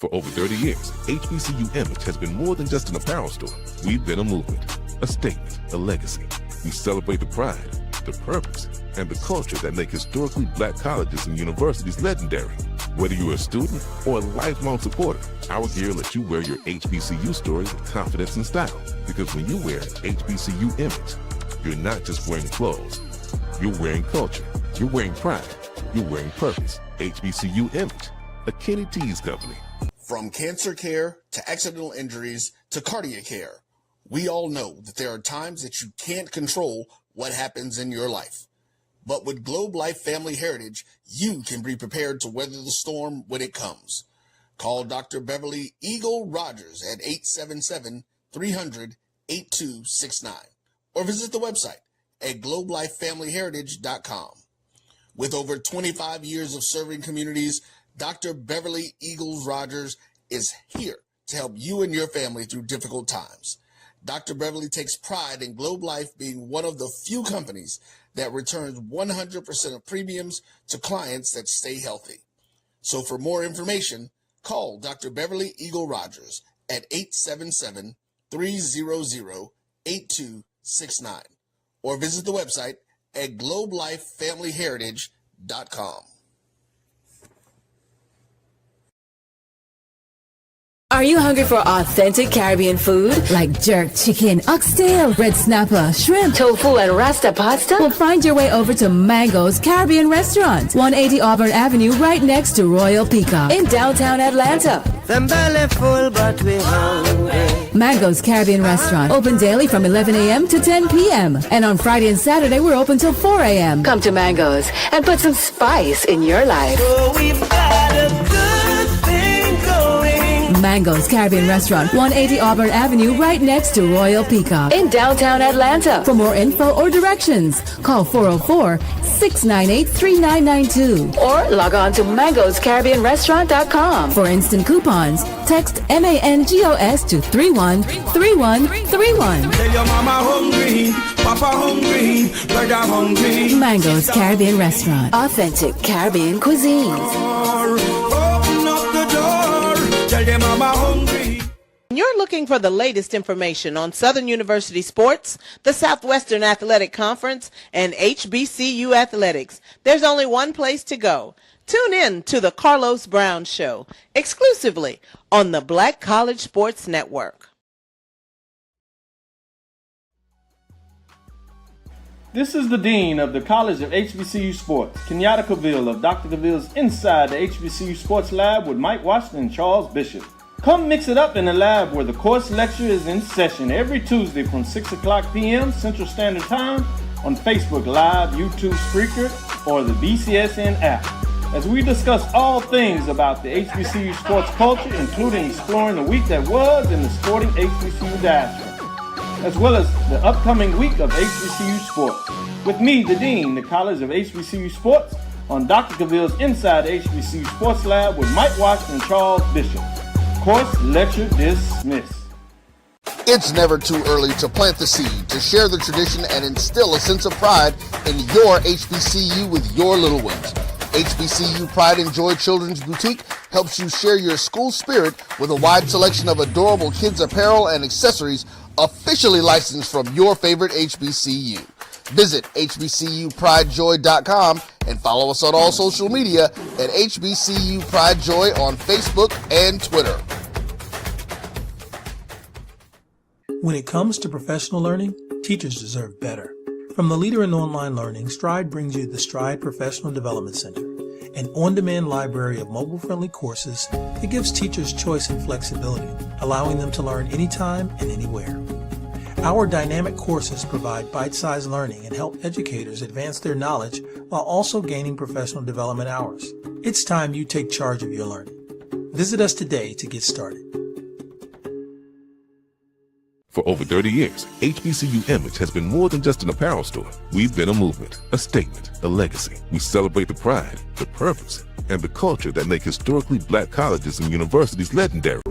For over 30 years, HBCU Image has been more than just an apparel store. We've been a movement, a statement, a legacy. We celebrate the pride, the purpose, and the culture that make historically black colleges and universities legendary. Whether you're a student or a lifelong supporter, our gear lets you wear your HBCU story with confidence and style. Because when you wear HBCU Image, you're not just wearing clothes. You're wearing culture. You're wearing pride. You're wearing purpose. HBCU Image, a Kenny T's company. From cancer care to accidental injuries to cardiac care, we all know that there are times that you can't control what happens in your life. But with Globe Life Family Heritage, you can be prepared to weather the storm when it comes. Call Dr. Beverly Eagle Rogers at 877-300-8269 or visit the website at globelifefamilyheritage.com. With over 25 years of serving communities, Dr. Beverly Eagles Rogers is here to help you and your family through difficult times. Dr. Beverly takes pride in Globe Life being one of the few companies that returns 100% of premiums to clients that stay healthy. So for more information, call Dr. Beverly Eagle Rogers at 877-300-8269 or visit the website at globelifefamilyheritage.com. Are you hungry for authentic Caribbean food? Like jerk chicken, oxtail, red snapper, shrimp, tofu, and rasta pasta? Well, find your way over to Mango's Caribbean Restaurant, 180 Auburn Avenue, right next to Royal Peacock in downtown Atlanta. Them belly full, but we hungry. Mango's Caribbean Restaurant, open daily from 11 a.m. to 10 p.m. And on Friday and Saturday, we're open till 4 a.m. Come to Mango's and put some spice in your life. So we've got a good thing going. Mango's Caribbean Restaurant, 180 Auburn Avenue, right next to Royal Peacock in downtown Atlanta. For more info or directions, call 404-698-3992 or log on to mangoscaribbeanrestaurant.com. For instant coupons, text MANGOS to 313131. Tell your mama hungry, papa hungry, brother hungry. Mango's Caribbean Restaurant, authentic Caribbean cuisines. Open up the door. Tell your mama hungry. You're looking for the latest information on Southern University sports, the Southwestern Athletic Conference, and HBCU athletics. There's only one place to go. Tune in to the Carlos Brown Show, exclusively on the Black College Sports Network. This is the Dean of the College of HBCU Sports, Kenyatta Cavill of Dr. Cavill's Inside the HBCU Sports Lab with Mike Washington and Charles Bishop. Come mix it up in the lab where the course lecture is in session every Tuesday from 6 o'clock p.m. Central Standard Time on Facebook Live, YouTube Spreaker, or the BCSN app, as we discuss all things about the HBCU sports culture, including exploring the week that was in the sporting HBCU diaspora, as well as the upcoming week of HBCU sports. With me, the Dean, the College of HBCU Sports, on Dr. Cavill's Inside the HBCU Sports Lab with Mike Washington and Charles Bishop. Course lecture dismissed. It's never too early to plant the seed, to share the tradition, and instill a sense of pride in your HBCU with your little ones. HBCU Pride and Joy Children's Boutique helps you share your school spirit with a wide selection of adorable kids apparel and accessories officially licensed from your favorite HBCU. Visit hbcupridejoy.com and follow us on all social media at HBCU Pride Joy on Facebook and Twitter. When it comes to professional learning, teachers deserve better. From the leader in online learning, Stride brings you the Stride Professional Development Center, an on-demand library of mobile-friendly courses that gives teachers choice and flexibility, allowing them to learn anytime and anywhere. Our dynamic courses provide bite-sized learning and help educators advance their knowledge while also gaining professional development hours. It's time you take charge of your learning. Visit us today to get started. For over 30 years, HBCU Image has been more than just an apparel store. We've been a movement, a statement, a legacy. We celebrate the pride, the purpose, and the culture that make historically black colleges and universities legendary.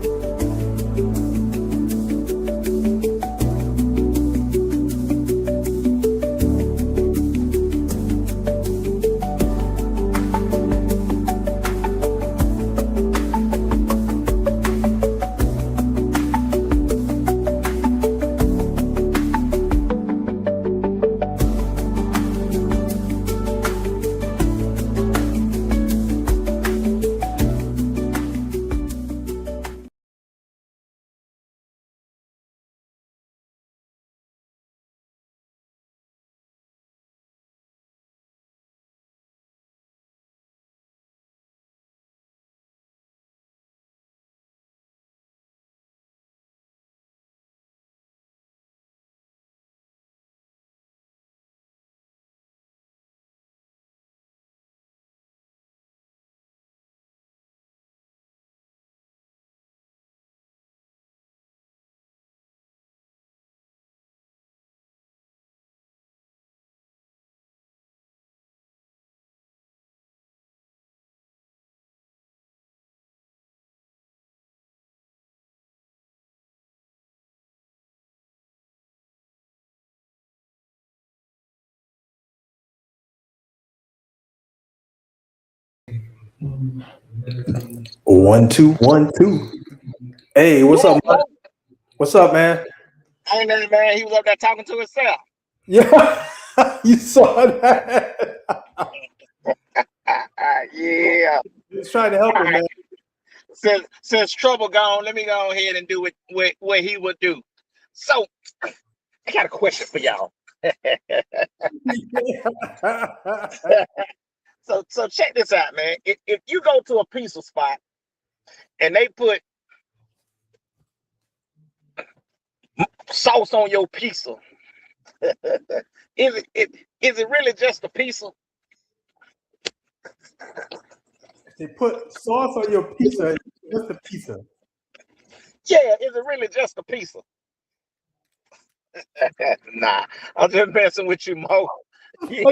1 2 1 2. Hey, what's up, man? What's up, man? Ain't that man? He was up there talking to himself. Yeah, you saw that. Yeah. He's trying to help him, man. Since trouble gone, let me go ahead and do what he would do. So I got a question for y'all. So check this out, man. If you go to a pizza spot and they put sauce on your pizza, is it really just a pizza? They put sauce on your pizza. Just a pizza. Yeah, is it really just a pizza? Nah, I'm just messing with you, Mo. He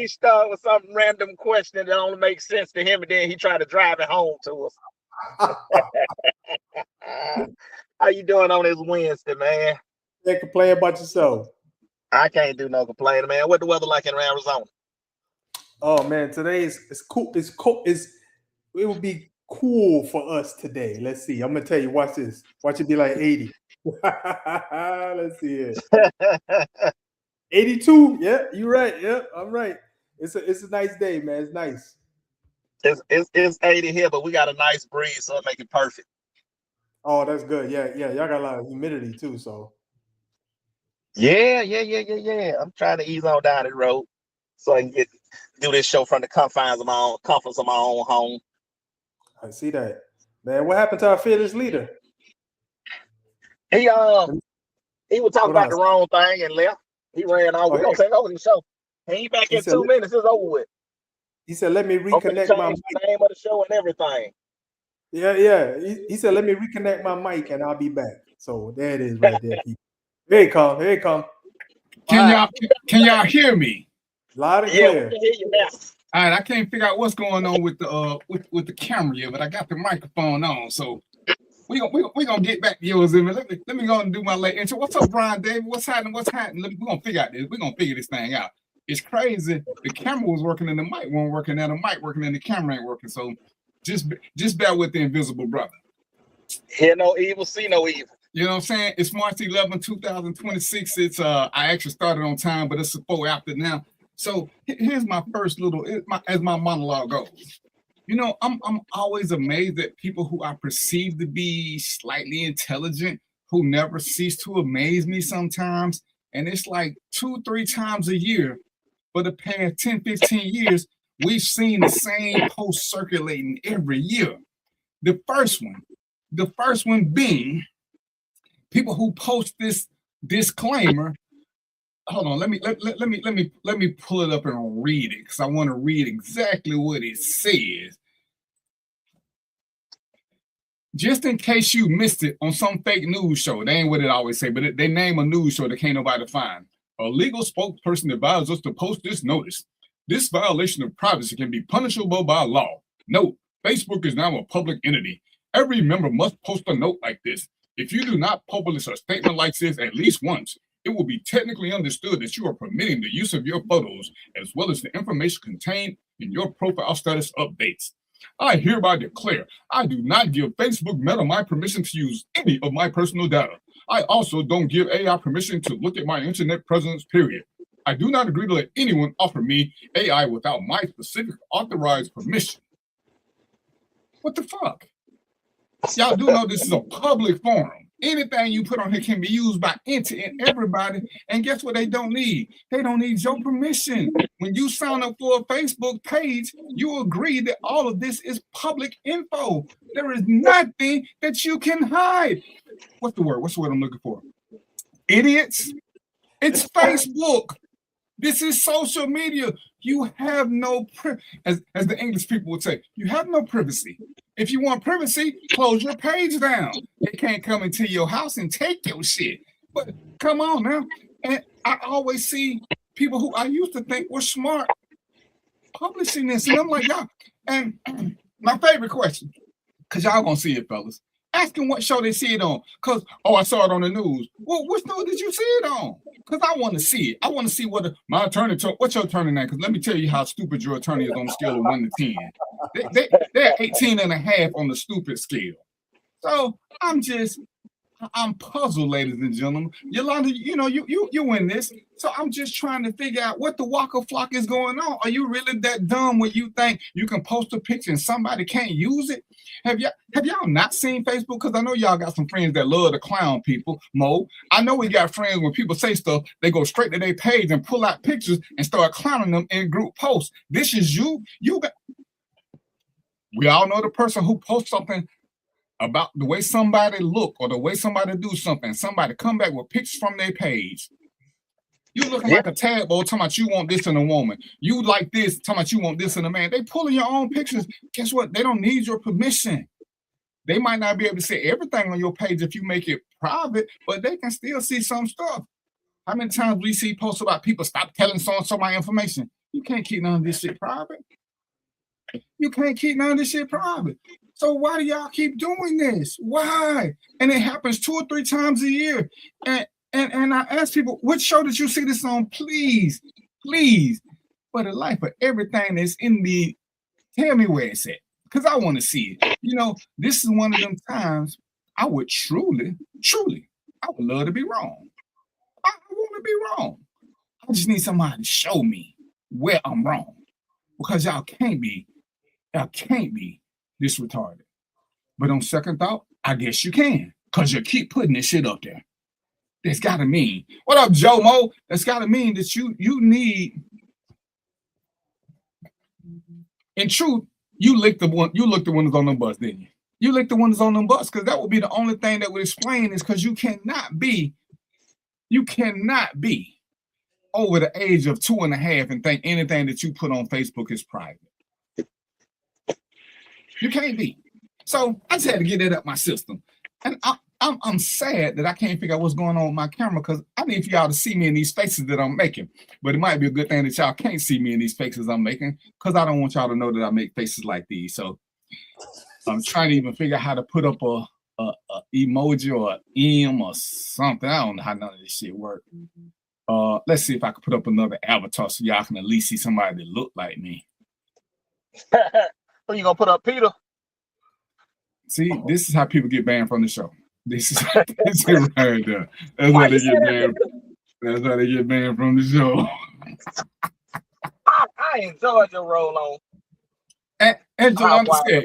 started with some random question that only makes sense to him, and then he tried to drive it home to us. How you doing on this Wednesday, man? Can't complain about yourself. I can't do no complaining, man. What the weather like in Arizona? Oh man, today it's cool. It's cool. It will be cool for us today. Let's see. I'm gonna tell you. Watch this. Watch it be like 80. Let's see it. 82. Yeah, you're right. Yeah, I'm right. It's a nice day, man. It's nice. It's 80 here, but we got a nice breeze, so it make it perfect. Oh, that's good. Yeah. Y'all got a lot of humidity too, so. Yeah. I'm trying to ease on down the road so I can do this show from the comforts of my own home. I see that, man. What happened to our fearless leader? He was talking about the wrong thing and left. He ran off. We're gonna take over the show. He ain't back in 2 minutes. It's over with. He said, "Let me reconnect my mic." The name of the show and everything. Yeah. He said, "Let me reconnect my mic and I'll be back." So there it is, right there, people. Here it come. Can y'all hear me? Loud and clear. We can hear you now. All right, I can't figure out what's going on with the with the camera here, but I got the microphone on, so we gonna get back to yours. Let me go and do my late intro. What's up, Brian David? What's happening? We're gonna figure out this. We're gonna figure this thing out. It's crazy. The camera was working and the mic wasn't working, and the mic working and the camera ain't working. So just bear with the invisible brother. Hear no evil, see no evil. You know what I'm saying? It's March 11, 2026. It's I actually started on time, but it's 4 after now. So here's my first as my monologue goes. You know, I'm always amazed at people who I perceive to be slightly intelligent, who never cease to amaze me sometimes. And it's like 2-3 times a year for the past 10, 15 years, we've seen the same post circulating every year. The first one being people who post this disclaimer. Hold on, let me pull it up and read it because I want to read exactly what it says. Just in case you missed it on some fake news show, they ain't what it always say, but they name a news show that can't nobody find. A legal spokesperson advised us to post this notice. This violation of privacy can be punishable by law. Note, Facebook is now a public entity. Every member must post a note like this. If you do not publish a statement like this at least once, it will be technically understood that you are permitting the use of your photos as well as the information contained in your profile status updates. I hereby declare I do not give Facebook Meta my permission to use any of my personal data. I also don't give AI permission to look at my internet presence, period. I do not agree to let anyone offer me AI without my specific authorized permission. What the fuck? Y'all do know this is a public forum. Anything you put on here can be used by everybody. And guess what they don't need? They don't need your permission. When you sign up for a Facebook page, you agree that all of this is public info. There is nothing that you can hide. What's the word I'm looking for? Idiots. It's Facebook. This is social media. You have no as the English people would say, you have no privacy. If you want privacy, close your page down. They can't come into your house and take your shit. But come on now. And I always see people who I used to think were smart publishing this. And I'm like, y'all. And my favorite question, because y'all gonna see it, fellas. Ask them what show they see it on. Because, I saw it on the news. Well, which news did you see it on? Because I want to see it. I want to see what my attorney told. What's your attorney name? Because let me tell you how stupid your attorney is on a scale of 1 to 10. They're 18 and a half on the stupid scale. So I'm puzzled, ladies and gentlemen. Yolanda, you win this. So I'm just trying to figure out what the Waka Flock is going on. Are you really that dumb where you think you can post a picture and somebody can't use it? Have y'all not seen Facebook? Because I know y'all got some friends that love to clown people. Mo, I know we got friends when people say stuff, they go straight to their page and pull out pictures and start clowning them in group posts. This is you. We all know the person who posts something about the way somebody look or the way somebody do something. Somebody come back with pictures from their page. You looking like a tadpole talking about you want this in a woman. You like this talking about you want this in a man. They pulling your own pictures. Guess what? They don't need your permission. They might not be able to see everything on your page if you make it private, but they can still see some stuff. How many times we see posts about people stop telling so-and-so my information? You can't keep none of this shit private. You can't keep none of this shit private. So why do y'all keep doing this? Why? And it happens 2 or 3 times a year. And I ask people, which show did you see this on? Please, for the life of everything that's in the, tell me where it's at. Because I want to see it. This is one of them times I would truly, I would love to be wrong. I want to be wrong. I just need somebody to show me where I'm wrong. Because y'all can't be this retarded. But on second thought, I guess you can, because you keep putting this shit up there. That's got to mean, what up, Joe Mo? That's got to mean that you need, in truth, you licked the one that's on the bus, didn't you? You licked the one that's on the bus, because that would be the only thing that would explain is because you cannot be over the age of 2.5 and think anything that you put on Facebook is private. You can't be. So I just had to get that up my system. And I'm sad that I can't figure out what's going on with my camera, because I need for y'all to see me in these faces that I'm making. But it might be a good thing that y'all can't see me in these faces I'm making, because I don't want y'all to know that I make faces like these. So I'm trying to even figure out how to put up a emoji or an M or something. I don't know how none of this shit works. Let's see if I can put up another avatar so y'all can at least see somebody that look like me. Who you gonna put up, Peter? See, this is how people get banned from the show. This is right there. That's why they get banned. That's why they get banned from the show. I enjoyed your roll on. And Jolanda said,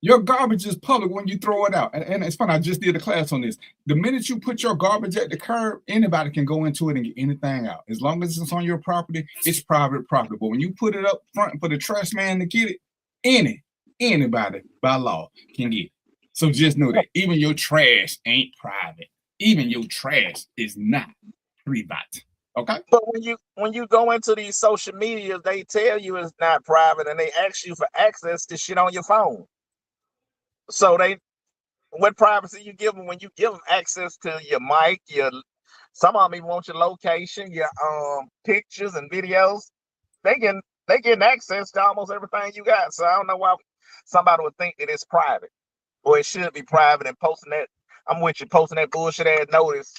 your garbage is public when you throw it out. And it's funny, I just did a class on this. The minute you put your garbage at the curb, anybody can go into it and get anything out. As long as it's on your property, it's private property. But when you put it up front for the trash man to get it, anybody by law can get it. So just know that even your trash ain't private. Even your trash is not private. Okay. But when you go into these social media, they tell you it's not private and they ask you for access to shit on your phone. So what privacy you give them when you give them access to your mic, some of them even want your location, your pictures and videos. They getting access to almost everything you got. So I don't know why somebody would think that it's private, or it should be private. And posting that, I'm with you, posting that bullshit ass notice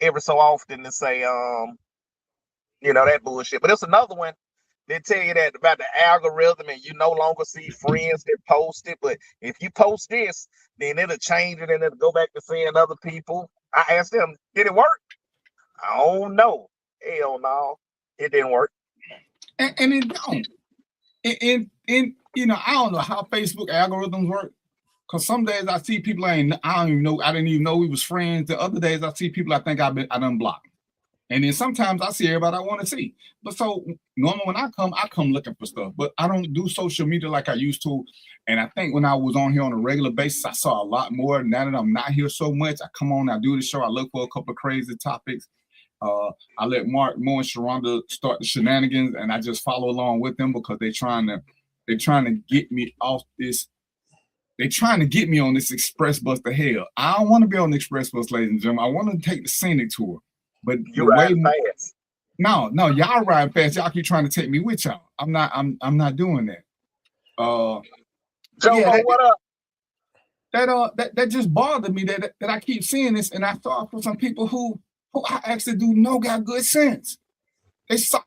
every so often to say that bullshit. But it's another one. They tell you that about the algorithm, and you no longer see friends that post it. But if you post this, then it'll change it and it'll go back to seeing other people. I asked them, did it work? I don't know. Hell no, it didn't work. And it don't. And I don't know how Facebook algorithms work. Because some days I see people I didn't even know we was friends. The other days I see people I think I done blocked. And then sometimes I see everybody I want to see. But so normally when I come looking for stuff. But I don't do social media like I used to. And I think when I was on here on a regular basis, I saw a lot more. Now that I'm not here so much, I come on, I do the show, I look for a couple of crazy topics. I let Mark, Mo, and Sharonda start the shenanigans, and I just follow along with them because they're trying to get me off this. They're trying to get me on this express bus to hell. I don't want to be on the express bus, ladies and gentlemen. I want to take the scenic tour. But you ride fast. No, y'all ride fast. Y'all keep trying to take me with y'all. I'm not doing that. Joe, what up? that just bothered me that I keep seeing this, and I thought for some people who I actually do know got good sense. They saw,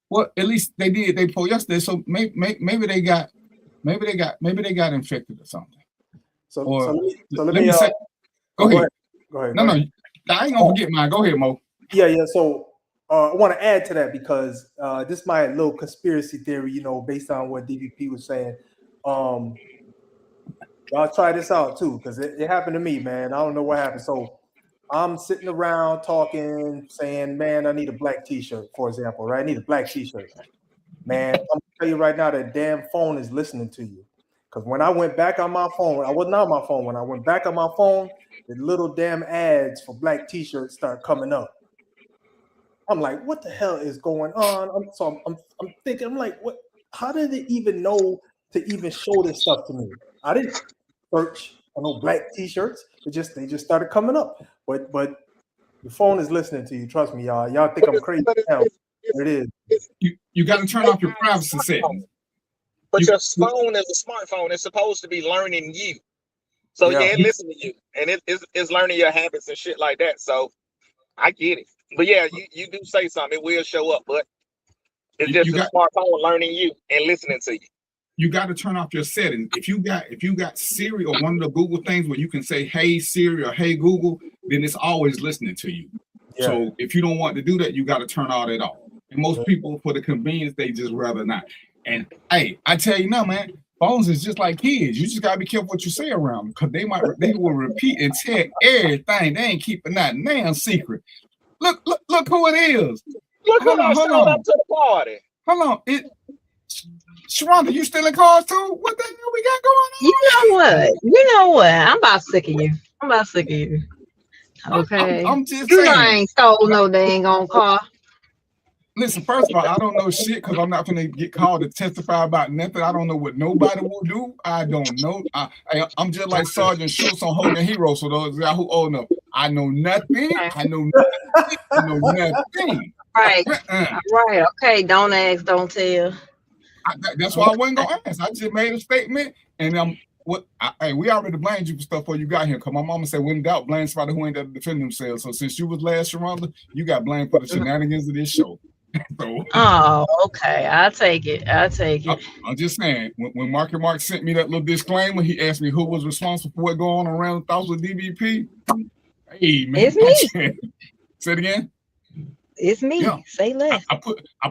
well, at least they did. They pulled yesterday, so maybe they got infected or something. So let me say, go ahead. No, I ain't gonna forget mine. Go ahead, Mo. Yeah. So I want to add to that because this is my little conspiracy theory, based on what DVP was saying. Y'all try this out too, because it happened to me, man. I don't know what happened. So I'm sitting around talking, saying, man, I need a black t-shirt, for example, right? I need a black t-shirt. Man, I'm gonna tell you right now, that damn phone is listening to you. Because when I went back on my phone, I wasn't on my phone. When I went back on my phone, the little damn ads for black t-shirts start coming up. I'm like, what the hell is going on? I'm thinking, I'm like, what? How did they even know to even show this stuff to me? I didn't search for no black t-shirts. They just started coming up. But the phone is listening to you. Trust me, y'all. Y'all think I'm crazy. It is. You got to turn off your privacy settings. But your phone is a smartphone. It's supposed to be learning you. So it listen to you, and it's learning your habits and shit like that. So I get it. But yeah, you do say something. It will show up, but it's just a smartphone learning you and listening to you. You got to turn off your settings. If you got Siri or one of the Google things where you can say, hey Siri or hey Google, then it's always listening to you. Yeah. So if you don't want to do that, you got to turn all that off. And most people, for the convenience, they just rather not. And hey, I tell you now, man, phones is just like kids. You just gotta be careful what you say around them, because they will repeat and tell everything. They ain't keeping that damn secret. Look who it is. Look who I showed up to the party. Hold on. Sharonda, you still in cars too? What the hell we got going on? You know what? I'm about sick of you. Okay. I'm just saying. You ain't stole no dang on car. Listen, first of all, I don't know shit because I'm not gonna get called to testify about nothing. I don't know what nobody will do. I don't know. I'm just like Sergeant Schultz on Hogan Hero. So those guys who old enough, I know nothing. I know nothing. Right. Right. Okay. Don't ask. Don't tell. That's why I wasn't gonna ask. I just made a statement, and we already blamed you for stuff before you got here. Cause my mama said, when in doubt, blame somebody who ain't there to defend themselves. So since you was last, Sharonda, you got blamed for the shenanigans of this show. So, okay. I'll take it. I'm just saying, when Marky Mark sent me that little disclaimer, he asked me who was responsible for what going on around the thoughts with DVP. Hey man, it's me. Say it again. It's me. Yeah. Say less. I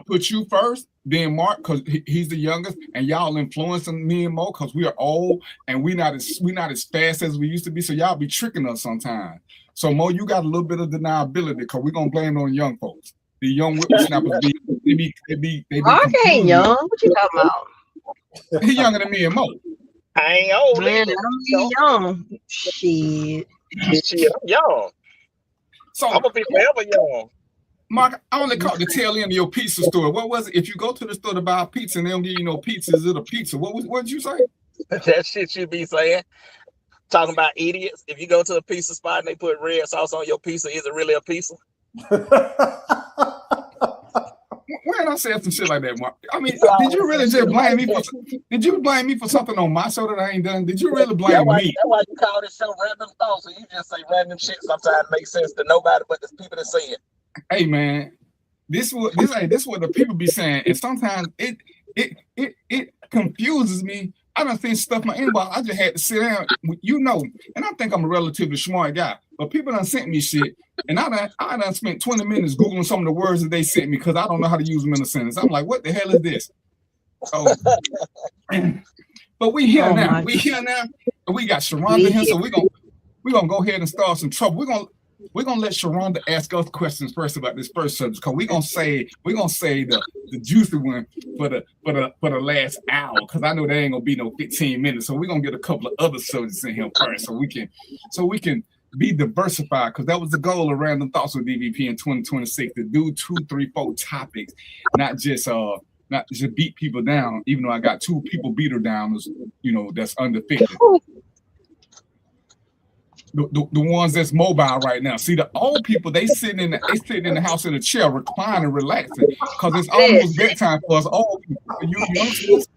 put you first, then Mark, because he's the youngest, and y'all influencing me and Mo because we are old and we not as fast as we used to be. So y'all be tricking us sometimes. So Mo, you got a little bit of deniability because we're gonna blame it on young folks. The young whippersnappers they be Mark ain't young. What you talking about? He's younger than me and Mo. I ain't old. Man, I'm young. Shit. I'm young. So I'm gonna be forever young. Mark, I only caught the tail end of your pizza store. What was it? If you go to the store to buy a pizza and they don't give you no pizza, is it a pizza? What did you say? That shit you be saying. Talking about idiots. If you go to a pizza spot and they put red sauce on your pizza, is it really a pizza? When I said some shit like that, Mark, I mean, did you really just blame me for? Did you blame me for something on my show that I ain't done? Did you really blame me? That's why you call this show Random Thoughts. So you just say random shit. Sometimes makes sense to nobody but the people that say it. Hey man, this what the people be saying, and sometimes it confuses me. I done seen stuff in my inbox. I just had to sit down, and I think I'm a relatively smart guy. But people done sent me shit, and I done spent 20 minutes Googling some of the words that they sent me because I don't know how to use them in a sentence. I'm like, what the hell is this? So, but we here now. We here now, and we got Sharonda here, so we're gonna go ahead and start some trouble. We're gonna let Sharonda ask us questions first about this first subject, because we're gonna say the juicy one for the last hour, because I know there ain't gonna be no 15 minutes. So we're gonna get a couple of other subjects in here first, so we can be diversified, because that was the goal of Random Thoughts with DVP in 2026, to do 2, 3, 4 topics, not just beat people down, even though I got 2 people beater downs, that's under 50. The ones that's mobile right now. See, the old people, they sitting in the house in a chair, reclining, relaxing, because it's almost bedtime for us old people. You youngsters,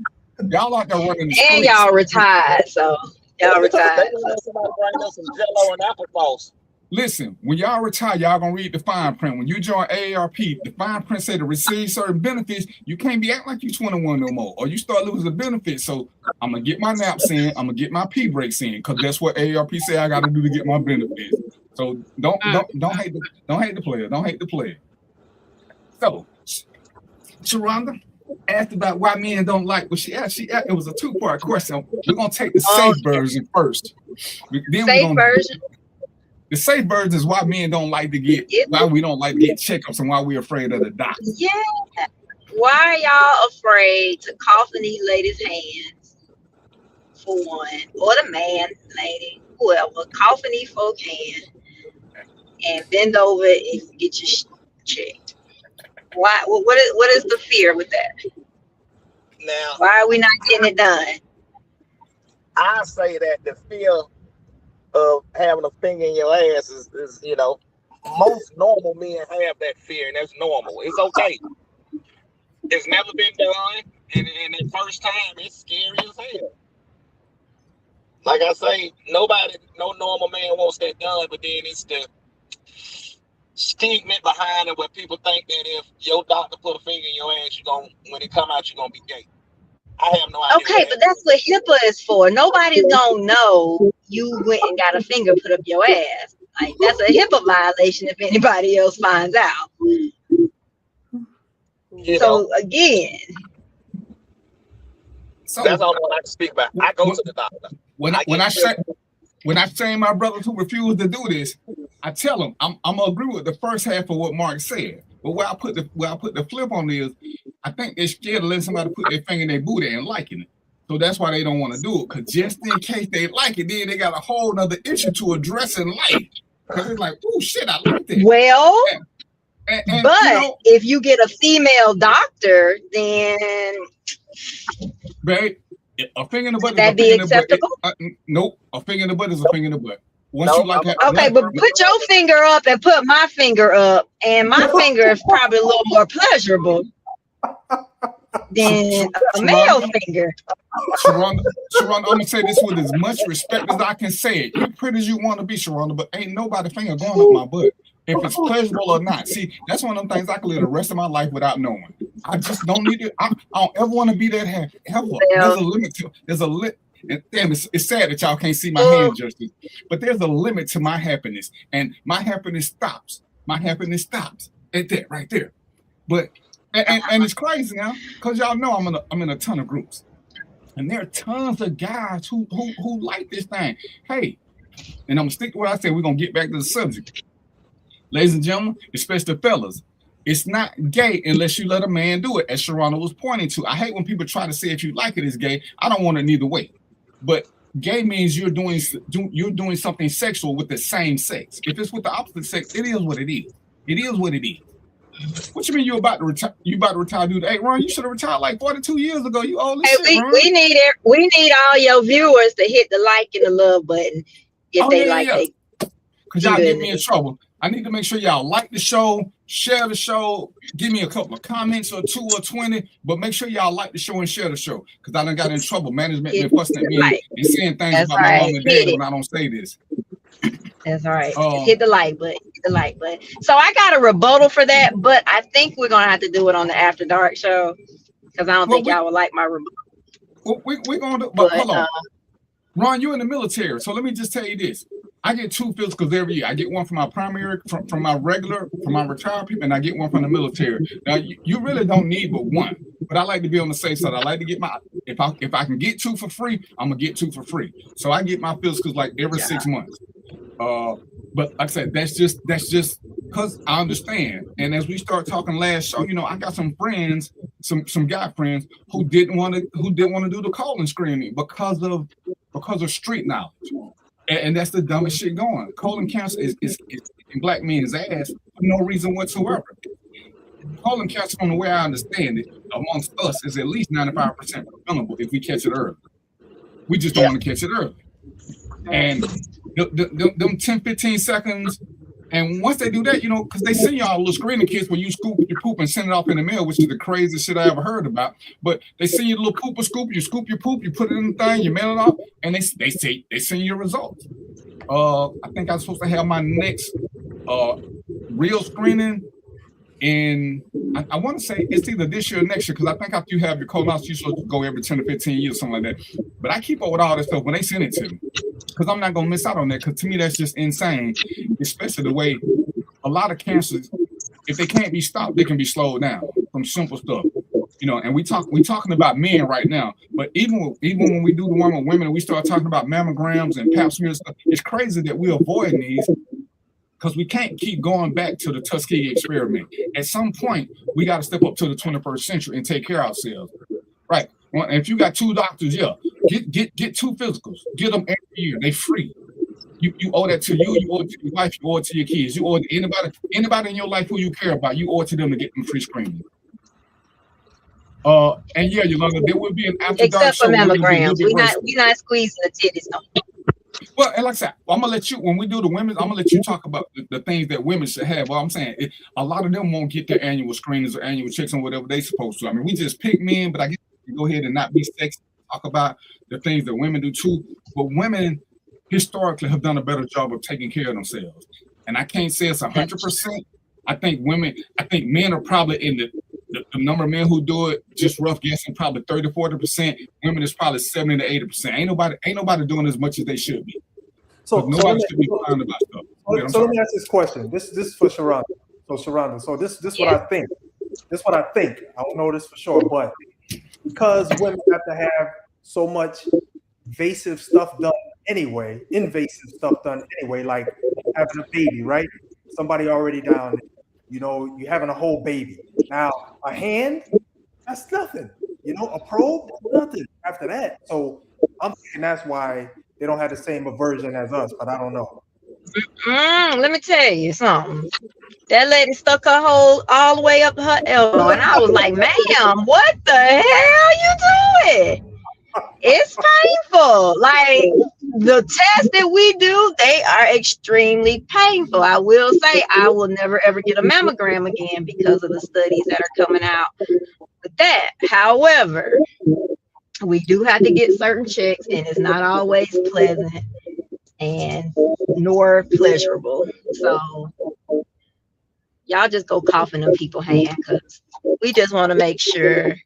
y'all out there running the streets. And y'all retired, so Y'all retired. They want somebody to bring us some Jello and applesauce. Listen, when y'all retire, y'all gonna read the fine print. When you join AARP, the fine print say to receive certain benefits, you can't be acting like you 21 no more, or you start losing the benefits. So I'm gonna get my naps in, I'm gonna get my pee breaks in, because that's what AARP say I gotta do to get my benefits. So don't hate the player. Don't hate the player. So Sharonda asked about why men don't like what she asked. It was a two-part question. We're gonna take the safe version first. Version. The safe version is why men don't like to why we don't like to get checkups and why we're afraid of the doctor. Yeah. Why are y'all afraid to cough in these ladies' hands, for one, or the man, lady, whoever, cough in these folk hands and bend over and get your checked? Why? What is the fear with that? Now, why are we not getting it done? I say that the fear of having a finger in your ass is most normal men have that fear, and that's normal. It's okay. It's never been done, and the first time it's scary as hell. Like I say, no normal man wants that done, but then it's the stigma behind it where people think that if your doctor put a finger in your ass, when it come out, you're gonna be gay. I have no idea. Okay, but that's what HIPAA is for. Nobody's gonna know you went and got a finger put up your ass. Like, that's a HIPAA violation if anybody else finds out. So again, that's all I can speak about. I go to the doctor. When I train my brothers who refuse to do this, I tell them I'm gonna agree with the first half of what Mark said. But where I put the flip on is, I think they're scared to let somebody put their finger in their booty and liking it. So that's why they don't want to do it. Because just in case they like it, then they got a whole nother issue to address in life. Because they're like, oh shit, I like that. Well, but if you get a female doctor, then babe, a finger in the butt. Would that be acceptable? Nope, a finger in the butt is a finger in the butt. Once you like that, okay, but put your finger up and put my finger up, and my finger is probably a little more pleasurable than a male finger. Sharonda, I'm gonna say this with as much respect as I can say it. You're pretty as you want to be, Sharonda, but ain't nobody finger going up my butt. If it's pleasurable or not. See, that's one of them things I can live the rest of my life without knowing. I just don't need it. I don't ever want to be that happy. Ever. There's a limit to. And damn, it's sad that y'all can't see my hand gestures, but there's a limit to my happiness, and my happiness stops. My happiness stops at that right there. But and it's crazy now, because y'all know I'm in a ton of groups, and there are tons of guys who like this thing. Hey, and I'm gonna stick to what I said. We're gonna get back to the subject, ladies and gentlemen, especially fellas. It's not gay unless you let a man do it, as Sharonda was pointing to. I hate when people try to say if you like it, it's gay. I don't want it neither way. But gay means you're doing something sexual with the same sex. If it's with the opposite sex, it is what it is. It is what it is. What you mean you about to retire? You about to retire, dude? Hey, Ron, you should have retired like 42 years ago. You old as shit, Ron. We need all your viewers to hit the like and the love button if they like it. Because y'all get me in trouble. I need to make sure y'all like the show, share the show, give me a couple of comments or 2 or 20, but make sure y'all like the show and share the show, because I done got in trouble. Management been fussing at me and saying things about my mom and dad when I don't say this. That's all right. Hit the like button. Hit the like button. So I got a rebuttal for that, but I think we're gonna have to do it on the After Dark show, because I don't think y'all would like my rebuttal. Well, we're gonna do, but hold on. Ron, you're in the military, so let me just tell you this. I get 2 physicals every year. I get one from my primary, from my retired people, and I get one from the military. Now, you really don't need but one, but I like to be on the safe side. I like to get if I can get 2 for free, I'm gonna get 2 for free. So I get my physicals like every 6 months. But like I said, that's just because I understand. And as we start talking last show, I got some friends, some guy friends who didn't want to do the colon screening because of street knowledge. And that's the dumbest shit going. Colon cancer is in black men's ass for no reason whatsoever. Colon cancer, from the way I understand it, amongst us, is at least 95% preventable if we catch it early. We just don't want to catch it early. And them 10, 15 seconds, and once they do that, because they send y'all little screening kits where you scoop your poop and send it off in the mail, which is the craziest shit I ever heard about. But they send you a little pooper scoop, you scoop your poop, you put it in the thing, you mail it off. and they send you results. I think I'm supposed to have my next real screening in, I want to say it's either this year or next year, because I think after you have your colonoscopy, you're supposed to go every 10 to 15 years, something like that. But I keep up with all that stuff when they send it to me, because I'm not going to miss out on that, because to me, that's just insane, especially the way a lot of cancers, if they can't be stopped, they can be slowed down from simple stuff. You know, and we talking about men right now, but even when we do the one with women and we start talking about mammograms and pap smears stuff, it's crazy that we're avoiding these, because we can't keep going back to the Tuskegee experiment. At some point, we got to step up to the 21st century and take care of ourselves, right? Well, if you got 2 doctors, get 2 physicals, get them every year. They free. You owe that to you. You owe it to your wife. You owe it to your kids. You owe it to anybody in your life who you care about. You owe it to them to get them free screening. And yeah, Yolanda, there will be an after dark except for mammograms. We're not squeezing the titties no more. Well, and like I said, I'm gonna let you, when we do the women's, I'm gonna let you talk about the things that women should have. Well, I'm saying a lot of them won't get their annual screenings or annual checks on whatever they supposed to. I mean, we just pick men, but I guess we go ahead and not be sexy, talk about the things that women do too. But women historically have done a better job of taking care of themselves. And I can't say it's 100%. I think men are probably in the number of men who do it, just rough guessing, probably 30-40%. Women is probably 70-80%. Ain't nobody doing as much as they should be. So nobody should be crying about stuff. So let me ask this question. This is for Sharonda. So this what I think. This is what I think. I don't know this for sure, but because women have to have so much invasive stuff done anyway, like having a baby, right? Somebody already down, you know, you having a whole baby. Now, a hand, that's nothing. You know, a probe, nothing after that. So I'm thinking that's why they don't have the same aversion as us, but I don't know. Let me tell you something. That lady stuck her hole all the way up her elbow, and I was like, ma'am, what the hell you doing? It's painful. Like, the tests that we do, they are extremely painful. I will say I will never ever get a mammogram again because of the studies that are coming out with that. However, we do have to get certain checks, and it's not always pleasant and nor pleasurable. So y'all just go coughing in people's hand, because we just want to make sure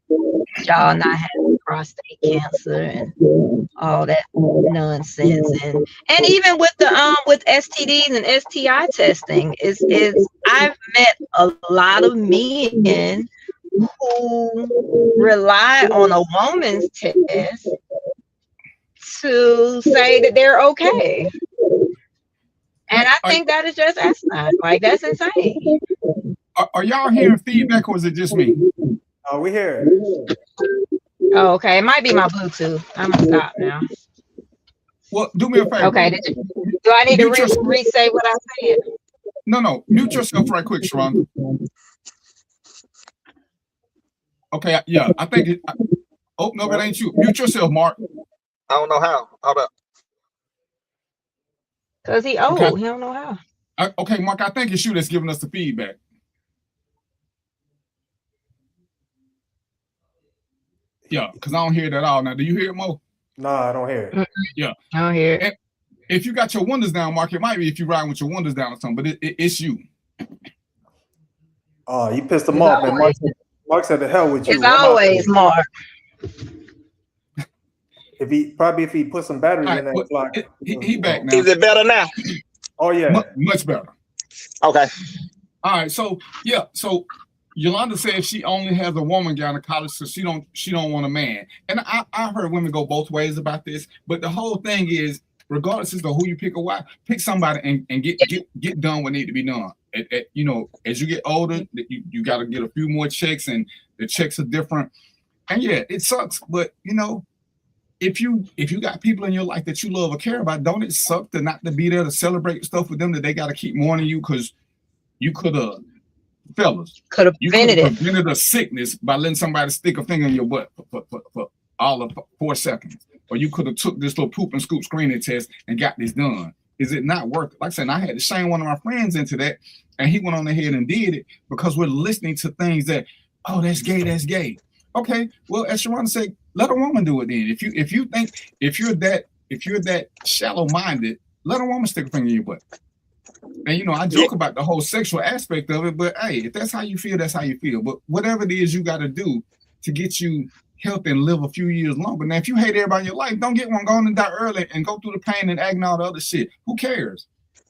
y'all not having prostate cancer and all that nonsense. And even with the with STDs and STI testing, is I've met a lot of men who rely on a woman's test to say that they're okay. And I think that is just asinine. Like, that's insane. Are y'all hearing feedback, or is it just me? Oh, we hear it. Oh, okay. It might be my Bluetooth. I'm gonna stop now. Well, do me a favor. Okay. Do I need to re-say what I said? No. Mute yourself right quick, Sharonda. Okay, yeah, I think it. Oh, no, that ain't you. Mute yourself, Mark. I don't know how. How about? Because he old. Okay. He don't know how. Okay, Mark, I think it's you that's giving us the feedback. Yeah, because I don't hear it at all. Now, do you hear it, Mo? No, I don't hear it. Yeah. I don't hear it. And if you got your windows down, Mark, it might be if you're riding with your windows down or something, but it's you. Oh, you pissed him off, man. Mark said, "The hell with you." It's always Mark. If he put some batteries in there, it's like he back now. Is it better now? Oh yeah, much better. Okay. All right. So yeah. So Yolanda said she only has a woman gynecologist, so she don't want a man. And I heard women go both ways about this, but the whole thing is, regardless as to who you pick or why, pick somebody and get done what need to be done. You know, as you get older, you got to get a few more checks, and the checks are different. And yeah, it sucks, but you know, if you got people in your life that you love or care about, don't it suck to not to be there to celebrate stuff with them, that they got to keep mourning you because you could have, fellas, you could have prevented a sickness by letting somebody stick a finger in your butt for all of 4 seconds, or you could have took this little poop and scoop screening test and got this done. Is it not worth it? Like I said, I had to shame one of my friends into that, and he went on ahead and did it because we're listening to things that, oh, that's gay, that's gay. Okay, well, as Sharonda said, let a woman do it then. If you think, if you're that if you're that shallow-minded, let a woman stick a finger in your butt. And you know, I joke about the whole sexual aspect of it, but hey, if that's how you feel, that's how you feel. But whatever it is you got to do to get you healthy and live a few years longer. Now, if you hate everybody in your life, don't get one. Go on and die early and go through the pain and agony and all the other shit. Who cares?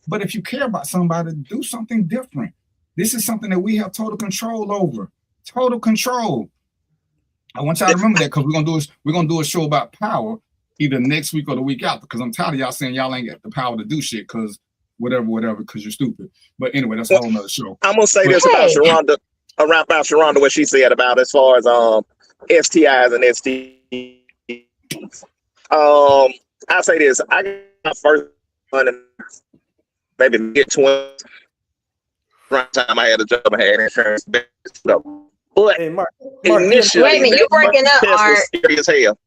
But if you care about somebody, do something different. This is something that we have total control over. Total control. I want y'all to remember that, because we're gonna do a show about power either next week or the week after, because I'm tired of y'all saying y'all ain't got the power to do shit because whatever, because you're stupid. But anyway, that's a whole nother show. I'm gonna say this about Sharonda, what she said about as far as STIs and STDs. I say this: I got my first one in maybe mid-20s. Right time I had a job, I had insurance. But hey, Mark, initially, wait a minute, you breaking up, Mark? Serious hell.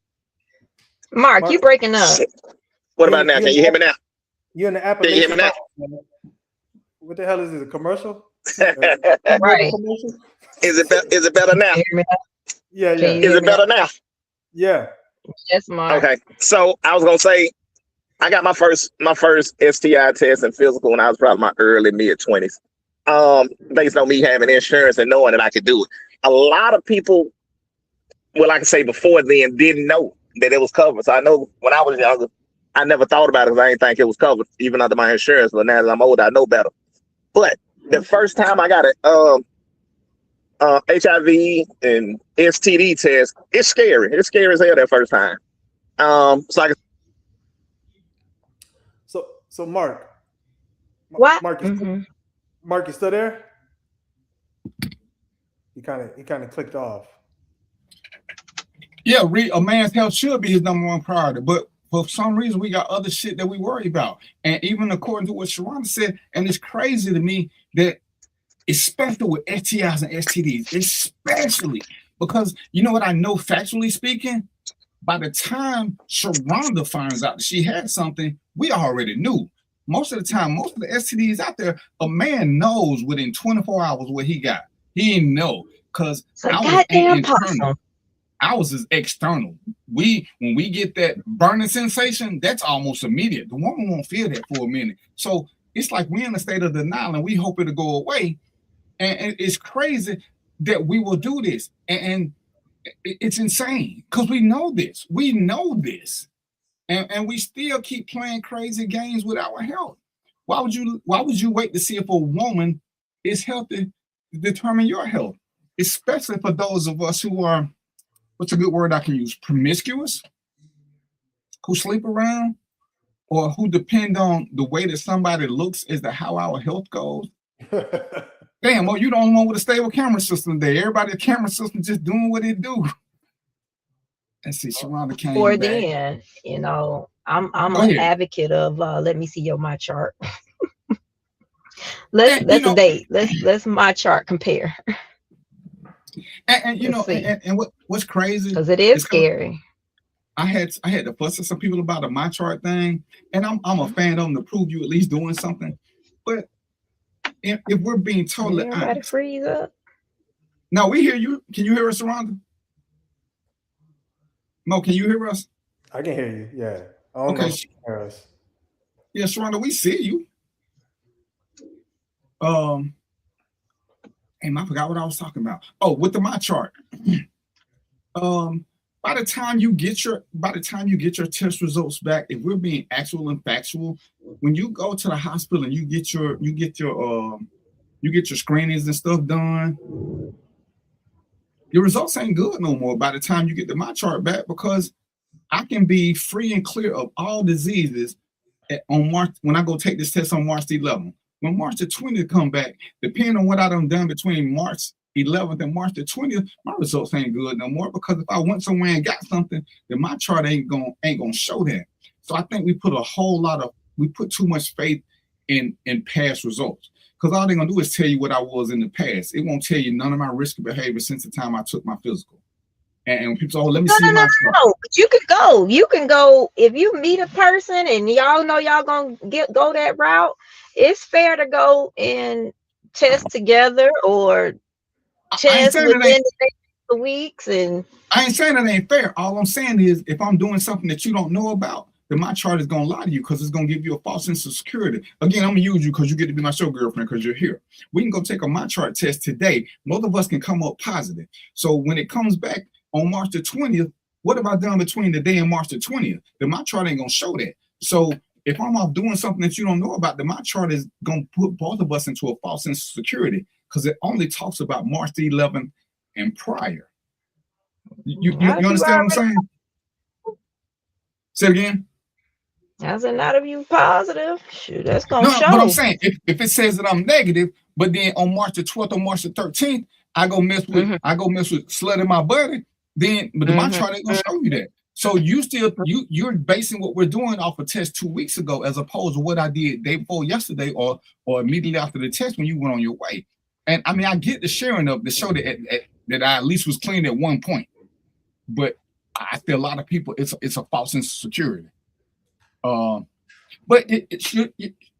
Mark, you breaking up? What about now? Can you hear me now? You in the Appalachian? Can you hear me now? What the hell is this? A commercial? Right. Is it better now? Yeah. Is it better now? Yeah. Yes, Mark. Okay. So I was gonna say, I got my first STI test and physical when I was probably my early mid-20s. Based on me having insurance and knowing that I could do it. A lot of people, well, I can say before then, didn't know that it was covered. So I know when I was younger, I never thought about it because I didn't think it was covered, even under my insurance. But now that I'm older, I know better. But the first time I got it, HIV and STD test, it's scary. It's scary as hell that first time. So Mark. What? Mark, you still there? He kind of clicked off. Yeah, a man's health should be his number one priority, but for some reason we got other shit that we worry about. And even according to what Sharonda said, and it's crazy to me that, especially with STIs and STDs, especially because you know what I know factually speaking, by the time Sharonda finds out that she had something, we already knew. Most of the time, most of the STDs out there, a man knows within 24 hours what he got. He didn't know because ours is external. When we get that burning sensation, that's almost immediate. The woman won't feel that for a minute. So it's like we're in a state of denial and we hope it'll go away. And it's crazy that we will do this. And it's insane because we know this. We know this. And we still keep playing crazy games with our health. Why would you wait to see if a woman is healthy to determine your health? Especially for those of us who are, what's a good word I can use? Promiscuous, who sleep around, or who depend on the way that somebody looks as to how our health goes. Damn, well, you don't know with a stable camera system there. Everybody's camera system just doing what it do. Let's see, Sharonda came Or back. then, you know, I'm an advocate of let me see my chart. let's a date. Let's my chart compare. And you know, and what's crazy? Because it is scary. I had to fuss at some people about my chart thing, and I'm a fan of them to prove you at least doing something. But if we're being totally honest, freeze up. No, we hear you. Can you hear us, Sharonda? Mo, can you hear us? I can hear you. Yeah. I don't know if you can hear us. Yeah, Sharonda, we see you. And I forgot what I was talking about. Oh, with my chart. By the time you get your test results back, if we're being actual and factual, when you go to the hospital and you get your screenings and stuff done, your results ain't good no more by the time you get my chart back, because I can be free and clear of all diseases on March when I go take this test on March the 11th. When March the 20th come back, depending on what I done between March 11th and March the 20th, my results ain't good no more, because if I went somewhere and got something, then my chart ain't gonna show that. So I think we put too much faith in past results. Because all they're gonna do is tell you what I was in the past. It won't tell you none of my risk behavior since the time I took my physical. And when people say, "Oh, let me see my chart." No. You can go. You can go if you meet a person and y'all know y'all gonna go that route. It's fair to go and test together or test within the next weeks. And I ain't saying it ain't fair. All I'm saying is, if I'm doing something that you don't know about, then my chart is going to lie to you because it's going to give you a false sense of security. Again, I'm going to use you because you get to be my show girlfriend because you're here. We can go take a my chart test today. Most of us can come up positive. So when it comes back on March the 20th, what have I done between the day and March the 20th? Then my chart ain't going to show that. So if I'm off doing something that you don't know about, then my chart is going to put both of us into a false sense of security because it only talks about March the 11th and prior. You understand what I'm saying? Say it again. I said, not if you positive. Shoot, that's gonna show. But I'm saying if it says that I'm negative, but then on March the 12th or March the 13th, I go mess with slutting my buddy, then my chart ain't gonna show you that. So you're basing what we're doing off a test 2 weeks ago as opposed to what I did day before yesterday or immediately after the test when you went on your way. And I mean, I get the sharing of the show that I at least was clean at one point, but I feel a lot of people it's a false sense of security. But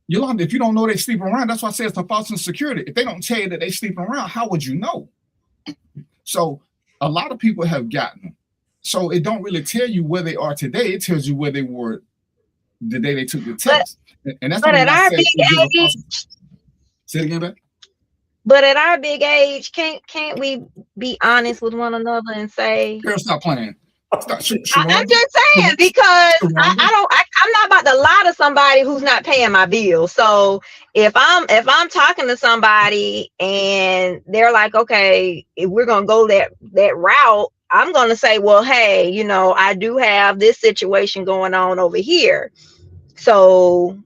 Yolanda, if you don't know they sleeping around, that's why I say it's a false sense of security. If they don't tell you that they sleeping around, how would you know? So a lot of people have gotten them. So it don't really tell you where they are today. It tells you where they were the day they took the test. And that's but at our big age, say it again, back. But at our big age, can't we be honest with one another and say, girl, stop playing. I'm just saying because I'm not about to lie to somebody who's not paying my bill. So if I'm talking to somebody and they're like, okay, if we're gonna go that route, I'm gonna say, well, hey, you know, I do have this situation going on over here. So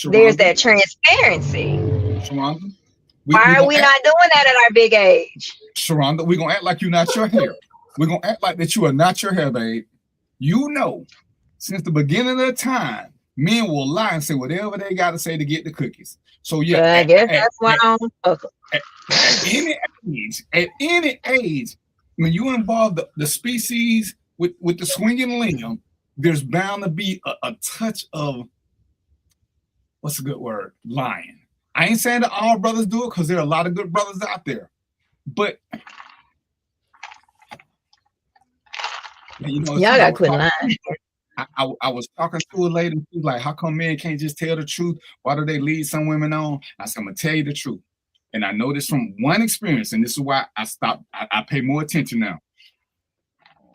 there's that transparency. Sharonda, why are we not doing that at our big age? Sharonda, we're gonna act like you're not your hair. We're going to act like that you are not your hair, babe. You know, since the beginning of the time, men will lie and say whatever they got to say to get the cookies. So, yeah. I guess that's why at any age, when you involve the species with the swinging limb, there's bound to be a touch of, what's a good word? Lying. I ain't saying that all brothers do it because there are a lot of good brothers out there. But you know, y'all got to quit lying. I was talking to a lady. She was like, how come men can't just tell the truth? Why do they lead some women on? I said, I'm going to tell you the truth. And I know this from one experience, and this is why I stopped. I pay more attention now.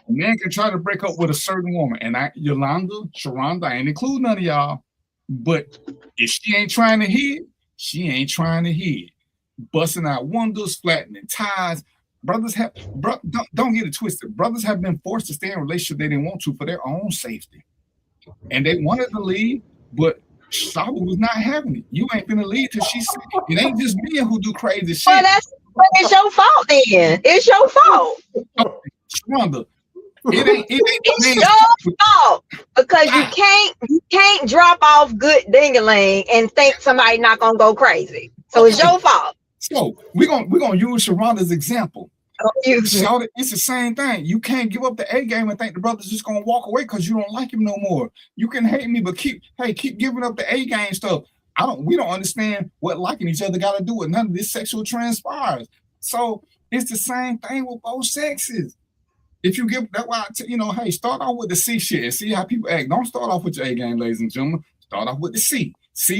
A man can try to break up with a certain woman, and Yolanda, Sharonda, I ain't include none of y'all, but if she ain't trying to hit, she ain't trying to hit. Busting out windows, flattening ties. Brothers don't get it twisted. Brothers have been forced to stay in a relationship they didn't want to for their own safety. And they wanted to leave, but Shaba was not having it. You ain't finna leave till she's sick. It ain't just men who do crazy shit. Well, it's your fault then. It's your fault. Sharonda, it's your fault because you can't drop off good ding-a-ling and think somebody not gonna go crazy. So it's your fault. So we're gonna use Sharonda's example. Shout it, it's the same thing. You can't give up the A game and think the brother's just gonna walk away because you don't like him no more. You can hate me, but keep giving up the A game stuff. We don't understand what liking each other got to do with none of this sexual transpires. So it's the same thing with both sexes. If you give that, why hey, start off with the C shit and see how people act. Don't start off with your A game, ladies and gentlemen. Start off with the C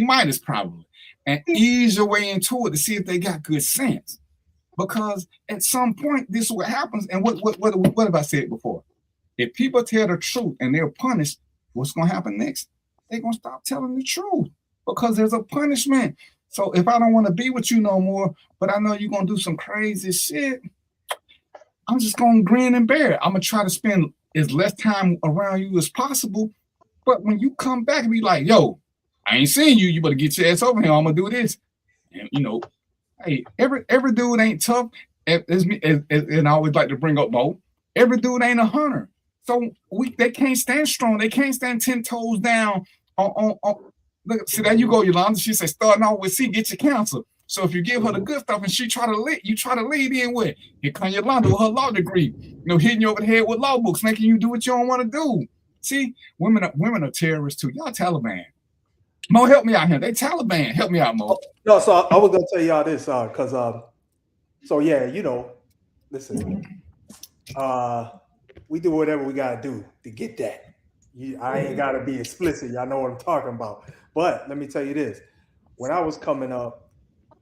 minus probably, and ease your way into it to see if they got good sense. Because at some point, this is what happens. And what have I said before? If people tell the truth and they're punished, what's going to happen next? They're going to stop telling the truth because there's a punishment. So if I don't want to be with you no more, but I know you're going to do some crazy shit, I'm just going to grin and bear it. I'm going to try to spend as less time around you as possible. But when you come back and be like, yo, I ain't seeing you. You better get your ass over here. I'm going to do this. And, hey, every dude ain't tough. And I always like to bring up Mo. Every dude ain't a hunter. So they can't stand strong. They can't stand 10 toes down. Look, see, there you go, Yolanda. She said, starting off with C, get your counsel. So if you give her the good stuff and she try to lead in with, here come Yolanda with her law degree, hitting you over the head with law books, making you do what you don't want to do. See, women are terrorists too. Y'all Taliban. Mo, help me out here. They Taliban. Help me out, Mo. No, so I was gonna tell y'all this, because so yeah, listen, we do whatever we gotta do to get that. I ain't gotta be explicit. Y'all know what I'm talking about. But let me tell you this: when I was coming up,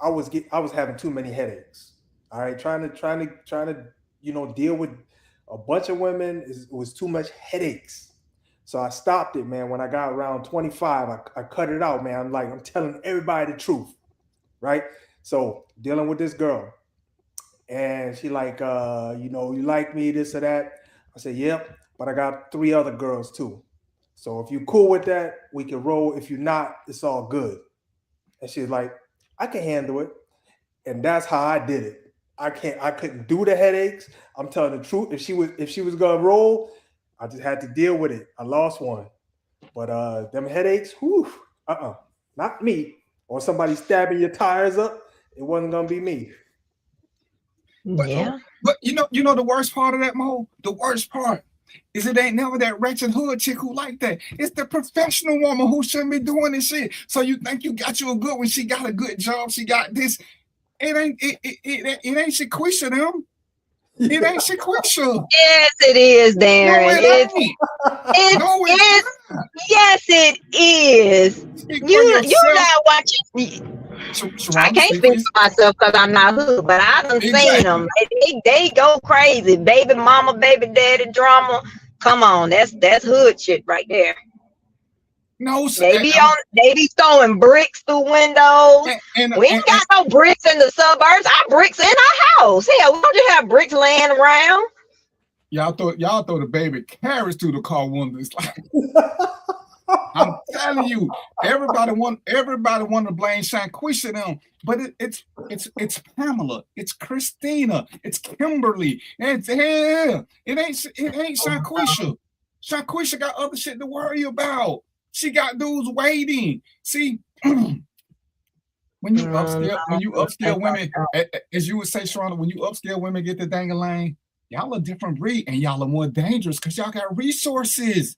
I was having too many headaches. All right, trying to deal with a bunch of women was too much headaches. So I stopped it, man. When I got around 25, I cut it out, man. I'm telling everybody the truth, right? So dealing with this girl, and she like, you like me, this or that. I said, yep, but I got 3 other girls too. So if you're cool with that, we can roll. If you're not, it's all good. And she's like, I can handle it. And that's how I did it. I couldn't do the headaches. I'm telling the truth. If she was gonna roll, I just had to deal with it. I lost one. But them headaches, not me. Or somebody stabbing your tires up, it wasn't gonna be me. But you know the worst part of that, Mo? The worst part is it ain't never that wretched hood chick who like that. It's the professional woman who shouldn't be doing this shit. So you think you got you a good one? She got a good job. She got this. It ain't Shaquisha them. It ain't Shaquisha. Yes, it is, Darren. No, it ain't. No, it's yes, it is. You not watching. I can't speak for myself because I'm not hood, but I done seen them. They go crazy. Baby mama, baby daddy drama. Come on, that's hood shit right there. No, they be throwing bricks through windows. We ain't got no bricks in the suburbs. Our bricks in our house. Hell, we don't just have bricks laying around. Y'all throw the baby carrots through the car windows. I'm telling you, everybody want to blame Shanquisha them, but it's Pamela, it's Christina, it's Kimberly, it ain't Shanquisha. Shanquisha got other shit to worry about. She got dudes waiting. See, when you upscale women, as you would say, Sharonda, when you upscale women get the dang-a-lang, y'all a different breed and y'all are more dangerous because y'all got resources.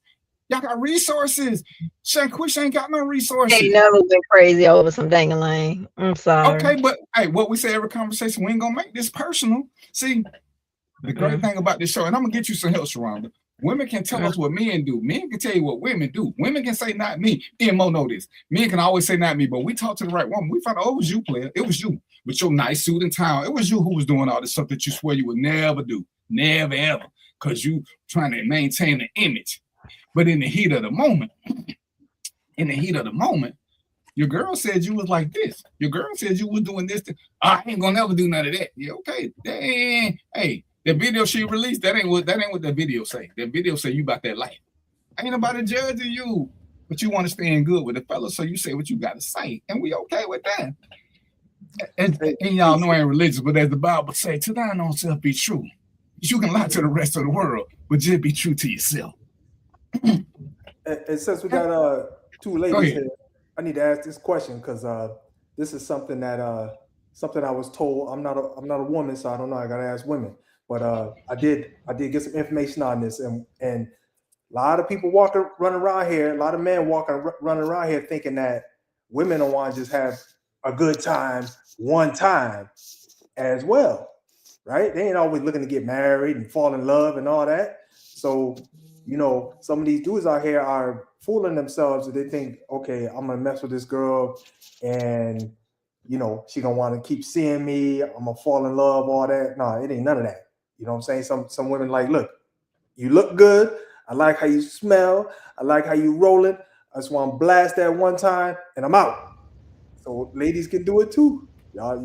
Y'all got resources. Shanquisha ain't got no resources. They never been crazy over some dang-a-lang. I'm sorry. Okay, but hey, what we say every conversation, we ain't gonna make this personal. See, the great thing about this show, and I'm gonna get you some help, Sharonda. Women can tell us what men do. Men can tell you what women do. Women can say not me. Me and Mo know this. Men can always say not me, but we talk to the right woman. We find out, it was you, player. It was you with your nice suit and tie. It was you who was doing all this stuff that you swear you would never do. Never, ever. Because you trying to maintain the image. But in the heat of the moment, your girl said you was like this. Your girl said you was doing this. I ain't gonna never do none of that. Yeah, okay. Hey, the video she released, that ain't what the video say. That video say you about that life. Ain't nobody judging you, but you want to stay in good with the fellas, so you say what you got to say, and we okay with that. And y'all know I ain't religious, but as the Bible say, to thine own self be true. You can lie to the rest of the world, but just be true to yourself. And since we got 2 ladies here, I need to ask this question because this is something that something I was told. I'm not a woman, so I don't know. I gotta ask women. But I did get some information on this, and a lot of people running around here, a lot of men running around here thinking that women don't want to just have a good time one time as well, right? They ain't always looking to get married and fall in love and all that. So, some of these dudes out here are fooling themselves. They think, okay, I'm gonna mess with this girl, and she gonna want to keep seeing me. I'm gonna fall in love, all that. No, it ain't none of that. You know what I'm saying? Some women like, look, you look good. I like how you smell. I like how you rolling. I just want to blast that one time and I'm out. So ladies can do it too. Y'all,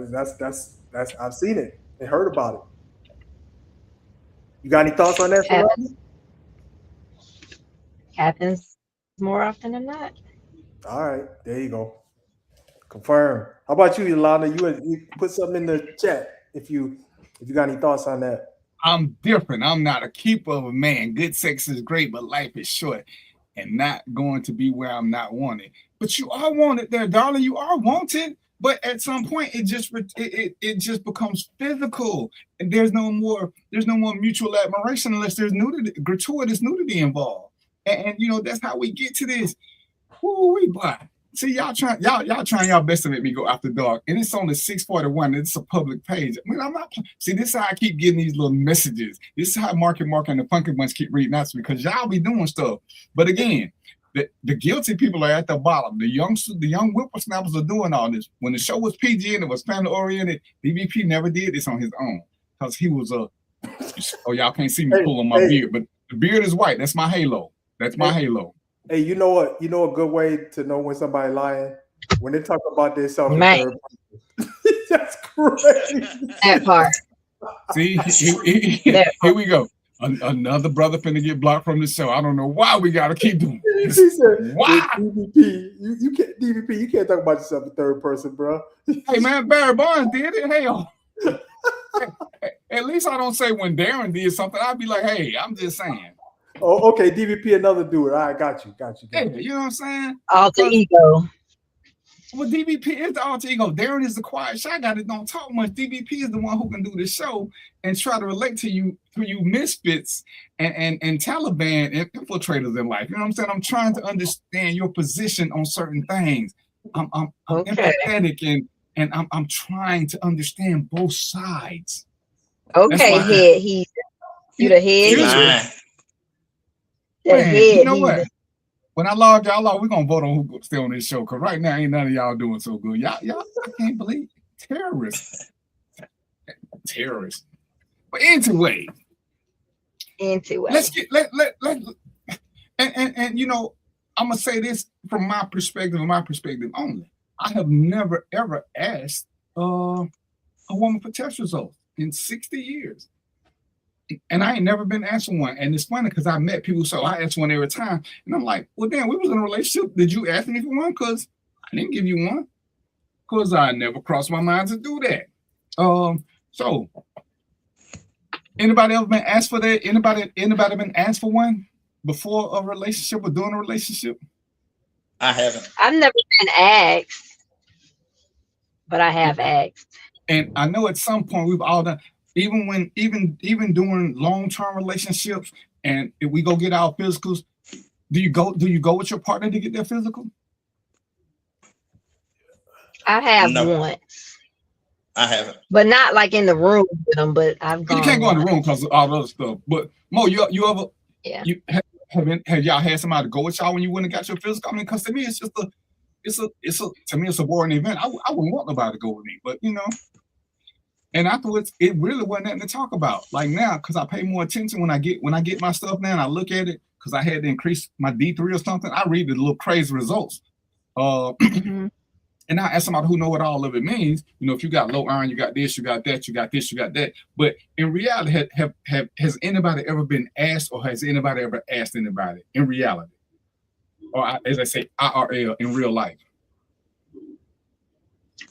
that's I've seen it and heard about it. You got any thoughts on that? Happens more often than not. All right, there you go. Confirm. How about you, Yolanda? You put something in the chat if you got any thoughts on that. I'm different. I'm not a keeper of a man. Good sex is great, but life is short and not going to be where I'm not wanted. But you are wanted there, darling. You are wanted. But at some point, it just becomes physical, and there's no more mutual admiration unless there's gratuitous nudity involved. And that's how we get to this. Who we buy? See, y'all trying y'all best to make me go after dark, and it's only 6:41. It's a public page. I mean, I'm not. See, this is how I keep getting these little messages. This is how Mark and the Funky Bunch keep reading out to me because y'all be doing stuff. But again, the guilty people are at the bottom. The young whippersnappers are doing all this. When the show was PG and it was family oriented, DVP never did this on his own because he was a. Oh, y'all can't see me pulling my beard, but the beard is white. That's my halo. That's my halo. Hey, you know what? You know a good way to know when somebody lying? When they talk about themselves in third person. That's crazy. That part. See, here we go. Another brother finna get blocked from the show. I don't know why we gotta keep doing this. He said, why? DVP, you can't DVP, you can't talk about yourself in third person, bro. Hey man, Barry Bonds did it. Hell. At least I don't say when Darren did something, I'd be like, hey, I'm just saying. Oh, okay. DVP, another dude. All right, got you. Yeah, you know what I'm saying? Alter ego. Well, DVP is the alter ego. Darren is the quiet shy guy that don't talk much. DVP is the one who can do the show and try to relate to you misfits and Taliban and infiltrators in life. You know what I'm saying? I'm trying to understand your position on certain things. I'm empathetic and I'm trying to understand both sides. Okay, you the head. Man, you know what? When I log y'all out, we're gonna vote on who gonna stay on this show. Cause right now ain't none of y'all doing so good. Y'all, I can't believe terrorists. But anyway, let's get and you know, I'm gonna say this from my perspective only. I have never ever asked a woman for test results in 60 years. And I ain't never been asked for one. And it's funny because I met people, so I ask one every time. And I'm like, well, damn, we was in a relationship. Did you ask me for one? Because I didn't give you one. Because I never crossed my mind to do that. So anybody ever been asked for that? Anybody been asked for one before a relationship or during a relationship? I haven't. I've never been asked, but I have asked. And I know at some point we've all done. Even during long-term relationships, and if we go get our physicals, do you go with your partner to get their physical? I have once. I haven't, but not like in the room with them. But I've gone. You can't go in the room because of all the other stuff. But Mo, you ever? Yeah. You have y'all had somebody go with y'all when you went and got your physical? I mean, because to me, it's a boring event. I wouldn't want nobody to go with me, but you know. And afterwards, it really wasn't nothing to talk about. Like now, because I pay more attention when I get my stuff now and I look at it, because I had to increase my D3 or something. I read the little crazy results. And I ask somebody who know what all of it means. You know, if you got low iron, you got this, you got that, you got this, you got that. But in reality, has anybody ever been asked, or has anybody ever asked anybody in reality? Or as I say, IRL, in real life?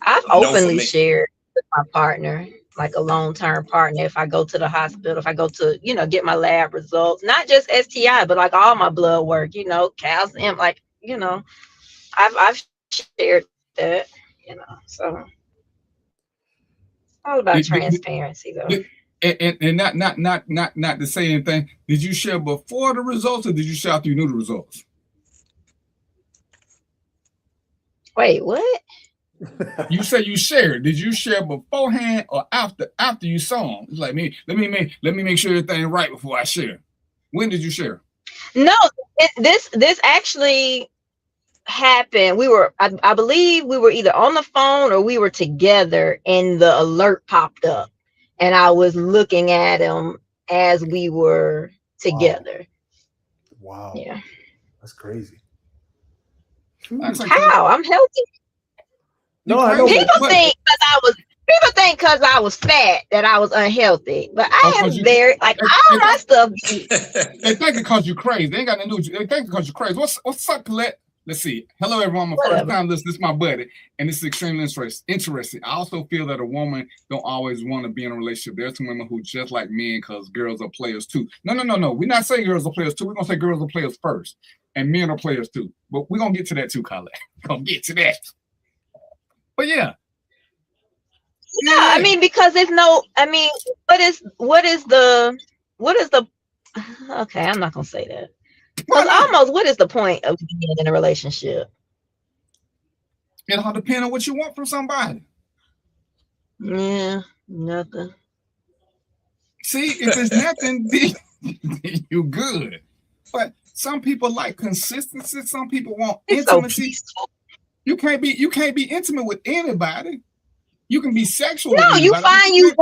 I've openly shared with my partner, like a long-term partner. If I go to the hospital, if I go to, get my lab results, not just STI, but like all my blood work, calcium, like, I've shared that, so all about transparency though. And not to say anything, did you share before the results or did you share after you knew the results? Wait, what? You say you shared. Did you share beforehand or after you saw them? It's like me. Let me make sure everything right before I share. When did you share? No, this actually happened. I believe we were either on the phone or we were together, and the alert popped up, and I was looking at him as we were together. Wow. Yeah. That's crazy. How? I'm healthy. No, I know. People think because I was fat that I was unhealthy, but I am very all my stuff. They think because you're crazy. They ain't got nothing to do with you. They think because you're crazy. What's up, Colette? Let's see. Hello, everyone. My first time listening. This is my buddy, and this is extremely interesting. I also feel that a woman don't always want to be in a relationship. There's some women who just like men because girls are players too. No. We're not saying girls are players too. We're gonna say girls are players first, and men are players too. But we're gonna get to that too, Colette. We're gonna get to that. But yeah. I mean, because there's no. I mean, what is the? Okay, I'm not gonna say that. Because almost, what is the point of being in a relationship? It all depends on what you want from somebody. Yeah, nothing. See, if it's nothing, then you good. But some people like consistency. Some people want intimacy. So you can't be intimate with anybody. You can be sexual. No, you find you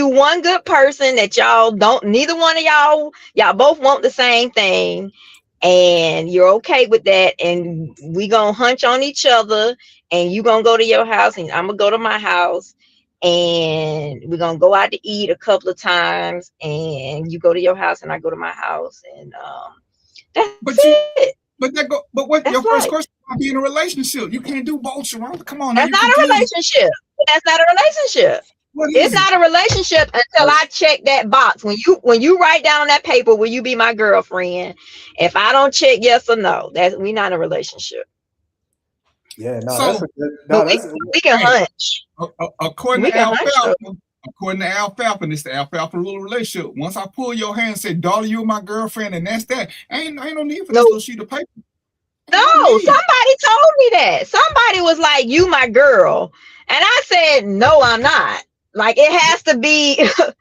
one good person that y'all don't. Neither one of y'all both want the same thing, and you're okay with that. And we gonna hunch on each other, and you gonna go to your house, and I'm gonna go to my house, and we're gonna go out to eat a couple of times, and you go to your house, and I go to my house, and that's it. But what your first question about being in a relationship? You can't do both, Sharonda. Come on, that's not a relationship. That's not a relationship. It's not a relationship until I check that box. When you write down on that paper, will you be my girlfriend? If I don't check yes or no, we're not in a relationship. Yeah, no, so, we can hunch. According to Alfalfa, and it's the Alfalfa rule of relationship. Once I pull your hand and say, "Daughter, you're my girlfriend," and that's that. Ain't no need for this little sheet of paper. No, somebody told me that. Somebody was like, "You my girl," and I said, "No, I'm not." Like it has to be. You know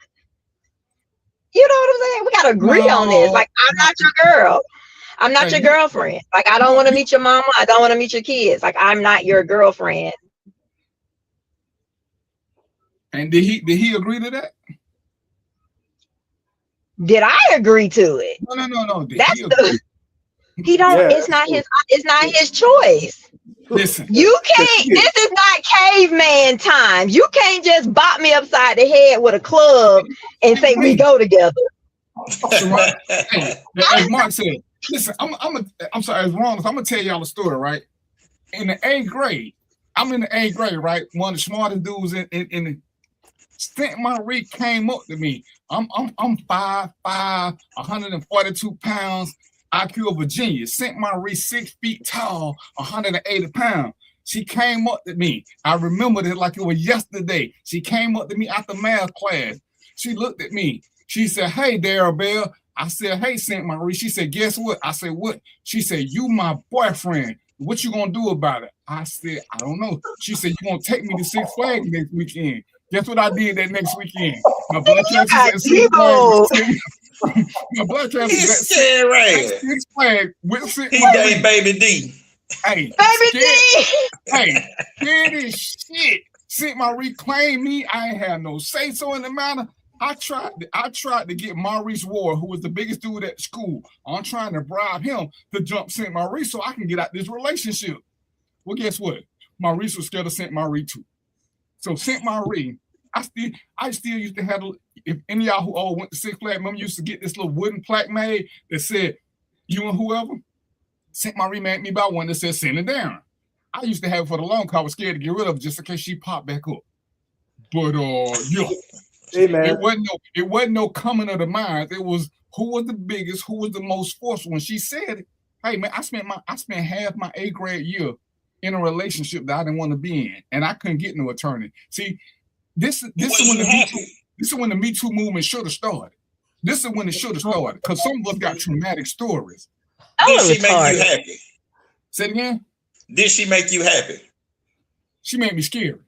what I'm saying? We gotta agree on this. Like I'm not your girl. I'm not your girlfriend. Like I don't want to meet your mama. I don't want to meet your kids. Like I'm not your girlfriend. And did he agree to that? Did I agree to it? No. He don't. Yeah, it's not his. It's not his choice. Listen, you can't. This is not caveman time. You can't just bop me upside the head with a club and say we go together. As Mark said, listen. I'm sorry. As wrong as I'm gonna tell y'all a story. Right in the 8th grade, I'm in the 8th grade. Right, one of the smartest dudes in the. St. Marie came up to me. I'm 5'5", 142 pounds, IQ of a genius. St. Marie 6 feet tall, 180 pounds. She came up to me. I remembered it like it was yesterday. She came up to me after math class. She looked at me. She said, "Hey, Darabelle." I said, "Hey, St. Marie." She said, "Guess what?" I said, "What?" She said, "You my boyfriend. What you gonna do about it?" I said, "I don't know." She said, "You gonna take me to Six Flags next weekend?" Guess what I did that next weekend? My blood pressure was at Six Flags. My blood pressure was at Six Flags with Six He gave Baby D. Hey, Baby D. Hey, scared as shit. St. Marie claimed me. I ain't have no say so in the matter. I tried to get Maurice Ward, who was the biggest dude at school. I'm trying to bribe him to jump St. Marie so I can get out this relationship. Well, guess what? Maurice was scared of St. Marie too. So St. Marie, I still used to have, if any of y'all who all went to Six Flags, remember used to get this little wooden plaque made that said, "You and whoever." St. Marie made me buy one that said, "Send it down." I used to have it for the long car. I was scared to get rid of it just in case she popped back up. But yeah. Hey, man. It wasn't no coming of the mind. It was who was the biggest, who was the most forceful. When she said it, hey man, I spent half my 8th grade year in a relationship that I didn't want to be in, and I couldn't get no attorney. See, this is when the Me Too movement should have started. This is when it should have started because some of us got traumatic stories. Did she make you happy? Say it again. Did she make you happy? She made me scared.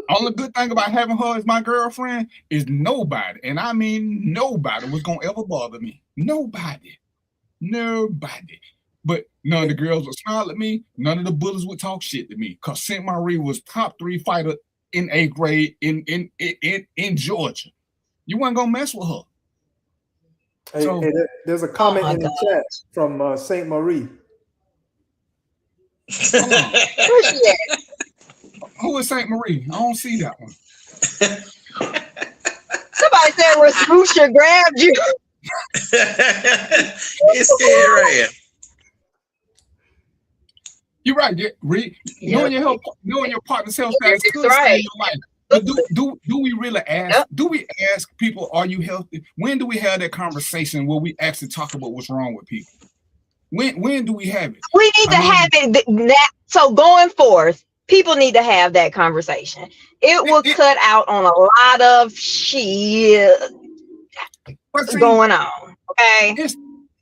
Only good thing about having her as my girlfriend is nobody, and I mean nobody, was gonna ever bother me. Nobody. But none of the girls would smile at me. None of the bullies would talk shit to me. Cause St. Marie was top 3 fighter in 8th grade in Georgia. You weren't gonna mess with her. Hey, there's a comment in the chat from St. Marie. Who is St. Marie? I don't see that one. Somebody said Rasmusha grabbed you. It's scary. You're right. Knowing your partner's health status could save your life. But do we really ask? Yep. Do we ask people, "Are you healthy?" When do we have that conversation where we actually talk about what's wrong with people? When do we have it? We need to have it. So going forth, people need to have that conversation. It will cut out on a lot of shit going on. Okay.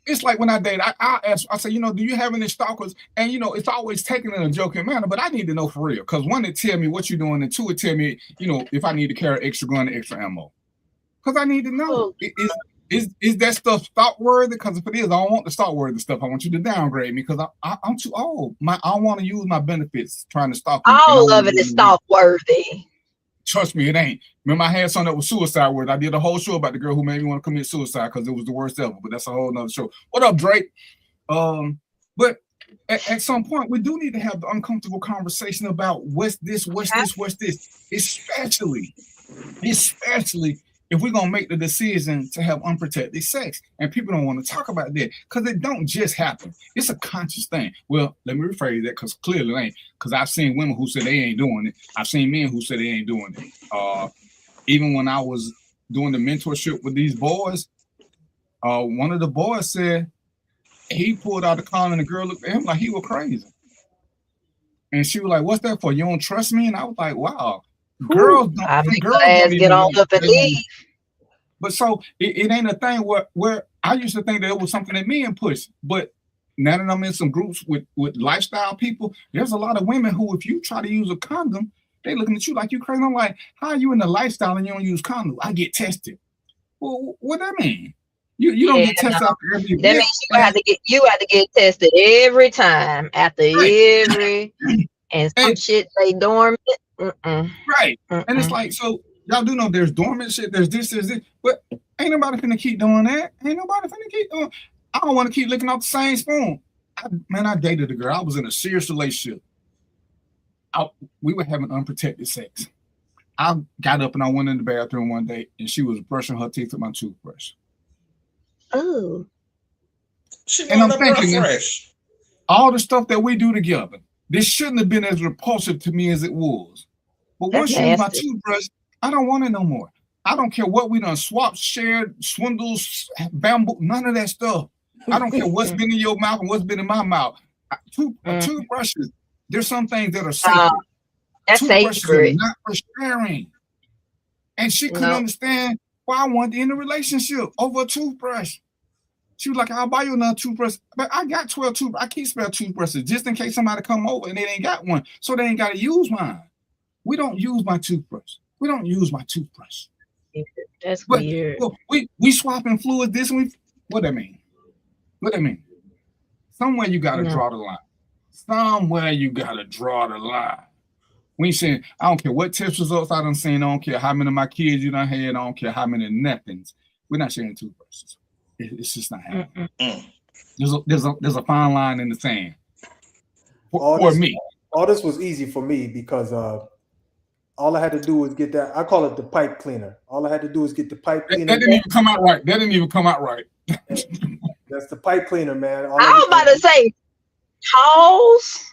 It's like when I date, I ask, I say, you know, do you have any stalkers? And you know, it's always taken in a joking manner, but I need to know for real. Because one, it tell me what you're doing, and two, it tell me, you know, if I need to carry extra gun and extra ammo. Because I need to know. Is that stuff stalk worthy? Because if it is, I don't want the stalk worthy stuff. I want you to downgrade me because I'm too old. I don't want to use my benefits trying to stalk you. All of it is stalk worthy. Trust me, it ain't. Remember, I had something that was suicide worthy. I did a whole show about the girl who made me want to commit suicide because it was the worst ever. But that's a whole nother show. What up, Drake? But at some point, we do need to have the uncomfortable conversation about what's this, especially if we're gonna make the decision to have unprotected sex. And people don't want to talk about that because it don't just happen. It's a conscious thing. Well, let me rephrase that because clearly it ain't. Because I've seen women who said they ain't doing it. I've seen men who said they ain't doing it. Even when I was doing the mentorship with these boys, one of the boys said he pulled out the condom and the girl looked at him like he was crazy. And she was like, "What's that for? You don't trust me?" And I was like, "Wow." Girls don't get on up and leave. But so it ain't a thing where I used to think that it was something that men push. But now that I'm in some groups with lifestyle people, there's a lot of women who, if you try to use a condom, they looking at you like you crazy. I'm like, how are you in the lifestyle and you don't use condoms? I get tested. Well, what that mean? You don't get tested after every. That means you have to get tested every time after every and some shit they dormant. Right. And it's like, so y'all do know there's dormant shit, there's this, but ain't nobody finna keep doing that. Ain't nobody finna keep doing. I don't want to keep licking off the same spoon. I dated a girl. I was in a serious relationship. We were having unprotected sex. I got up and I went in the bathroom one day and she was brushing her teeth with my toothbrush. Oh. And I'm thinking, all the stuff that we do together, this shouldn't have been as repulsive to me as it was. But once you use my toothbrush, I don't want it no more. I don't care what we done swapped, shared, swindles, bamboo, none of that stuff. I don't care what's been in your mouth and what's been in my mouth. Toothbrushes, there's some things that are sacred. That's toothbrushes sacred. are not for sharing. And she couldn't understand why I wanted to end a relationship over a toothbrush. She was like, I'll buy you another toothbrush. But I got 12 toothbrushes. I keep spare toothbrushes just in case somebody come over and they ain't got one. So they ain't got to use mine. We don't use my toothbrush. We don't use my toothbrush. That's weird. Well, we swapping fluids this week. What that mean? What that mean? Somewhere you got to draw the line. Somewhere you got to draw the line. We ain't saying, I don't care what test results I done seen. I don't care how many of my kids you done had. I don't care how many nothings. We're not sharing toothbrushes. It's just not happening. There's a fine line in the sand for me. All this was easy for me because all I had to do was get that. I call it the pipe cleaner. All I had to do is get the pipe cleaner. That didn't even come out right. That didn't even come out right. That's the pipe cleaner, man. I was about to say, pause.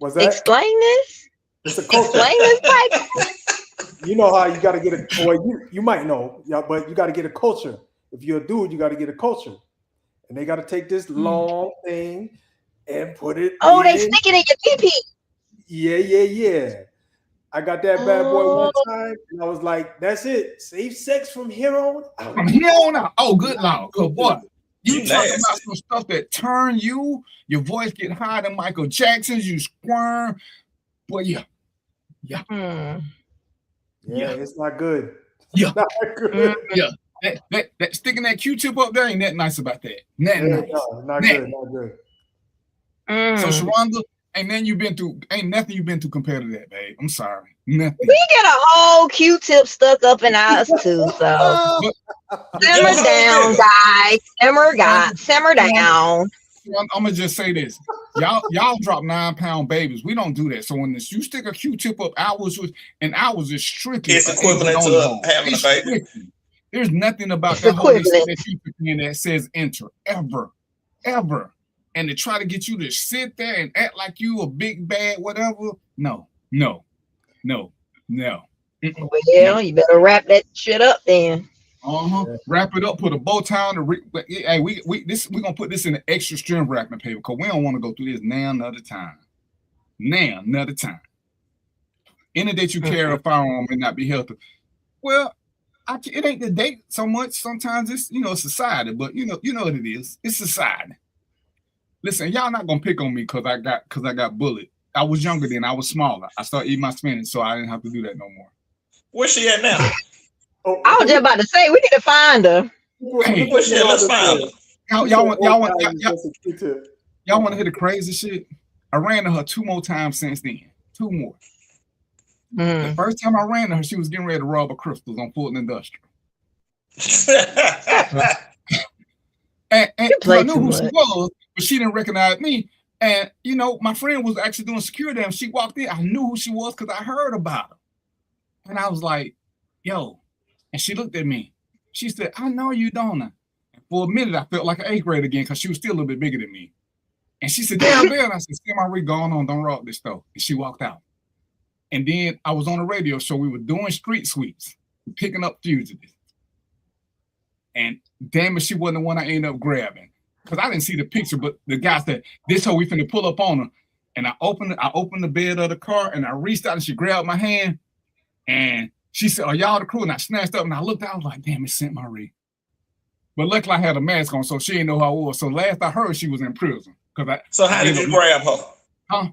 Was that? Explain this. It's a culture. Explain this pipe. You know how you got to get a. Well, you might know, but you got to get a culture. If you're a dude, you got to get a culture, and they got to take this long thing and put it. Oh, they stick it in your pee-pee. Yeah. I got that bad boy one time, and I was like, "That's it. Safe sex from here on out." From here on out. Oh, good Lord, good boy. You talking about some stuff that turn you. Your voice get higher than Michael Jackson's. You squirm. Well, yeah. Yeah, it's not good. Yeah, not good. Yeah. That sticking that Q-tip up there ain't that nice about that. Nice. No, not good. So Sharonda, ain't nothing you've been through compared to that, babe. I'm sorry. Nothing. We get a whole Q-tip stuck up in ours too. So simmer down, guys. Simmer down. I'm gonna just say this. Y'all drop 9-pound babies. We don't do that. So when you stick a Q-tip up, ours is strictly. It's equivalent to having a baby. There's nothing about that whole that says enter ever. And to try to get you to sit there and act like you a big bad whatever. No. Well, you better wrap that shit up then. Wrap it up. Put a bow tie on. Hey, we gonna put this in an extra strength wrapping paper because we don't want to go through this now another time. Any that you carry a firearm may not be healthy. Well, it ain't the date so much. Sometimes it's society, but you know what it is. It's society. Listen, y'all not gonna pick on me because I got bullied. I was younger then. I was smaller. I started eating my spinach, so I didn't have to do that no more. Where's she at now? I was just about to say we need to find her. Hey, Where's she at? Let's find her. Y'all want to hear the crazy shit? I ran to her 2 more times since then. 2 more. The first time I ran to her, she was getting ready to rob her crystals on Fulton Industrial. and I knew who she was, but she didn't recognize me. And my friend was actually doing security, and she walked in. I knew who she was because I heard about her. And I was like, yo. And she looked at me. She said, I know you, don't I? For a minute, I felt like an 8th grade again because she was still a little bit bigger than me. And she said, damn, and I said, Marie, going on, don't rock this though. And she walked out. And then I was on a radio show. We were doing street sweeps, picking up fugitives. And damn it, she wasn't the one I ended up grabbing. Because I didn't see the picture, but the guy said, this hoe we finna pull up on her. And I opened the bed of the car and I reached out and she grabbed my hand. And she said, are y'all the crew? And I snatched up and I looked out, I was like, damn, it's Saint Marie. But luckily I had a mask on, so she didn't know who I was. So last I heard, she was in prison. So how did you grab her? Huh?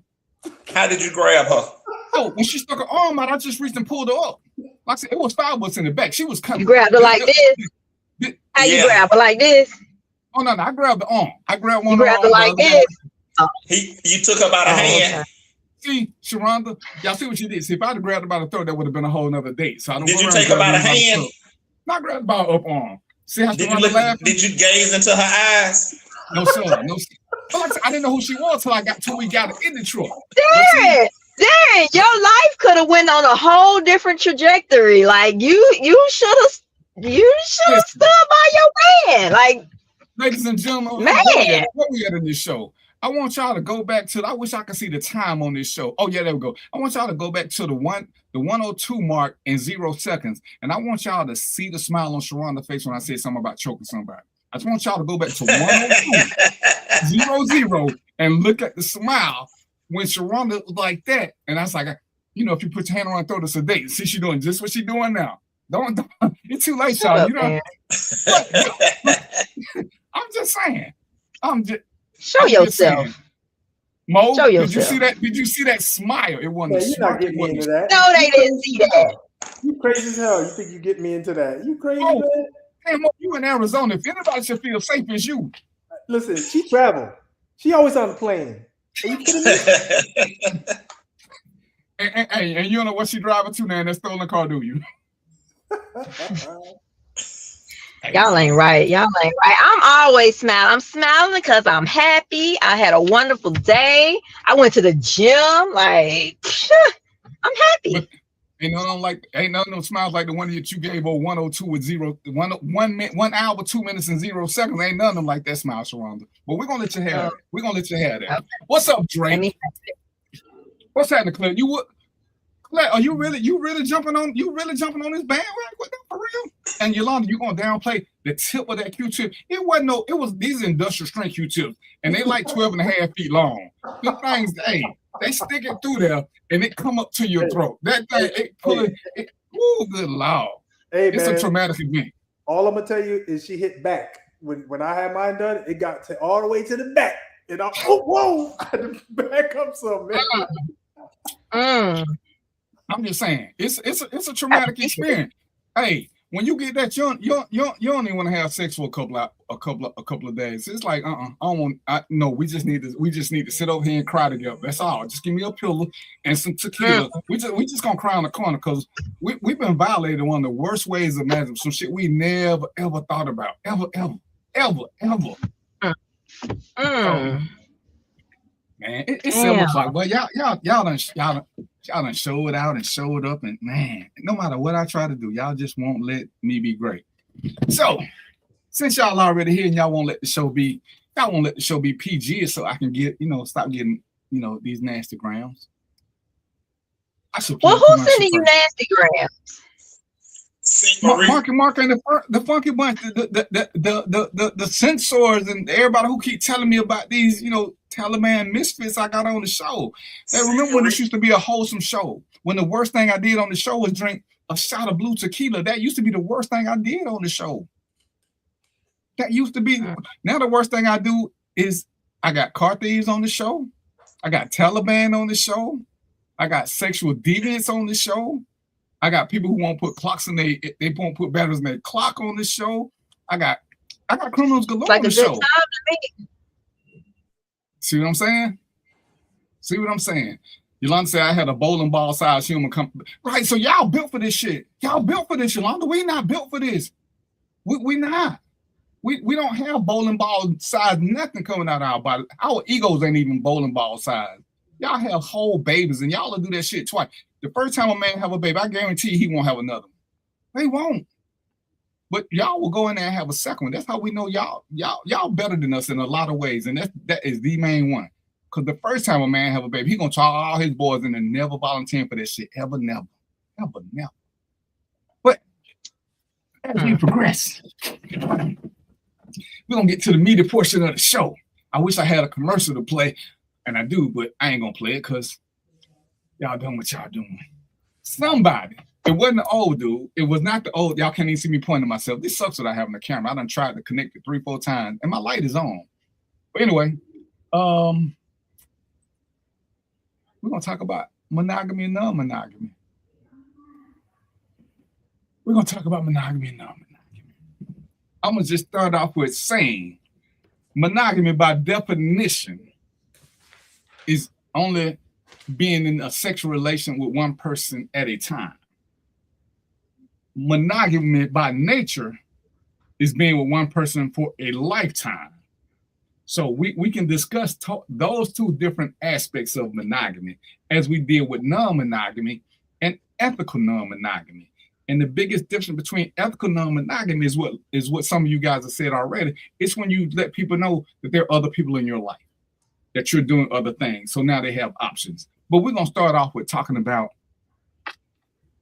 How did you grab her? Oh, when she stuck her arm out, I just reached and pulled her up. Like I said, it was 5 of us in the back. She was coming. You grabbed her like this? How you grab her like this? Oh, no, I grabbed the arm. I grabbed one arm. You grabbed her like this? You took her by the hand. Okay. See, Sharonda, y'all see what she did. See, if I'd have grabbed her by the throat, that would have been a whole nother date. So I don't. Did you take her by the hand? Not grabbed her by her up arm. See how did you gaze into her eyes? No, sir. No, sir. But like I said, I didn't know who she was till we got in the truck. Darren, your life could have went on a whole different trajectory. Like you should have stood by your man. Like, ladies and gentlemen, man, what we at in this show? I want y'all to go back to. I wish I could see the time on this show. Oh yeah, there we go. I want y'all to go back to the 102 mark in 0 seconds, and I want y'all to see the smile on Sharonda's face when I say something about choking somebody. I just want y'all to go back to 102 00 and look at the smile when Sharonda was like that. And I was like, if you put your hand on her throat, it's a date. See, she doing just what she doing now. Don't it's too late, y'all. I'm just saying. Show yourself. Mo, show yourself. Did you see that? Did you see that smile? It wasn't. You're not getting me into that. No, they didn't see that. You crazy as hell. You think you get me into that? You crazy, man? Hey, Mo, you in Arizona. If anybody should feel safe, it's you. Listen, she traveled. She always on the plane. Are you kidding me? and you don't know what she driving to now in that stolen car, do you? Y'all ain't right. I'm always smiling. I'm smiling because I'm happy. I had a wonderful day. I went to the gym. Like, I'm happy. But ain't nothing smiles like the one that you gave over 102 with 1 hour, 2 minutes and 0 seconds. Ain't none of them like that smile, Sharonda. But we're gonna let you have it. We're gonna let you have that. Okay. What's up, Drake? What's happening, Claire? Claire, are you really jumping on this bandwagon with them for real? And Yolanda, you gonna downplay the tip of that Q-tip? It was these industrial strength Q-tips, and they like 12.5 feet long. The things, they stick it through there and it come up to your throat. That thing, oh, good Lord. Hey, it's a traumatic event. All I'm gonna tell you is she hit back. When I had mine done, it got all the way to the back. And I had to back up some, man. I'm just saying, it's a traumatic experience. Hey, when you get that, you don't even want to have sex for a couple of days. It's like, I don't want. No, we just need to sit over here and cry together. That's all. Just give me a pillow and some tequila. We just gonna cry in the corner because we've been violated in one of the worst ways imaginable. Some shit we never ever thought about. Ever. Man, it's so much like, well, y'all done showed out and showed up, and man, no matter what I try to do, y'all just won't let me be great. So, since y'all already here and y'all won't let the show be PG, so I can get, stop getting, these nasty grams. Well, who's sending you nasty grams? Mark and the Funky Bunch, the censors and everybody who keep telling me about these, Taliban misfits I got on the show. They remember when this used to be a wholesome show. When the worst thing I did on the show was drink a shot of blue tequila. That used to be the worst thing I did on the show. That used to be. Now the worst thing I do is I got car thieves on the show. I got Taliban on the show. I got sexual deviants on the show. I got people who won't put clocks in they won't put batteries in their clock on the show. I got criminals galore on the show. See what I'm saying? See what I'm saying? Yolanda said I had a bowling ball size human come. Right, so y'all built for this shit. Y'all built for this, Yolanda. We not built for this. We not. We don't have bowling ball size nothing coming out of our body. Our egos ain't even bowling ball size. Y'all have whole babies, and y'all will do that shit twice. The first time a man have a baby, I guarantee he won't have another one. They won't. But y'all will go in there and have a second one. That's how we know y'all better than us in a lot of ways, and that is the main one. Because the first time a man have a baby, he gonna talk all his boys and then never volunteer for that shit. Ever, never. But as we progress, we're gonna get to the meaty portion of the show. I wish I had a commercial to play, and I do, but I ain't gonna play it because y'all doing what y'all doing. Somebody, it wasn't the old dude. It was not the old. Y'all can't even see me pointing to myself. This sucks that I have on the camera. I done tried to connect it 3-4 times, and my light is on. But anyway, we're gonna talk about monogamy and non-monogamy. We're gonna talk about monogamy and non-monogamy. I'm gonna just start off with saying monogamy by definition is only being in a sexual relation with one person at a time. Monogamy by nature is being with one person for a lifetime. So we can discuss those two different aspects of monogamy as we deal with non-monogamy and ethical non-monogamy. And the biggest difference between ethical non-monogamy is what some of you guys have said already. It's when you let people know that there are other people in your life, that you're doing other things. So now they have options. But we're gonna start off with talking about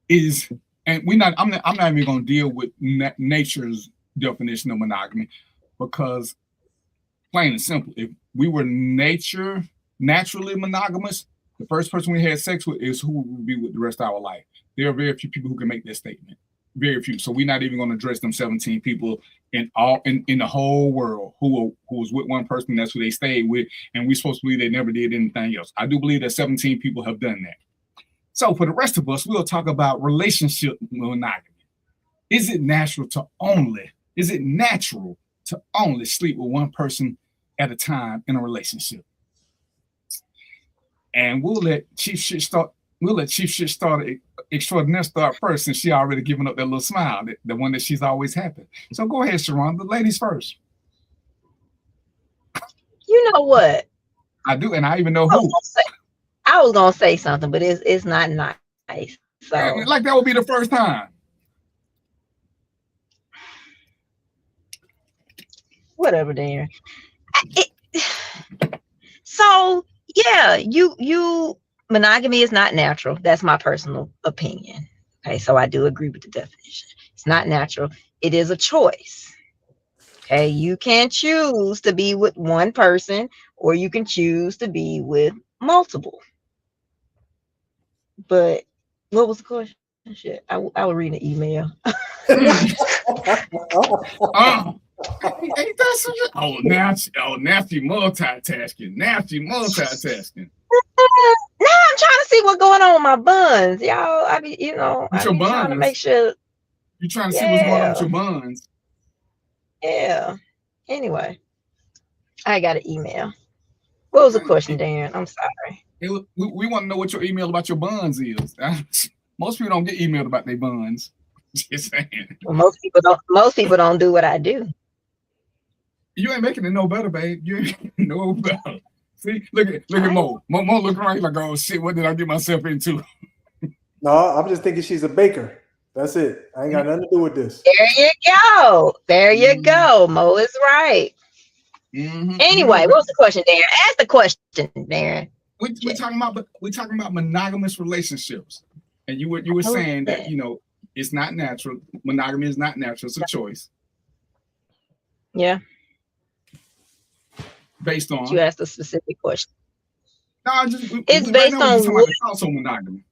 I'm not even gonna deal with nature's definition of monogamy, because plain and simple, if we were naturally monogamous, the first person we had sex with is who we would be with the rest of our life. There are very few people who can make that statement. Very few. So we're not even going to address them 17 people in the whole world who was with one person. That's who they stayed with, and we're supposed to believe they never did anything else. I do believe that 17 people have done that. So for the rest of us, we'll talk about relationship monogamy. Is it natural to only sleep with one person at a time in a relationship? And we'll let Chief Shit Starter Extraordinaire start first, since she already given up that little smile, the one that she's always happy. So go ahead, Sharon. The ladies first. You know what? I do, and I even know who. I was gonna say something, but it's not nice. So like that would be the first time. Whatever, Darren. So yeah, you monogamy is not natural. That's my personal opinion. Okay, so I do agree with the definition. It's not natural. It is a choice. Okay, you can choose to be with one person, or you can choose to be with multiple. But what was the question? Shit, I will read an email. Ain't that something? Oh, nasty multitasking. Nasty multitasking. No, I'm trying to see what's going on with my buns, y'all. I mean, trying to make sure. You trying to see what's going on with your buns? Yeah. Anyway, I got an email. What was the question, Darren? I'm sorry. We want to know what your email about your buns is. Most people don't get emailed about their buns. Just saying. Well, most people don't do what I do. You ain't making it no better, babe. You ain't no better. See, look at Mo. Mo looking around like, oh shit, what did I get myself into? No, I'm just thinking she's a baker. That's it. I ain't got nothing to do with this. There you go. There you go. Mo is right. Mm-hmm. Anyway, what was the question, Darren? Ask the question, Darren. We're talking about monogamous relationships, and you were saying that it's not natural. Monogamy is not natural. It's a choice. Yeah. Based on you asked a specific question. No, it's based on monogamy.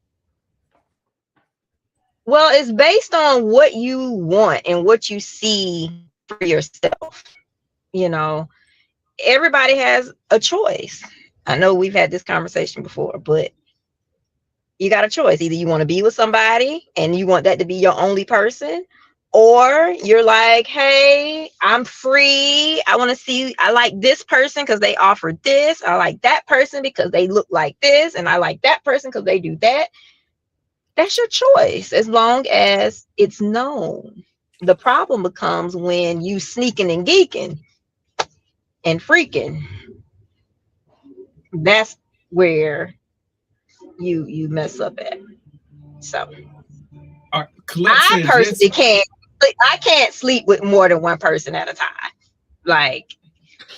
Well, it's based on what you want and what you see for yourself. You know, everybody has a choice. I know we've had this conversation before, but you got a choice. Either you want to be with somebody and you want that to be your only person, or you're like, hey, I'm free. I want to see, I like this person because they offer this. I like that person because they look like this. And I like that person because they do that. That's your choice, as long as it's known. The problem becomes when you sneaking and geeking and freaking. That's where you mess up at. So I personally can't sleep with more than one person at a time. Like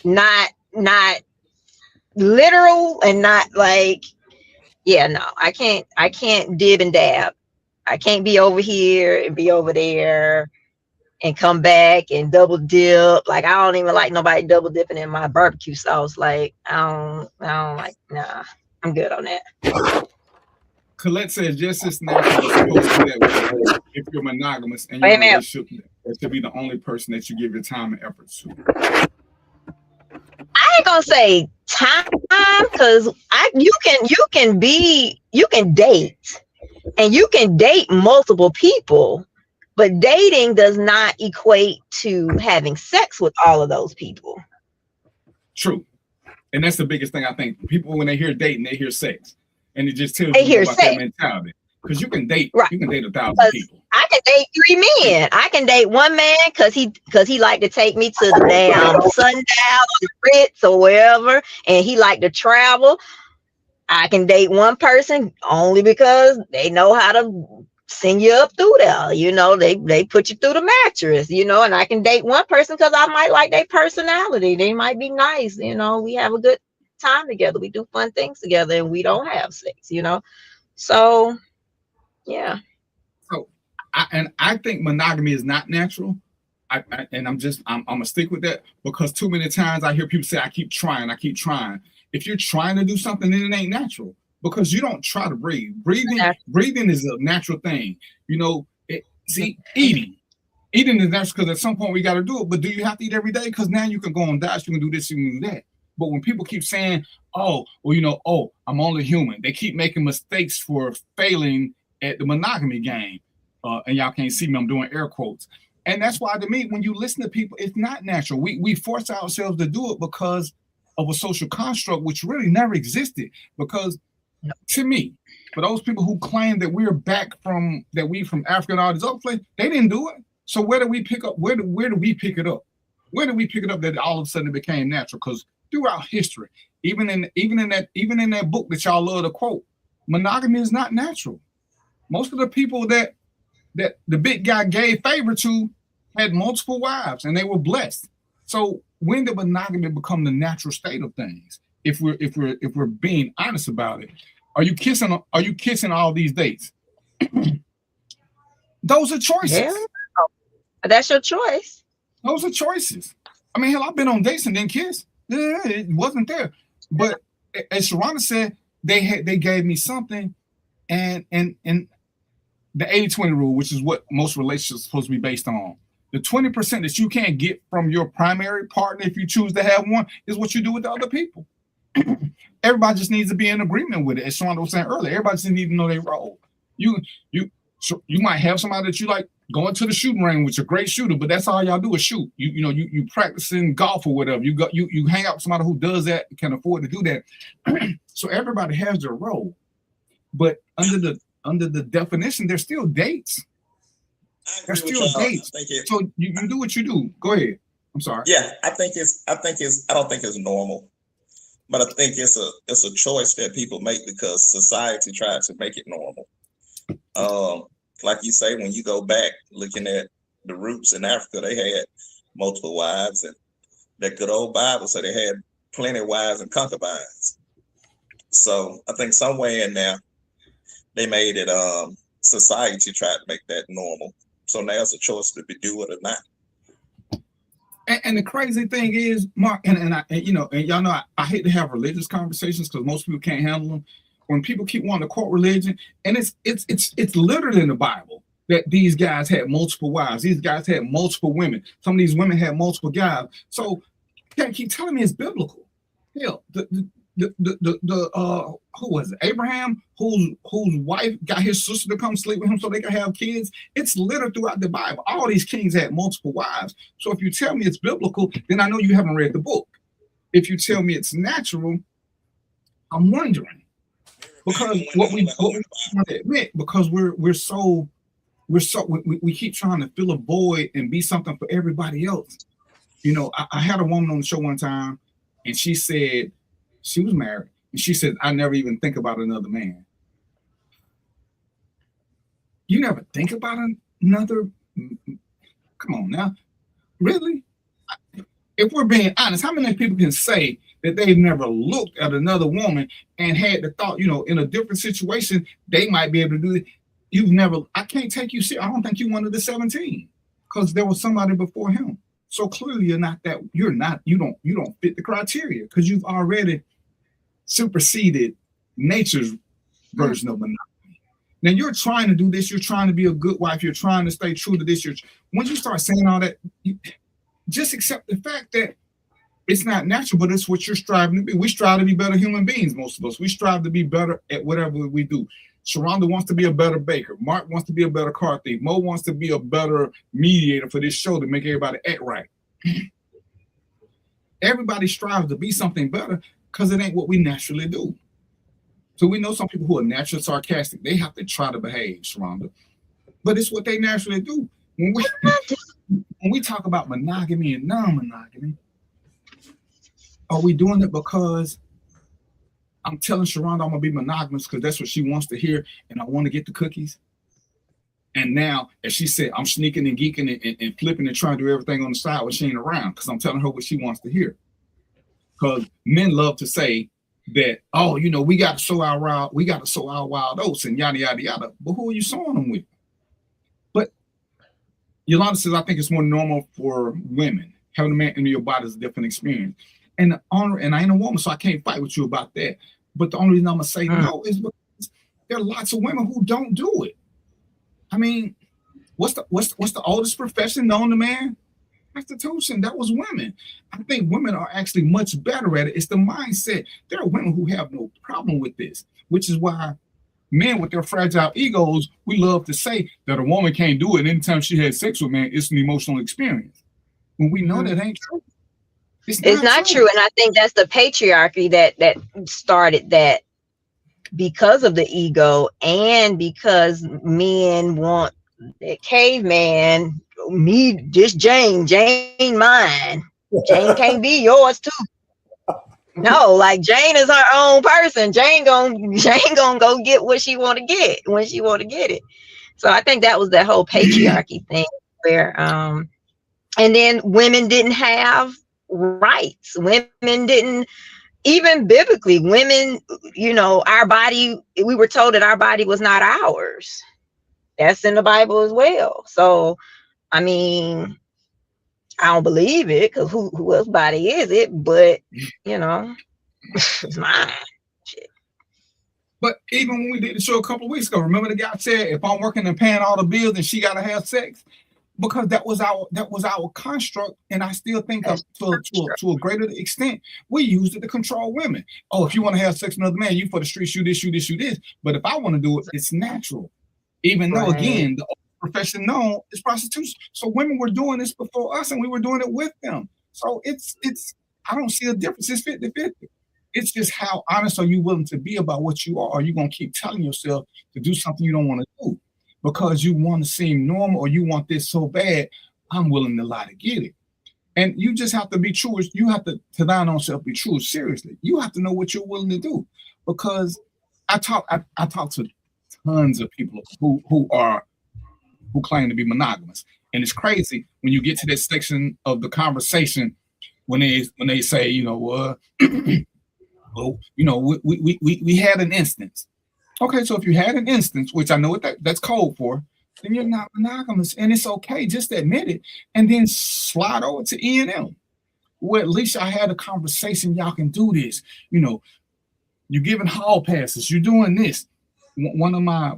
not literal and not like, yeah, no, I can't dib and dab. I can't be over here and be over there and come back and double dip. Like I don't even like nobody double dipping in my barbecue sauce. Like I don't like, nah, I'm good on that. Colette says just as natural as supposed to be that way. If you're monogamous and you're in a relationship, it should be the only person that you give your time and effort to. I ain't gonna say time, because you can date and you can date multiple people, but dating does not equate to having sex with all of those people. True. And that's the biggest thing. I think people, when they hear dating, they hear sex, and it just tells you about that mentality. Because you can date, you can date 1,000 people. I can date 3 men. I can date one man because he like to take me to the damn Sundown or the Ritz or wherever, and he like to travel. I can date one person only because they know how to send you up through there. You know, they put you through the mattress, you know, and I can date one person because I might like their personality. They might be nice, you know, we have a good time together. We do fun things together and we don't have sex, you know. So yeah. So I think monogamy is not natural. I'm gonna stick with that, because too many times I hear people say, I keep trying. If you're trying to do something, then it ain't natural, because you don't try to breathe. Breathing is a natural thing. You know, eating is natural because at some point we got to do it. But do you have to eat every day? Because now you can go on diets, you can do this, you can do that. But when people keep saying, oh, well, you know, oh, I'm only human, they keep making mistakes for failing at the monogamy game. And y'all can't see me, I'm doing air quotes. And that's why, to me, when you listen to people, it's not natural. We force ourselves to do it because of a social construct which really never existed. Because to me, for those people who claim that we're back from Africa and all these other places, they didn't do it. So where do we pick up? Where do we pick it up? Where do we pick it up that all of a sudden it became natural? Because throughout history, even in that book that y'all love to quote, monogamy is not natural. Most of the people that the big guy gave favor to had multiple wives and they were blessed. So when did monogamy become the natural state of things? If we're being honest about it, are you kissing all these dates? Those are choices. Yeah. That's your choice. Those are choices. I mean, hell, I've been on dates and didn't kiss. Yeah, it wasn't there. But as Sharona said, they gave me something, and the 80-20 rule, which is what most relationships are supposed to be based on. The 20% that you can't get from your primary partner, if you choose to have one, is what you do with the other people. Everybody just needs to be in agreement with it. As Sharona was saying earlier, everybody just needs to know their role. You might have somebody that you like going to the shooting range, which is a great shooter, but that's all y'all do is shoot. You practicing golf or whatever. You hang out with somebody who does that, can afford to do that. So everybody has their role, but under the definition, there's still dates. There's still dates. So you do what you do. Go ahead. I'm sorry. Yeah, I don't think it's normal, but I think it's a choice that people make because society tries to make it normal. Like you say, when you go back looking at the roots in Africa, they had multiple wives, and that good old Bible said they had plenty of wives and concubines. So I think somewhere in there, they made it society tried to make that normal. So now it's a choice to do it or not. And the crazy thing is, Mark, and y'all know I hate to have religious conversations because most people can't handle them. When people keep wanting to quote religion, and it's littered in the Bible. that these guys had multiple wives. These guys had multiple women. Some of these women had multiple guys. So you can't keep telling me it's biblical. Hell, who was it? Abraham, whose wife got his sister to come sleep with him so they could have kids. It's littered throughout the Bible. All these kings had multiple wives. So if you tell me it's biblical, then I know you haven't read the book. If you tell me it's natural, I'm wondering. Because what we want to admit, because we keep trying to fill a void and be something for everybody else. You know, I had a woman on the show one time, and she said she was married, and she said, I never even think about another man. You never think about another? Come on now. Really? If we're being honest, how many people can say that they've never looked at another woman and had the thought, you know, in a different situation, they might be able to do it? You've never, I can't take you serious. I don't think you one of the 17 because there was somebody before him. So clearly you don't fit the criteria because you've already superseded nature's version of monogamy. Now you're trying to do this. You're trying to be a good wife. You're trying to stay true to this. Once you start saying all that, just accept the fact that it's not natural, but it's what you're striving to be. We strive to be better human beings, most of us. We strive to be better at whatever we do. Sharonda wants to be a better baker. Mark wants to be a better car thief. Mo wants to be a better mediator for this show to make everybody act right. Everybody strives to be something better because it ain't what we naturally do. So we know some people who are naturally sarcastic. They have to try to behave, Sharonda. But it's what they naturally do. When we talk about monogamy and non-monogamy, are we doing it because I'm telling Sharonda I'm gonna be monogamous because that's what she wants to hear, and I want to get the cookies? And now, as she said, I'm sneaking and geeking and flipping and trying to do everything on the side when she ain't around because I'm telling her what she wants to hear. Because men love to say that, oh, you know, we got to sow our wild oats and yada yada yada. But who are you sowing them with? But Yolanda says, I think it's more normal for women. Having a man in your body is a different experience. And I ain't a woman, so I can't fight with you about that. But the only reason I'm gonna say no is because there are lots of women who don't do it. I mean, what's the oldest profession known to man? Prostitution. That was women. I think women are actually much better at it. It's the mindset. There are women who have no problem with this, which is why men with their fragile egos, we love to say that a woman can't do it anytime she has sex with a man. It's an emotional experience. When we know that ain't true. It's not true. And I think that's the patriarchy that started that because of the ego and because men want that caveman, me, just Jane mine. Jane can't be yours too. No, like Jane is her own person. Jane gonna go get what she want to get when she want to get it. So I think that was that whole patriarchy thing where and then women didn't have rights. Women didn't, even biblically, women, you know, our body, we were told that our body was not ours. That's in the Bible as well. So, I mean, I don't believe it because who else's body is it? But, you know, it's mine. Shit. But even when we did the show a couple of weeks ago, remember the guy said, if I'm working and paying all the bills and she got to have sex? Because that was our construct, and I still think to a greater extent we used it to control women. Oh, if you want to have sex with another man, you for the streets, you this. But if I want to do it, it's natural. Even though again, the profession known is prostitution. So women were doing this before us, and we were doing it with them. So it's I don't see a difference. It's 50-50. It's just how honest are you willing to be about what you are? Are you gonna keep telling yourself to do something you don't want to do? Because you want to seem normal or you want this so bad, I'm willing to lie to get it. And you just have to be true. You have to thine own self be true. Seriously, you have to know what you're willing to do. Because I talk to tons of people who claim to be monogamous, and it's crazy when you get to that section of the conversation when they say, you know, well, you know, we had an instance. Okay, so if you had an instance, which I know what that's code for, then you're not monogamous, and it's okay. Just admit it, and then slide over to E&M. Well, at least I had a conversation. Y'all can do this. You know, you're giving hall passes. You're doing this. One of my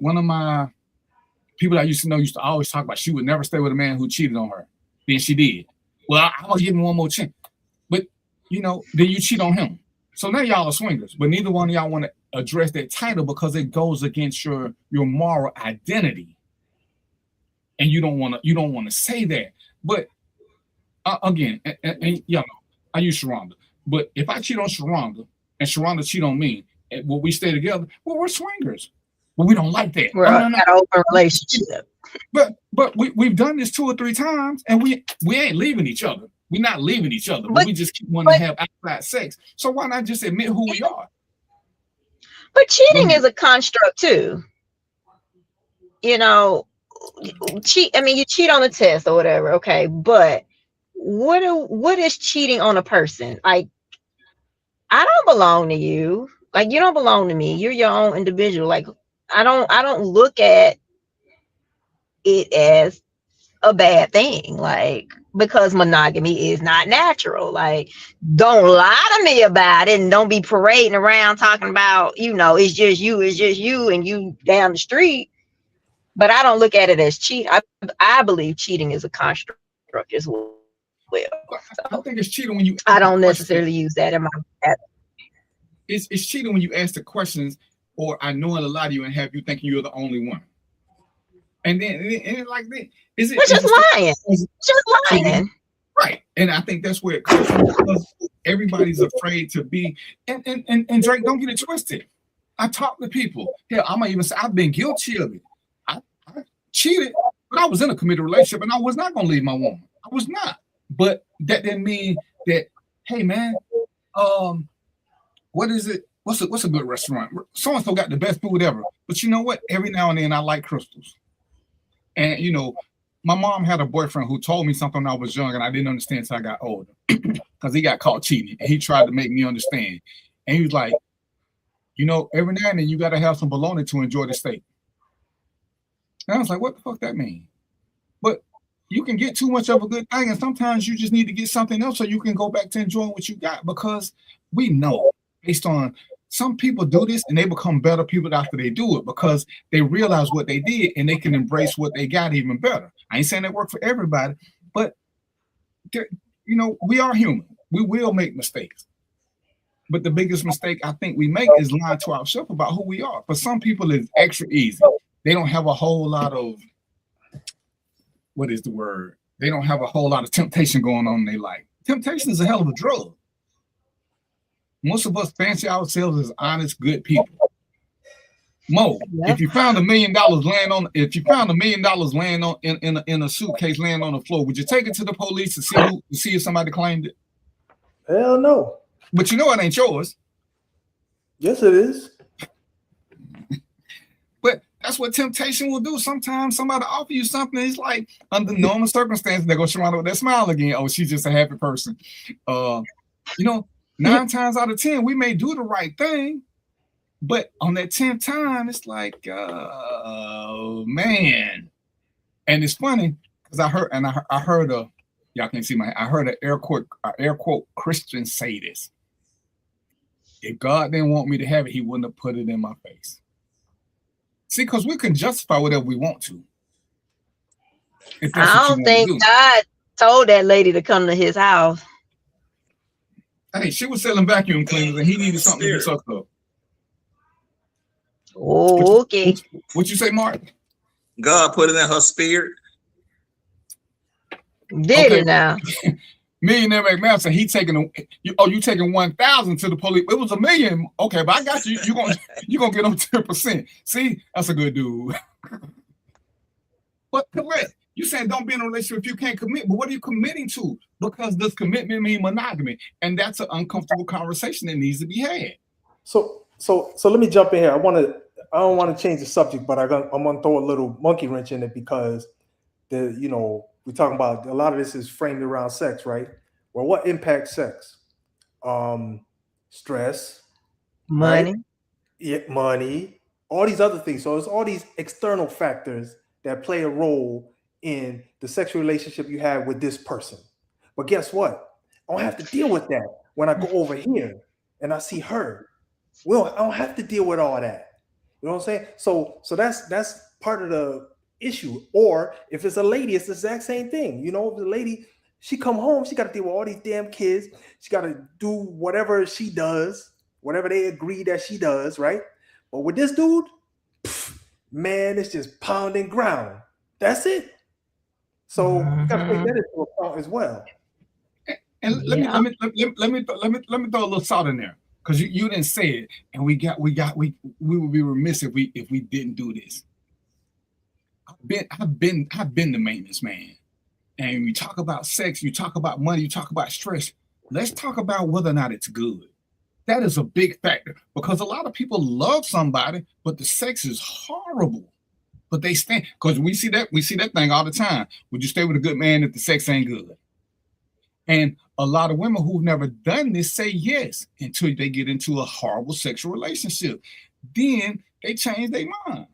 People I used to know used to always talk about she would never stay with a man who cheated on her. Then she did. Well, I'm gonna give him one more chance. But then you cheat on him. So now y'all are swingers, but neither one of y'all want to address that title because it goes against your moral identity. And you don't want to say that. But again, and y'all know, I use Sharonda. But if I cheat on Sharonda and Sharonda cheat on me, will we stay together? Well, we're swingers. But we don't like that. We're an open relationship. But we've done this 2 or 3 times, and we ain't leaving each other. We're not leaving each other, but we just keep wanting to have outside sex. So why not just admit who we are? But cheating is a construct too. You cheat on a test or whatever, okay, but what is cheating on a person? Like, I don't belong to you. Like, you don't belong to me. You're your own individual. Like, I don't look at it as a bad thing, like, because monogamy is not natural. Like, don't lie to me about it, and don't be parading around talking about, it's just you and you down the street. But I don't look at it as cheat. I believe cheating is a construct as well. I think it's cheating when you. I don't necessarily use that in my. It's cheating when you ask the questions, or I know a lot of you and have you thinking you're the only one. And then like that, is it? Which is lying. Just lying. Right. And I think that's where it comes from, because everybody's afraid to be. And Drake, don't get it twisted. I talk to people. Hell, I might even say I've been guilty of it. I cheated, but I was in a committed relationship, and I was not going to leave my woman. I was not. But that didn't mean that. Hey, man, what is it? What's a good restaurant? So and so got the best food ever. But you know what? Every now and then I like crystals. And my mom had a boyfriend who told me something when I was young, and I didn't understand until I got older, because he got caught cheating, and he tried to make me understand. And he was like, every now and then you got to have some bologna to enjoy the steak. And I was like, what the fuck that mean? But you can get too much of a good thing, and sometimes you just need to get something else so you can go back to enjoying what you got, because we know, based on some people do this and they become better people after they do it, because they realize what they did and they can embrace what they got even better. I ain't saying that work for everybody, but we are human. We will make mistakes. But the biggest mistake I think we make is lying to ourselves about who we are. For some people, it's extra easy. They don't have a whole lot of, what is the word? They don't have a whole lot of temptation going on in their life. Temptation is a hell of a drug. Most of us fancy ourselves as honest, good people. Mo, if you found $1 million laying on, in a suitcase laying on the floor, would you take it to the police to see if somebody claimed it? Hell no. But it ain't yours. Yes, it is. But that's what temptation will do. Sometimes somebody offer you something, it's like, under normal circumstances, they're gonna surround with that smile again. Oh, she's just a happy person. 9 times out of 10, we may do the right thing, but on that 10th time, it's like, oh man. And it's funny because I heard y'all can't see I heard an air quote Christian say this. If God didn't want me to have it, he wouldn't have put it in my face. See, because we can justify whatever we want to. I don't think God told that lady to come to his house. Hey, she was selling vacuum cleaners and he needed something to be sucked up. Oh, okay. What you say, Mark? God put it in her spirit. Did it now? Millionaire McMaster, you taking 1,000 to the police. It was $1 million. Okay, but I got you. You gonna get on 10%. See, that's a good dude. But correct. You saying don't be in a relationship if you can't commit, but what are you committing to? Because does commitment mean monogamy? And that's an uncomfortable conversation that needs to be had. So let me jump in here. I don't want to change the subject, but I'm gonna throw a little monkey wrench in it, because we're talking about a lot of this is framed around sex, right? Well, what impacts sex? Stress, money, right? Yeah, money, all these other things. So it's all these external factors that play a role in the sexual relationship you have with this person. But guess what? I don't have to deal with that when I go over here and I see her. Well, I don't have to deal with all that. You know what I'm saying? So that's part of the issue. Or if it's a lady, it's the exact same thing. You know, if the lady, she come home, she got to deal with all these damn kids. She got to do whatever she does, whatever they agree that she does, right? But with this dude, man, it's just pounding ground. That's it. So you got to take that into account as well. And let me throw a little salt in there, because you didn't say it, and we would be remiss if we didn't do this. I've been the maintenance man, and you talk about sex, you talk about money, you talk about stress. Let's talk about whether or not it's good. That is a big factor, because a lot of people love somebody, but the sex is horrible. But they stand, because we see that thing all the time. Would you stay with a good man if the sex ain't good? And a lot of women who've never done this say yes until they get into a horrible sexual relationship. Then they change their mind.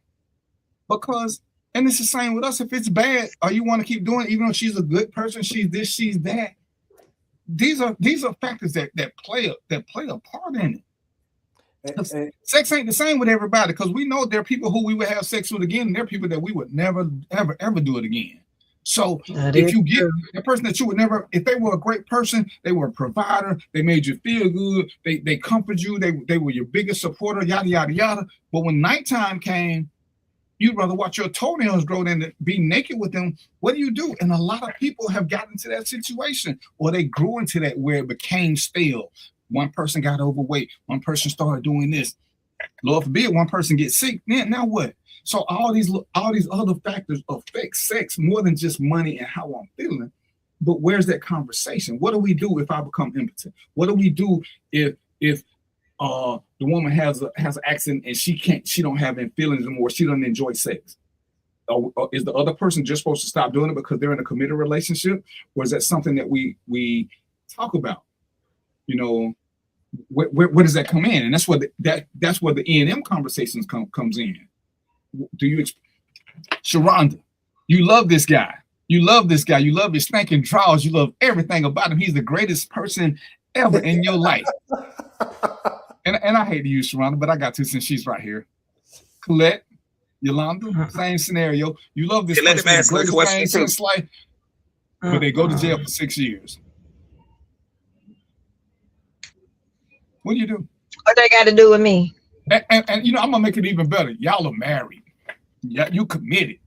Because, and it's the same with us. If it's bad, or you want to keep doing it, even though she's a good person, she's this, she's that. These are factors that play a part in it. Sex ain't the same with everybody, because we know there are people who we would have sex with again, and there are people that we would never, ever do it again. So if you get a person that you would never, if they were a great person, they were a provider, they made you feel good, they comfort you, they were your biggest supporter, yada, yada, yada. But when nighttime came, you'd rather watch your toenails grow than be naked with them. What do? And a lot of people have gotten to that situation, or they grew into that where it became stale. One person got overweight, one person started doing this. Lord forbid, one person gets sick. Now what? So all these other factors affect sex more than just money and how I'm feeling. But where's that conversation? What do we do if I become impotent? What do we do if the woman has an accident and she don't have any feelings anymore, she doesn't enjoy sex? Or is the other person just supposed to stop doing it because they're in a committed relationship? Or is that something that we talk about? You know, where does that come in? And that's where the E&M conversations comes in. Do you, Sharonda, you love this guy. You love this guy. You love his stinking drawers. You love everything about him. He's the greatest person ever in your life. And I hate to use Sharonda, but I got to since she's right here. Colette, Yolanda, same scenario. You love this person, the greatest thing since life, but they go to jail for 6 years. What do? What they got to do with me? And you know, I'm gonna make it even better. Y'all are married. Yeah, you committed.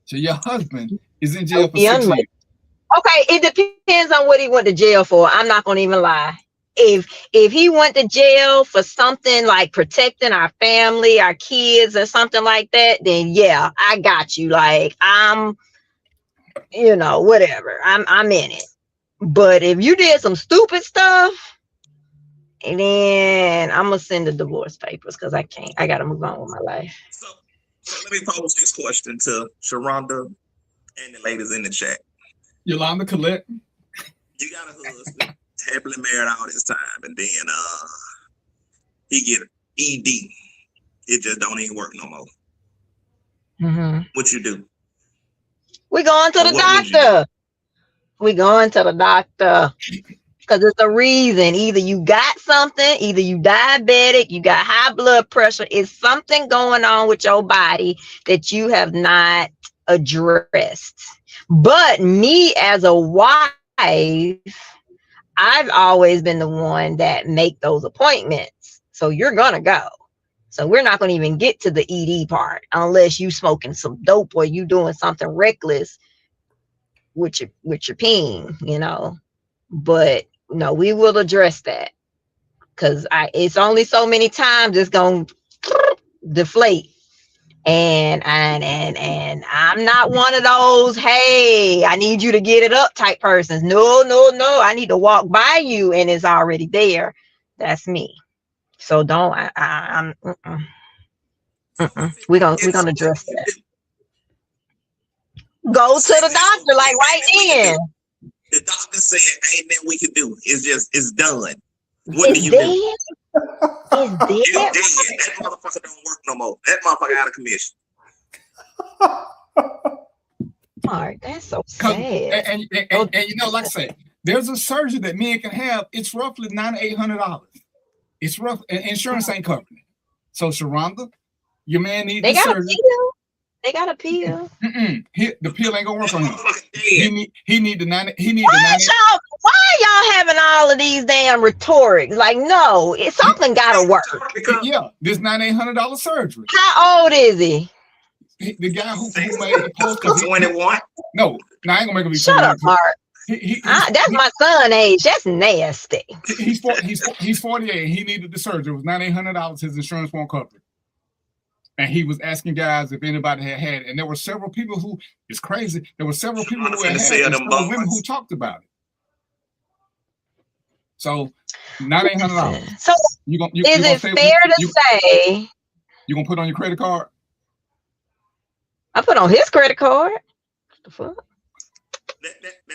So your husband is in jail for 6 years. Okay, it depends on what he went to jail for. I'm not gonna even lie. If he went to jail for something like protecting our family, our kids, or something like that, then yeah, I got you. Like I'm, you know, whatever. I'm in it. But if you did some stupid stuff, and then I'm gonna send the divorce papers, because I can't. I gotta move on with my life. So let me pose this question to Sharonda and the ladies in the chat. Yolanda, Colette, you got a husband, happily married all this time, and then he get ED. It just don't even work no more. What you do? We going to the doctor. We going to the doctor. Because it's a reason. Either you got something, either you diabetic, you got high blood pressure. It's something going on with your body that you have not addressed. But me as a wife, I've always been the one that make those appointments. So you're going to go. So we're not going to even get to the ED part unless you smoking some dope or you doing something reckless with your peen, you know. But no, we will address that, because it's only so many times it's gonna deflate. And I'm not one of those, hey, I need you to get it up type persons. No, I need to walk by you and it's already there. That's me. So don't we're gonna address that. Go to the doctor, like right then. The doctor said ain't nothing we can do. It's done. What do you do? It's dead. That motherfucker don't work no more. That motherfucker out of commission. All right, that's so sad. And you know, like I said, there's a surgery that men can have. It's roughly $900-800. It's rough. Insurance ain't covering it. So Sharonda, your man needs the surgery. They got a pill. The pill ain't gonna work on him. He need the 90. He need Why the 90. y'all having all of these damn rhetorics? Like, no, something gotta work. Yeah, this $9,800 surgery. How old is he? The guy who made the post 21. No, I ain't gonna make him be Shut up, Mark. That's my son age. That's nasty. He's 48. He needed the surgery. It was $9,800. His insurance won't cover it. And he was asking guys if anybody had it. And there were several people who, it's crazy, there were several people who had it, and several women who talked about it. So $9,800. So is it fair to say you gonna put on your credit card? I put on his credit card. What the fuck?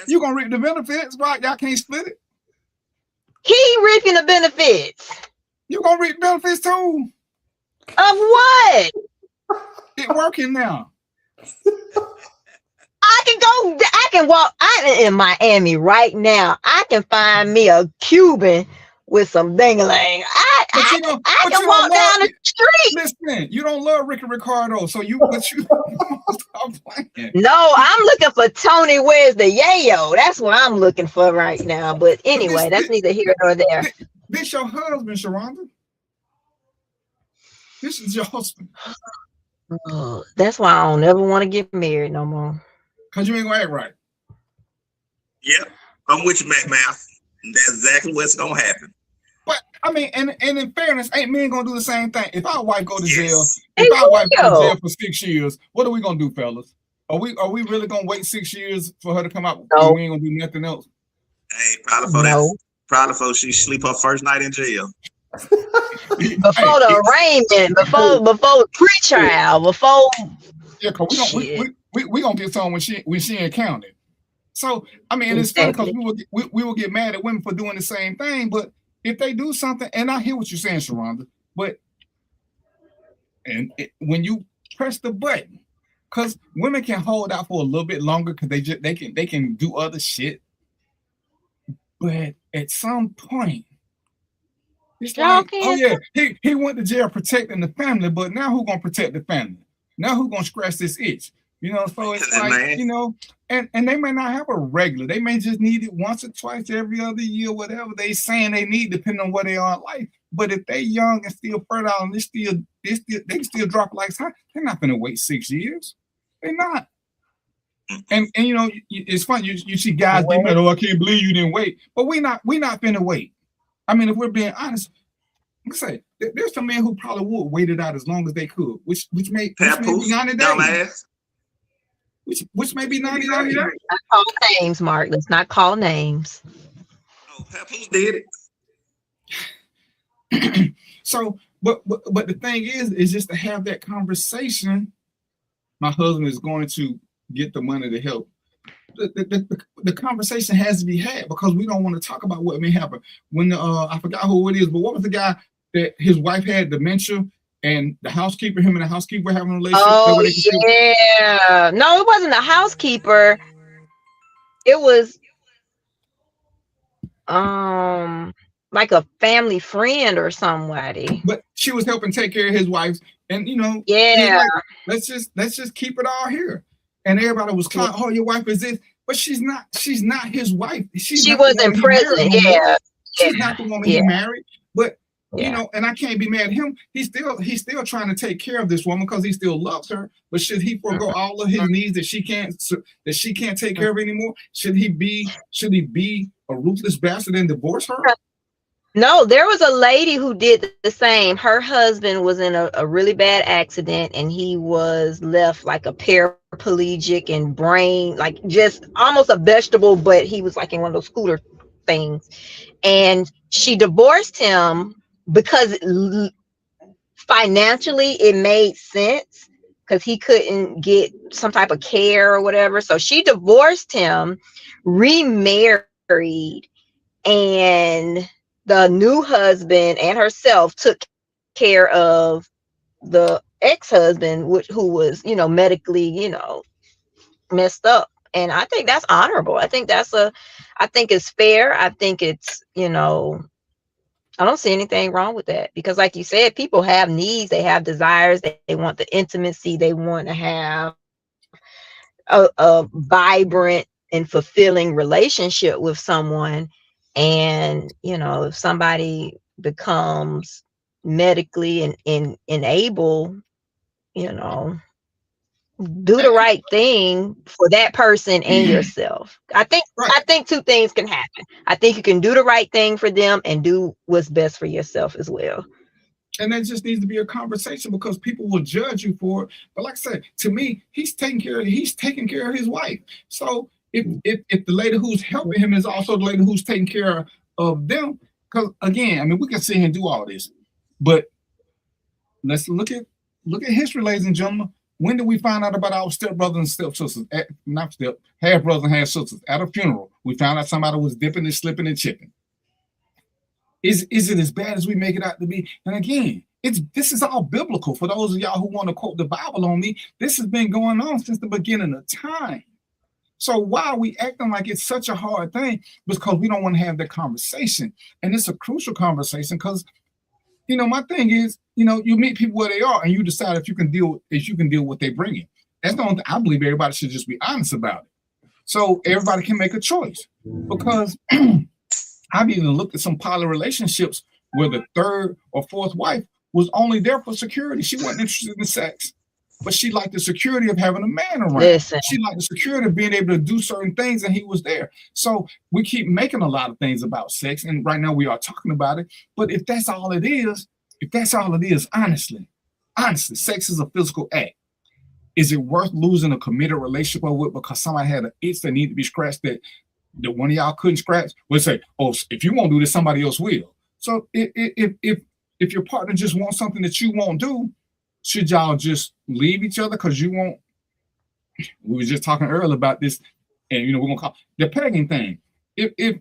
You gonna reap the benefits, right? Y'all can't split it. He reaping the benefits. You gonna reap benefits too? Of what? It working now. I can walk. I'm in Miami right now. I can find me a Cuban with some ding-a-ling. I can walk down the street. Listen, you don't love Ricky Ricardo, so stop playing. No, I'm looking for Tony. Where's the yayo? That's what I'm looking for right now. But anyway, that's neither here nor there. This your husband, Sharonda. This is your husband. Oh, that's why I don't ever want to get married no more. Cause you ain't gonna act right. Yep, I'm with you, Mac Mouth. That's exactly what's gonna happen. But I mean, and in fairness, ain't men gonna do the same thing? If our wife go to jail, if our wife go to jail for 6 years, what are we gonna do, fellas? Are we really gonna wait 6 years for her to come out? No. We ain't gonna do nothing else. Hey, probably for that. Probably for she sleep her first night in jail. Before the arraignment, before pre-trial, before. Yeah, cause we gonna get some when she ain't counted. So I mean, it's funny because we will get mad at women for doing the same thing, but if they do something, and I hear what you're saying, Sharonda, but when you press the button, because women can hold out for a little bit longer because they can do other shit, but at some point. It's like, oh yeah, he went to jail protecting the family, but now who gonna protect the family? Now who gonna scratch this itch? You know, so it's like, you know, and they may not have a regular. They may just need it once or twice every other year, whatever they saying they need, depending on where they are in life. But if they young and still fertile and they can still drop like hot, they're not gonna wait 6 years. They're not. And you know, it's fun. You see guys be mad, oh, I can't believe you didn't wait. But we not finna wait. I mean, if we're being honest, let's say there's some men who probably would wait it out as long as they could, which may be 90 days. Which may be 90 days. Let's not call names, Mark. Let's not call names. Oh, Papoose did it. So, but the thing is just to have that conversation. My husband is going to get the money to help. The conversation has to be had because we don't want to talk about what may happen. When I forgot who it is, but what was the guy that his wife had dementia and him and the housekeeper having a relationship? Oh yeah, no, it wasn't a housekeeper. It was like a family friend or somebody. But she was helping take care of his wife, and you know, yeah. Like, let's just keep it all here. And everybody was calling, oh, your wife is this, but she's not his wife. She wasn't present. Yeah. She's not the woman he married. But you know, and I can't be mad at him. He's still trying to take care of this woman because he still loves her. But should he forego all of his needs that she can't take care of anymore? Should he be a ruthless bastard and divorce her? No, there was a lady who did the same. Her husband was in a really bad accident and he was left like a paraplegic and brain, like just almost a vegetable, but he was like in one of those scooter things. And she divorced him because financially it made sense because he couldn't get some type of care or whatever. So she divorced him, remarried, and the new husband and herself took care of the ex-husband, who was, you know, medically, you know, messed up. And I think that's honorable. I think it's fair. I think it's, you know, I don't see anything wrong with that, because like you said, people have needs, they have desires, they want the intimacy, they want to have a vibrant and fulfilling relationship with someone. And if somebody becomes medically and able, do the right thing for that person and yourself. I think two things can happen. I think you can do the right thing for them and do what's best for yourself as well. And that just needs to be a conversation, because people will judge you for it. But like I said, to me, he's taking care of his wife. So if the lady who's helping him is also the lady who's taking care of them, because again, I mean, we can sit here and do all this, but let's look at history, ladies and gentlemen. When did we find out about our stepbrothers and stepsisters? Half brothers and half sisters at a funeral. We found out somebody was dipping and slipping and chipping. Is it as bad as we make it out to be? And again, this is all biblical. For those of y'all who want to quote the Bible on me, this has been going on since the beginning of time. So why are we acting like it's such a hard thing? Because we don't want to have that conversation. And it's a crucial conversation, because my thing is, you meet people where they are and you decide if you can deal with what they bring in. That's the only thing. I believe everybody should just be honest about it. So everybody can make a choice. Because I've even looked at some poly relationships where the third or fourth wife was only there for security. She wasn't interested in sex, but she liked the security of having a man around. Listen. She liked the security of being able to do certain things, and he was there. So we keep making a lot of things about sex, and right now we are talking about it. But if that's all it is, honestly, sex is a physical act. Is it worth losing a committed relationship with because somebody had an itch that needed to be scratched that one of y'all couldn't scratch? We'll say, oh, if you won't do this, somebody else will. So if your partner just wants something that you won't do, should y'all just leave each other because you won't? We were just talking earlier about this, and we're gonna call the pegging thing. If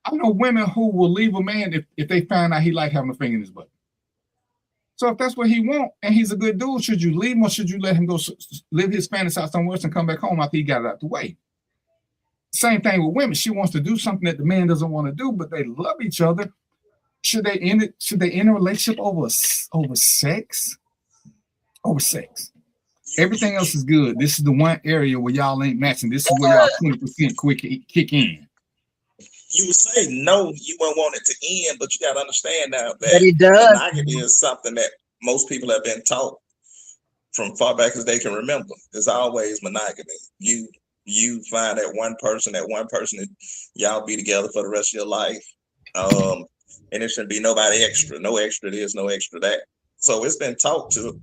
I know women who will leave a man if they find out he like having a finger in his butt. So if that's what he want and he's a good dude, should you leave him or should you let him go live his fantasy out somewhere else and come back home after he got it out the way? Same thing with women. She wants to do something that the man doesn't want to do, but they love each other. Should they end it? Should they end a relationship over sex? Over sex. Everything else is good. This is the one area where y'all ain't matching. This is where y'all 20% quick kick in. You would say no, you wouldn't want it to end, but you got to understand now that it does. Monogamy is something that most people have been taught from far back as they can remember. There's always monogamy. You find that one person, y'all be together for the rest of your life. And there shouldn't be nobody extra, no extra this, no extra that. So it's been taught to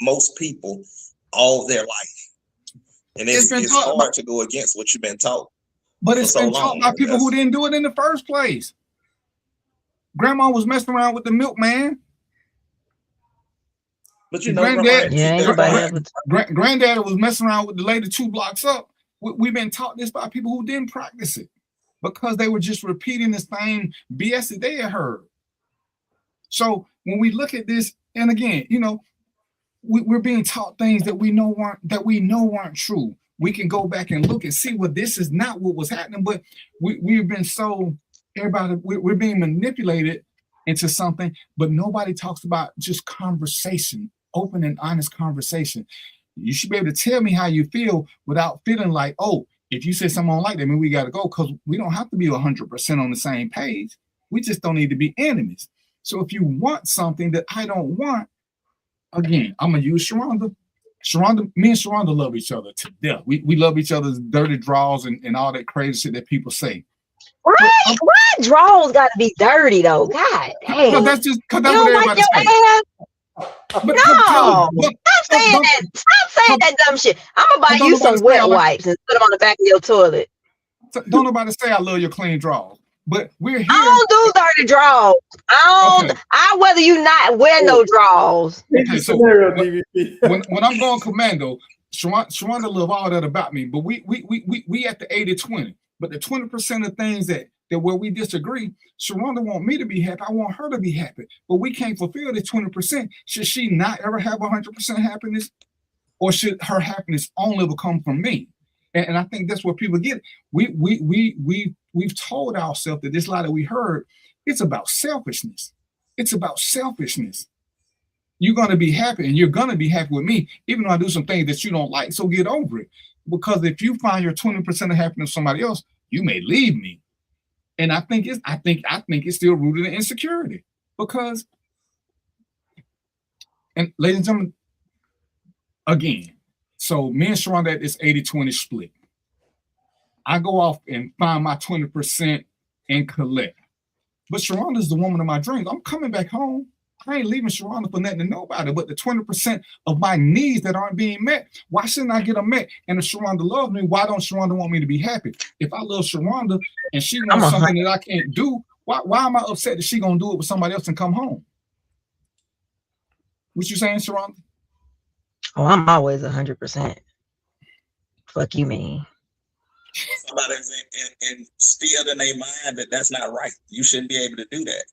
most people all their life. And it's hard to go against what you've been taught. But it's been taught by people who didn't do it in the first place. Grandma was messing around with the milkman. But granddad was messing around with the lady 2 blocks up. We've been taught this by people who didn't practice it because they were just repeating the same BS that they had heard. So when we look at this, and again, we're being taught things that we know aren't true. We can go back and look and see this is not what was happening, but we've been we're being manipulated into something, but nobody talks about just conversation, open and honest conversation. You should be able to tell me how you feel without feeling like, oh, if you say something like that, I mean, we got to go, because we don't have to be 100% on the same page. We just don't need to be enemies. So if you want something that I don't want, again, I'm going to use Sharonda. Me and Sharonda love each other to death. We love each other's dirty draws and all that crazy shit that people say. Right? Why draws got to be dirty though? God damn. Because that's what everybody says. No, stop saying that dumb shit. I'm gonna buy you some wet wipes and put them on the back of your toilet. Don't nobody say I love your clean draws. But we're here. I don't do dirty draws. I whether you not wear no draws. Okay, so when I'm going commando, Sharonda love all that about me. But we at the 80-20. But the 20% of things that where we disagree, Sharonda want me to be happy. I want her to be happy. But we can't fulfill the 20%. Should she not ever have 100% happiness? Or should her happiness only come from me? And I think that's where people get it. We've told ourselves that this lie that we heard, It's about selfishness. It's about selfishness. You're going to be happy, and you're going to be happy with me, even though I do some things that you don't like. So get over it. Because if you find your 20% of happiness with somebody else, you may leave me. And I think it's still rooted in insecurity. Because, and ladies and gentlemen, again, so me and Sharonda, it's 80-20 split. I go off and find my 20% and collect. But Sharonda's the woman of my dreams. I'm coming back home. I ain't leaving Sharonda for nothing to nobody. But the 20% of my needs that aren't being met, why shouldn't I get them met? And if Sharonda loves me, why don't Sharonda want me to be happy? If I love Sharonda and she wants something that I can't do, why am I upset that she gonna do it with somebody else and come home? What you saying, Sharonda? Oh, I'm always 100%. Fuck you, man. Somebody's instilled in their mind that that's not right. You shouldn't be able to do that.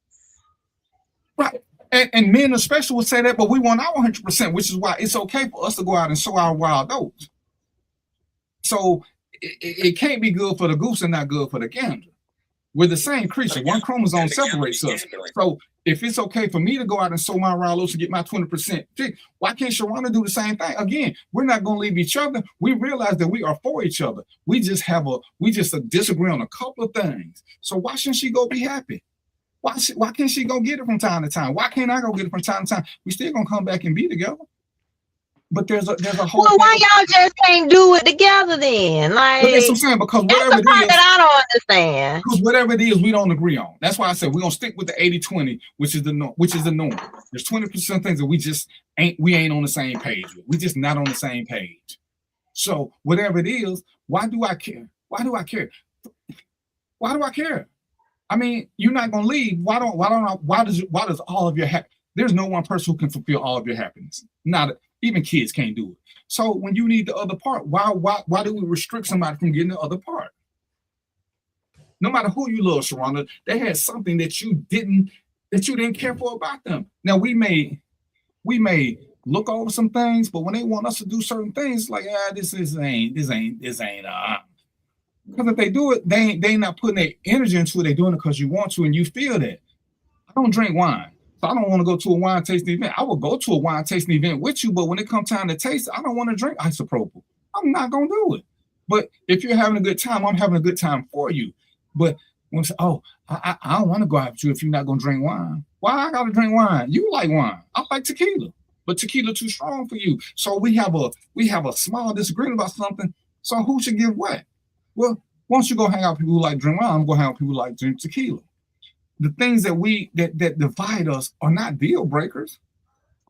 Right. And men especially will say that, but we want our 100%, which is why it's okay for us to go out and sow our wild oats. So it can't be good for the goose and not good for the gander. We're the same creature. One chromosome separates us. So if it's okay for me to go out and sow my wild oats and get my 20%, why can't Sharonda do the same thing? Again, we're not going to leave each other. We realize that we are for each other. We just disagree on a couple of things. So why shouldn't she go be happy? Why can't she go get it from time to time? Why can't I go get it from time to time? We still gonna come back and be together. But there's a whole. Well, why y'all just can't do it together then? Like, but that's what I'm saying, because that's whatever the part it is, that I don't understand. Because whatever it is, we don't agree on. That's why I said we're gonna stick with the 80-20, which is the norm. There's 20% things that we ain't on the same page with. We just not on the same page. So whatever it is, why do I care? Why do I care? Why do I care? I mean, you're not gonna leave. Why does all of your there's no one person who can fulfill all of your happiness. Not even kids can't do it. So when you need the other part, why do we restrict somebody from getting the other part? No matter who you love, Sharonda, they had something that you didn't care for about them. Now we may look over some things, but when they want us to do certain things, like this ain't because if they do it, they not putting their energy into it. They're doing it because you want to, and you feel that. I don't drink wine, so I don't want to go to a wine tasting event. I will go to a wine tasting event with you, but when it comes time to taste, I don't want to drink isopropyl. I'm not gonna do it. But if you're having a good time, I'm having a good time for you. But when say, I don't want to go out with you if you're not gonna drink wine. Why I gotta drink wine? You like wine. I like tequila, but tequila too strong for you. So we have a small disagreement about something. So who should give what? Well, once you go hang out with people who like drink wine, I'm going to hang out with people who like drink tequila. The things that divide us are not deal breakers.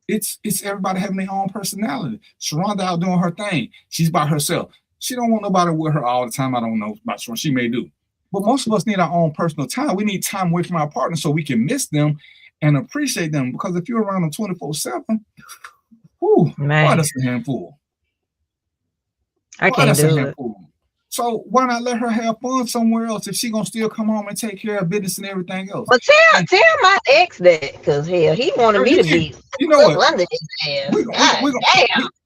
It's everybody having their own personality. Sharonda out doing her thing. She's by herself. She don't want nobody with her all the time. I don't know about Sharonda. She may do. But most of us need our own personal time. We need time away from our partner so we can miss them and appreciate them. Because if you're around them 24/7, why that's a handful? I can't do it. So why not let her have fun somewhere else if she gonna still come home and take care of business and everything else? But tell my ex that, because hell, he wanted me to be. You know what? Under his ass.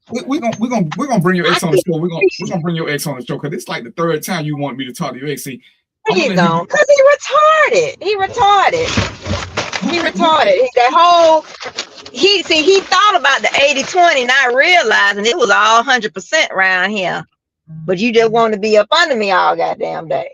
We're gonna bring your ex on the show. We're gonna bring your ex on the show because it's like the third time you want me to talk to your ex. See, because he retarded. He retarded. He thought about the 80-20, not realizing it was all 100% around here. But you just want to be up under me all goddamn day.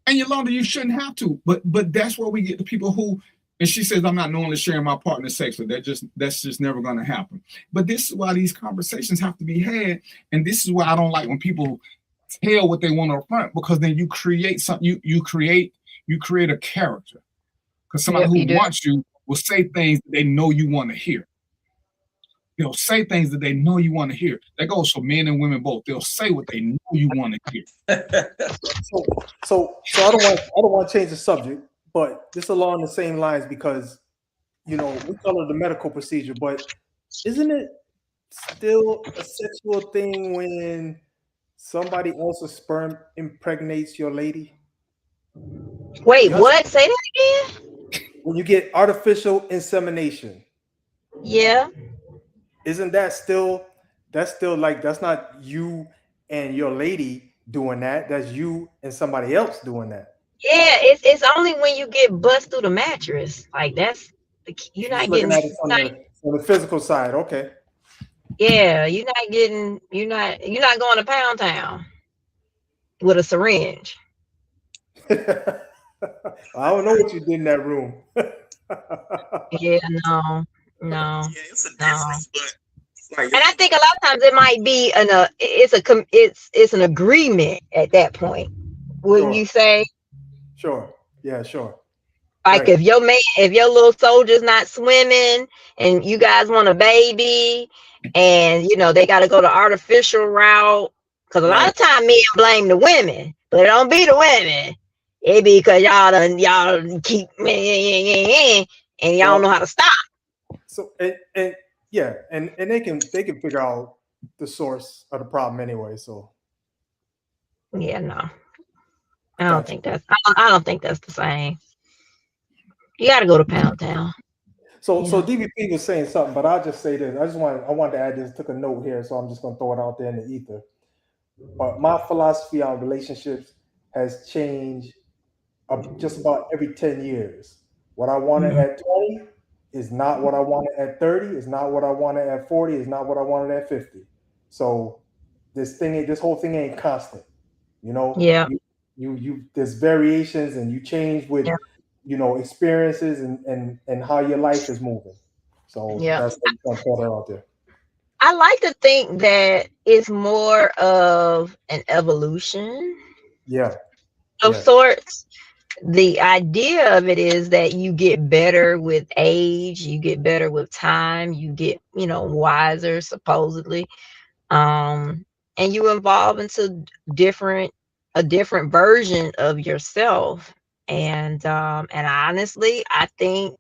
And Yolanda, you shouldn't have to. But that's where we get the people who, and she says, I'm not knowingly sharing my partner's sex with. That's just never going to happen. But this is why these conversations have to be had. And this is why I don't like when people tell what they want up front, because then you create something, you create a character. Because somebody who wants you will say things that they know you want to hear. They'll say things that they know you want to hear. That goes for men and women both. They'll say what they know you want to hear. So I don't want to change the subject, but this along the same lines, because we call it the medical procedure, but isn't it still a sexual thing when somebody else's sperm impregnates your lady? Wait, what? Say that again? When you get artificial insemination. Yeah. Isn't that's not you and your lady doing that. That's you and somebody else doing that. Yeah, it's only when you get bust through the mattress. Like that's you're Just not looking getting. at it from the physical side. Okay. Yeah, you're not getting. You're not going to Pound Town with a syringe. I don't know what you did in that room. Yeah, no, no, Yeah, it's a no. difference, but like And I think a lot of times it might be it's an agreement at that point. Wouldn't Sure, you say? sure. Yeah, sure. Like Right, if your little soldier's not swimming and you guys want a baby and they got to go the artificial route, because a lot right. of time men blame the women, but it don't be the women. It be because y'all keep and y'all don't know Well, how to stop. so and yeah, and they can figure out the source of the problem anyway. So Yeah, no, gotcha. I don't think that's the same. You got to go to Pound Town. So DVP was saying something, but I'll just say this. I wanted to add this. Took a note here, so I'm just gonna throw it out there in the ether. But my philosophy on relationships has changed just about every 10 years. What I wanted at 20 is not what I wanted at 30, is not what I wanted at 40, is not what I wanted at 50. So this whole thing ain't constant. You know, Yeah, there's variations and you change with, yeah, experiences and how your life is moving. So yeah. that's I'm gonna throw that out there. I like to think that it's more of an evolution Yeah, of yeah, sorts. The idea of it is that you get better with age, you get better with time, you get, wiser supposedly. And you evolve into a different version of yourself. And honestly, I think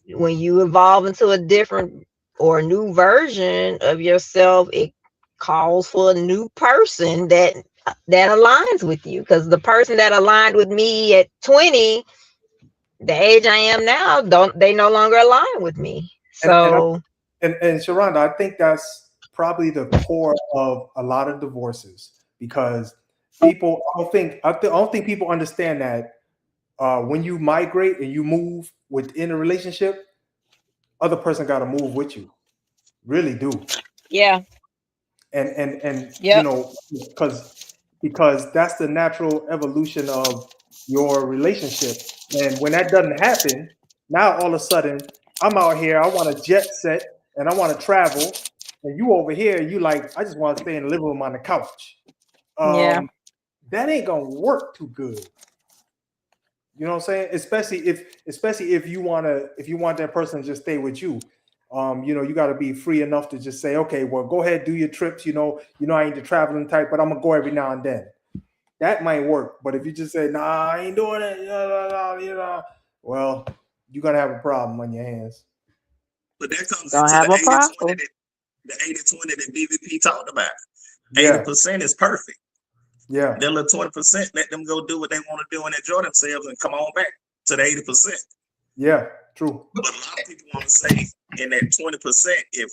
when you evolve into a different or a new version of yourself, it calls for a new person that aligns with you, because the person that aligned with me at 20, the age I am now, don't they no longer align with me. and So and Sharonda, I think that's probably the core of a lot of divorces because people. I don't think people understand that when you migrate and you move within a relationship, other person got to move with you. Really do. yeah, And yep, because that's the natural evolution of your relationship. And when that doesn't happen, now all of a sudden I'm out here, I want to jet set and I want to travel, and you over here, you like, I just want to stay in the living room on the couch. yeah, That ain't gonna work too good. You know what I'm saying? Especially if you want that person to just stay with you. You got to be free enough to just say, okay, well, go ahead, do your trips. I ain't the traveling type, but I'm gonna go every now and then. That might work. But if you just say, nah, I ain't doing it, well, you're gonna have a problem on your hands. but that comes gonna into have the a 80-20 problem. the 80-20 that BVP talked about. Yeah, 80% is perfect. yeah, That little 20%, let them go do what they want to do and enjoy themselves and come on back to the 80%. yeah. True. But a lot of people want to say in that 20%, if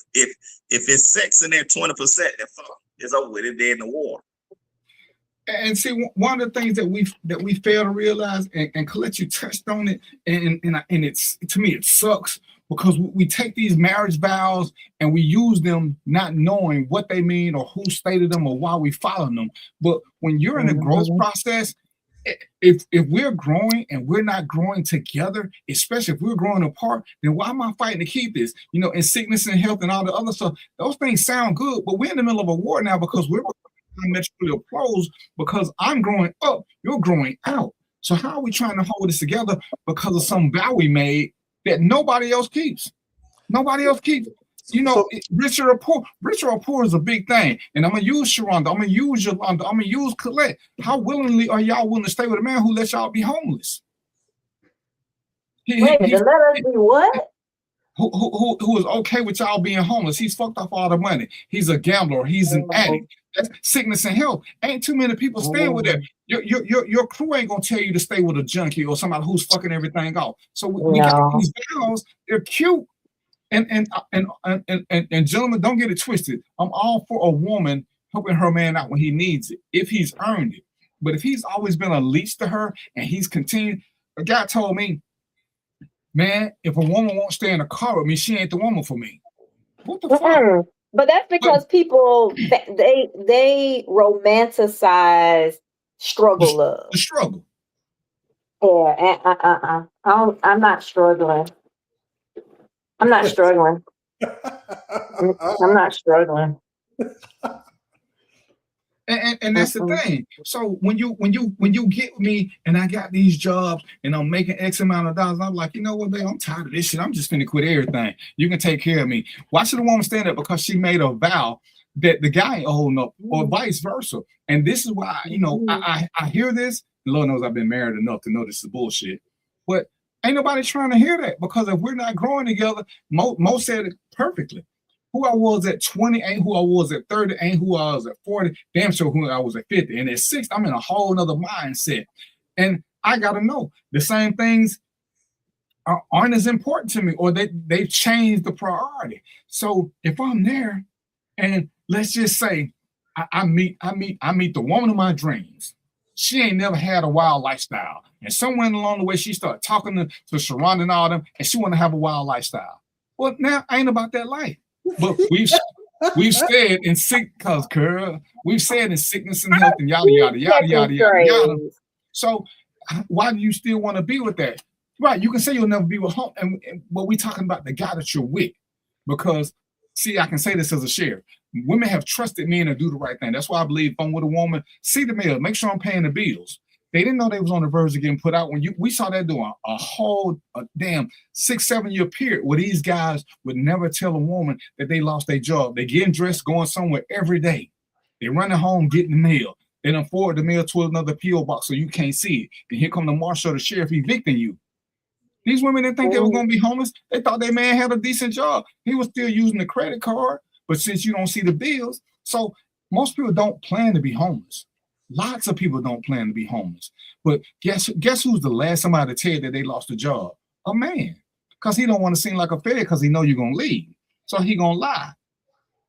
it's sex in that 20%, that fuck is over with, it dead in the water. And see, one of the things that we fail to realize, and Colette, you touched on it, and it's, to me, it sucks because we take these marriage vows and we use them not knowing what they mean or who stated them or why we follow them. But when you're in a growth process, if we're growing and we're not growing together, especially if we're growing apart, then why am I fighting to keep this? In sickness and health and all the other stuff, those things sound good, but we're in the middle of a war now because we're diametrically opposed, because I'm growing up, you're growing out. So how are we trying to hold this together because of some vow we made that nobody else keeps? Nobody else keeps. So Richer or poor is a big thing. And I'm gonna use Sharonda, I'm gonna use Yolanda, I'm gonna use Colette. How willingly are y'all willing to stay with a man who lets y'all be homeless? Wait a minute, let us be what? Who is okay with y'all being homeless? He's fucked off all the money. He's a gambler. He's an addict. That's sickness and health. Ain't too many people staying with that. Your crew ain't gonna tell you to stay with a junkie or somebody who's fucking everything off. So we got these vows. They're cute. And gentlemen, don't get it twisted. I'm all for a woman helping her man out when he needs it, if he's earned it. But if he's always been a leech to her and he's continued, a guy told me, man, if a woman won't stay in a car with me, she ain't the woman for me. What the fuck? But that's because people they romanticize struggle love. The struggle. Yeah, I'm not struggling. I'm not struggling. I'm not struggling. And that's the thing. So when you get with me and I got these jobs and I'm making X amount of dollars, I'm like, you know what, babe, I'm tired of this shit. I'm just finna quit everything. You can take care of me. Why should a woman stand up? Because she made a vow that the guy ain't holding up, or vice versa. And this is why, you know, I hear this. Lord knows I've been married enough to know this is bullshit. But ain't nobody trying to hear that, because if we're not growing together, Mo said it perfectly. Who I was at 20 ain't who I was at 30, ain't who I was at 40, damn sure who I was at 50. And at 60, I'm in a whole nother mindset. And I gotta know the same things aren't as important to me, or they've changed the priority. So if I'm there and let's just say I meet the woman of my dreams. She ain't never had a wild lifestyle. And somewhere along the way, she started talking to Sharonda and all them, and she want to have a wild lifestyle. Well, now I ain't about that life. But we've said in sickness and health and yada yada yada yada yada yada. So why do you still want to be with that? Right, you can say you'll never be with home, but we talking about the guy that you're with. Because see, I can say this as a share. Women have trusted men to do the right thing. That's why I believe if I'm with a woman, see the mail, make sure I'm paying the bills. They didn't know they was on the verge of getting put out. We saw that doing a whole damn 6-7 year period where these guys would never tell a woman that they lost their job. They getting dressed, going somewhere every day. They running home, getting the mail. They done forward the mail to another P.O. box so you can't see it. And here come the marshal or the sheriff evicting you. These women didn't think they were going to be homeless. They thought their man had a decent job. He was still using the credit card, but since you don't see the bills, so most people don't plan to be homeless. Lots of people don't plan to be homeless. But guess who's the last somebody to tell you that they lost a job? A man. Because he don't want to seem like a failure because he know you're going to leave. So he going to lie.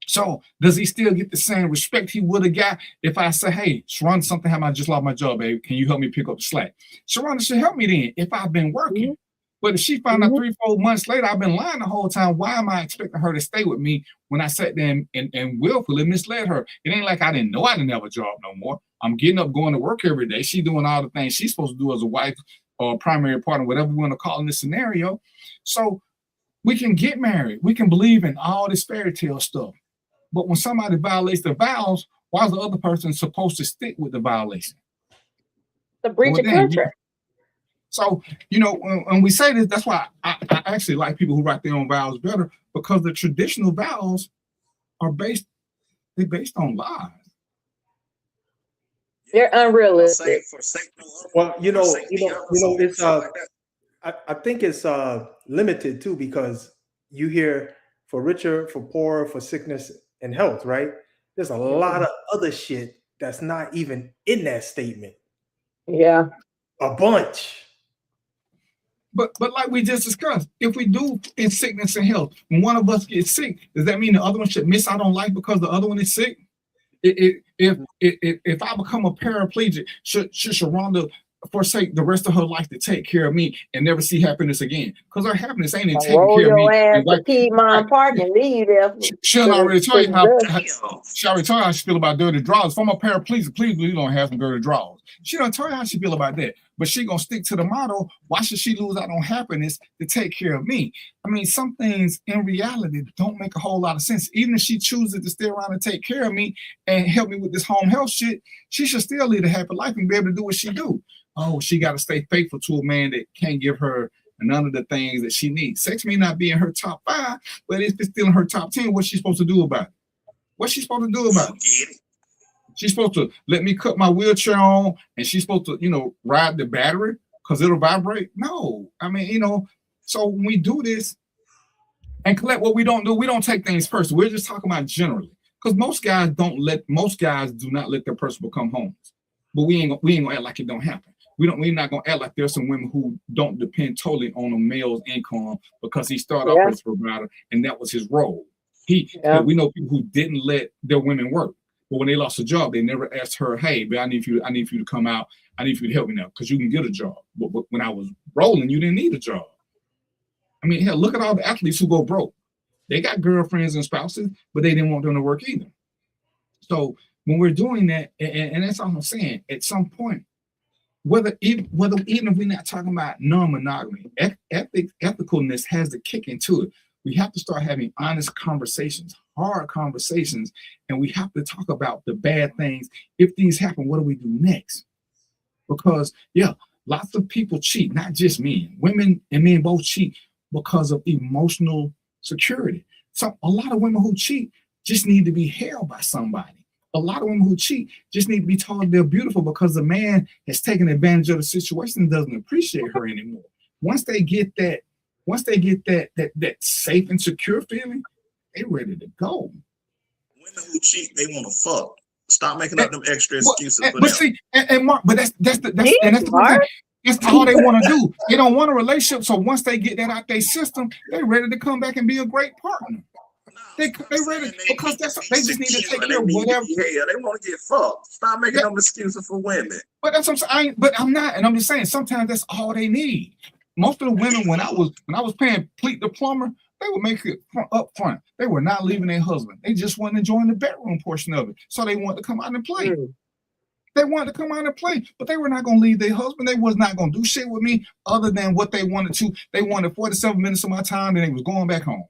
So does he still get the same respect he would have got if I say, hey, Sharonda, something happened, I just lost my job, baby. Can you help me pick up the slack? Sharonda should help me then if I've been working. But if she found out 3-4 months later, I've been lying the whole time, why am I expecting her to stay with me when I sat there and willfully misled her? It ain't like I didn't know I didn't have a job no more. I'm getting up, going to work every day. She doing all the things she's supposed to do as a wife or a primary partner, whatever we want to call in this scenario. So we can get married. We can believe in all this fairy tale stuff. But when somebody violates the vows, why is the other person supposed to stick with the violation? The breach of contract. So, you know, when we say this, that's why I actually like people who write their own vows better, because the traditional vows are based on lies. They're unrealistic. Well, it's I think it's limited too, because you hear for richer, for poorer, for sickness and health, right? There's a lot of other shit that's not even in that statement. Yeah. A bunch. But like we just discussed, if we do in sickness and health, when one of us gets sick, does that mean the other one should miss out on life because the other one is sick? If I become a paraplegic, should Sharonda forsake the rest of her life to take care of me and never see happiness again? Because her happiness ain't in taking care of me. Ass to Piedmont Park and leave there. She'll already tell you how she feel about dirty drawers. If I'm a paraplegic, please don't have some dirty drawers. She don't tell you how she feel about that. But she gonna stick to the motto, why should she lose out on happiness to take care of me? I mean, some things in reality don't make a whole lot of sense. Even if she chooses to stay around and take care of me and help me with this home health shit, she should still lead a happy life and be able to do what she do. Oh, she got to stay faithful to a man that can't give her none of the things that she needs. Sex may not be in her top 5, but if it's still in her top 10, what's she supposed to do about it? What's she supposed to do about it? She's supposed to let me cut my wheelchair on, and she's supposed to, ride the battery because it'll vibrate. No, I mean, so when we do this and collect what we don't do, we don't take things personal. We're just talking about generally, because most guys do not let their person become homeless. But we ain't gonna act like it don't happen. We're not gonna act like there's some women who don't depend totally on a male's income because he started off as a provider and that was his role. We know people who didn't let their women work. But when they lost a job, they never asked her, hey, but I need you to come out. I need you to help me now because you can get a job. But when I was rolling, you didn't need a job. I mean, hell, look at all the athletes who go broke. They got girlfriends and spouses, but they didn't want them to work either. So when we're doing that, and that's all I'm saying, at some point, even if we're not talking about non-monogamy, ethicalness has to kick into it. We have to start having honest conversations, hard conversations, and we have to talk about the bad things. If these happen, what do we do next? Because, yeah, lots of people cheat, not just men. Women and men both cheat because of emotional security. So a lot of women who cheat just need to be held by somebody. A lot of women who cheat just need to be told they're beautiful because the man has taken advantage of the situation and doesn't appreciate her anymore. Once they get that safe and secure feeling, they're ready to go. Women who cheat, they want to fuck. Stop making up them extra excuses for but them. See, and Mark, but that's the thing. That's all they want to do. They don't want a relationship. So once they get that out their system, they're ready to come back and be a great partner. They ready because they just need to take care of whatever. Yeah, they want to get fucked. Stop making them excuses for women. But that's what I'm saying. But I'm not, and I'm just saying sometimes that's all they need. Most of the women, when I was paying Pleat the plumber, they would make it up front. They were not leaving their husband. They just wanted to join the bedroom portion of it. So they wanted to come out and play. They wanted to come out and play, but they were not going to leave their husband. They was not going to do shit with me other than what they wanted to. They wanted 47 minutes of my time, and they was going back home.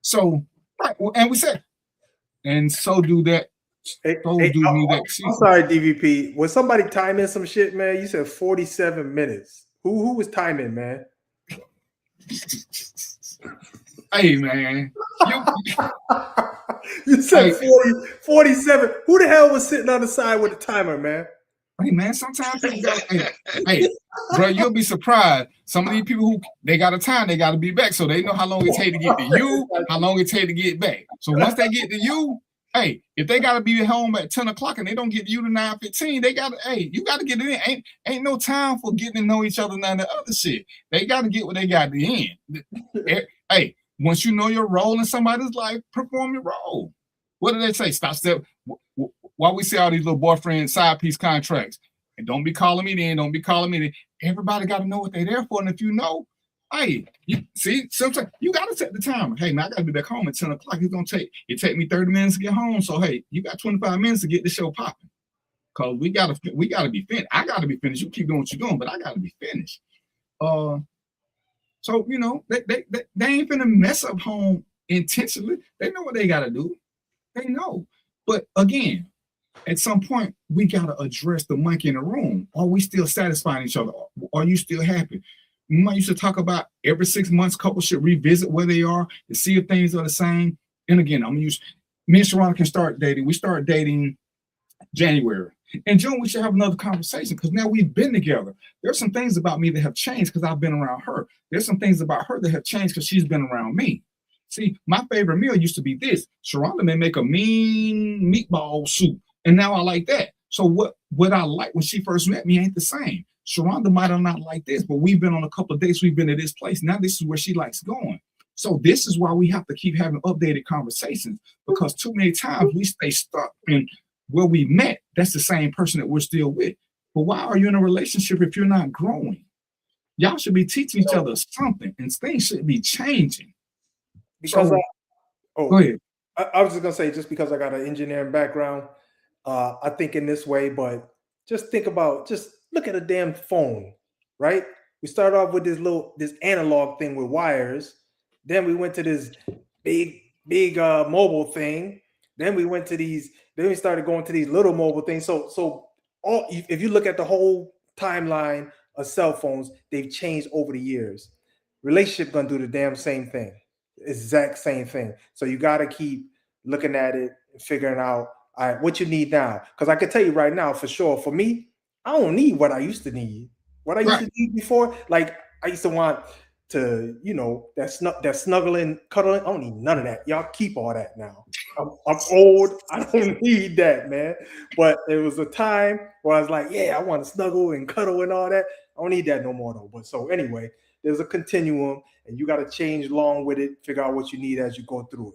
So, right, and we said, and so do that. I'm sorry, DVP. Was somebody timing some shit, man? You said 47 minutes. Who was timing, man? Hey, man. You said 47. Who the hell was sitting on the side with the timer, man? Hey, man, sometimes people hey, bro, you'll be surprised. Some of these people who they got a time, they got to be back. So they know how long it take to get to you, how long it take to get back. So once they get to you, hey, if they got to be home at 10 o'clock and they don't get to you to 9:15, they got to, hey, you got to get it in. Ain't no time for getting to know each other and the other shit. They got to get what they got to end. Hey, once you know your role in somebody's life, perform your role. What do they say? Stop step. Why we see all these little boyfriend side piece contracts? And don't be calling me then. Don't be calling me then. Everybody got to know what they're there for. And if you know, hey, you see, sometimes you got to set the timer. Hey, man, I got to be back home at 10 o'clock. It take me 30 minutes to get home. So, hey, you got 25 minutes to get the show popping. Because we got to be finished. I got to be finished. You keep doing what you're doing, but I got to be finished. So, you know, they ain't finna mess up home intentionally. They know what they got to do. They know. But again, at some point, we got to address the monkey in the room. Are we still satisfying each other? Are you still happy? We might used to talk about every 6 months, couples should revisit where they are to see if things are the same. And again, I'm going to use, me and Sharonda can start dating. We start dating January. In June, we should have another conversation because now we've been together. There's some things about me that have changed because I've been around her. There's some things about her that have changed because she's been around me. See, my favorite meal used to be this. Sharonda may make a mean meatball soup, and now I like that. So what I like when she first met me ain't the same. Sharonda might have not liked this, but we've been on a couple of dates. We've been to this place. Now this is where she likes going. So this is why we have to keep having updated conversations because too many times we stay stuck in where we met. That's the same person that we're still with. But why are you in a relationship if you're not growing? Y'all should be teaching each other something, and things should be changing. Because go ahead. I was just gonna say, just because I got an engineering background, I think in this way, but just look at a damn phone, right? We started off with this analog thing with wires. Then we went to this big mobile thing. Then we started going to these little mobile things. So if you look at the whole timeline of cell phones, they've changed over the years. Relationship gonna do the damn same thing. Exact same thing. So you got to keep looking at it and figuring out, all right, what you need now. Because I can tell you right now, for sure, for me, I don't need what I used to need. What I used to need before, like I used to want to, you know, that snuggling, cuddling. I don't need none of that. Y'all keep all that now. I'm old. I don't need that, man. But it was a time where I was like, yeah, I want to snuggle and cuddle and all that. I don't need that no more though. But so anyway, there's a continuum, and you got to change along with it, figure out what you need as you go through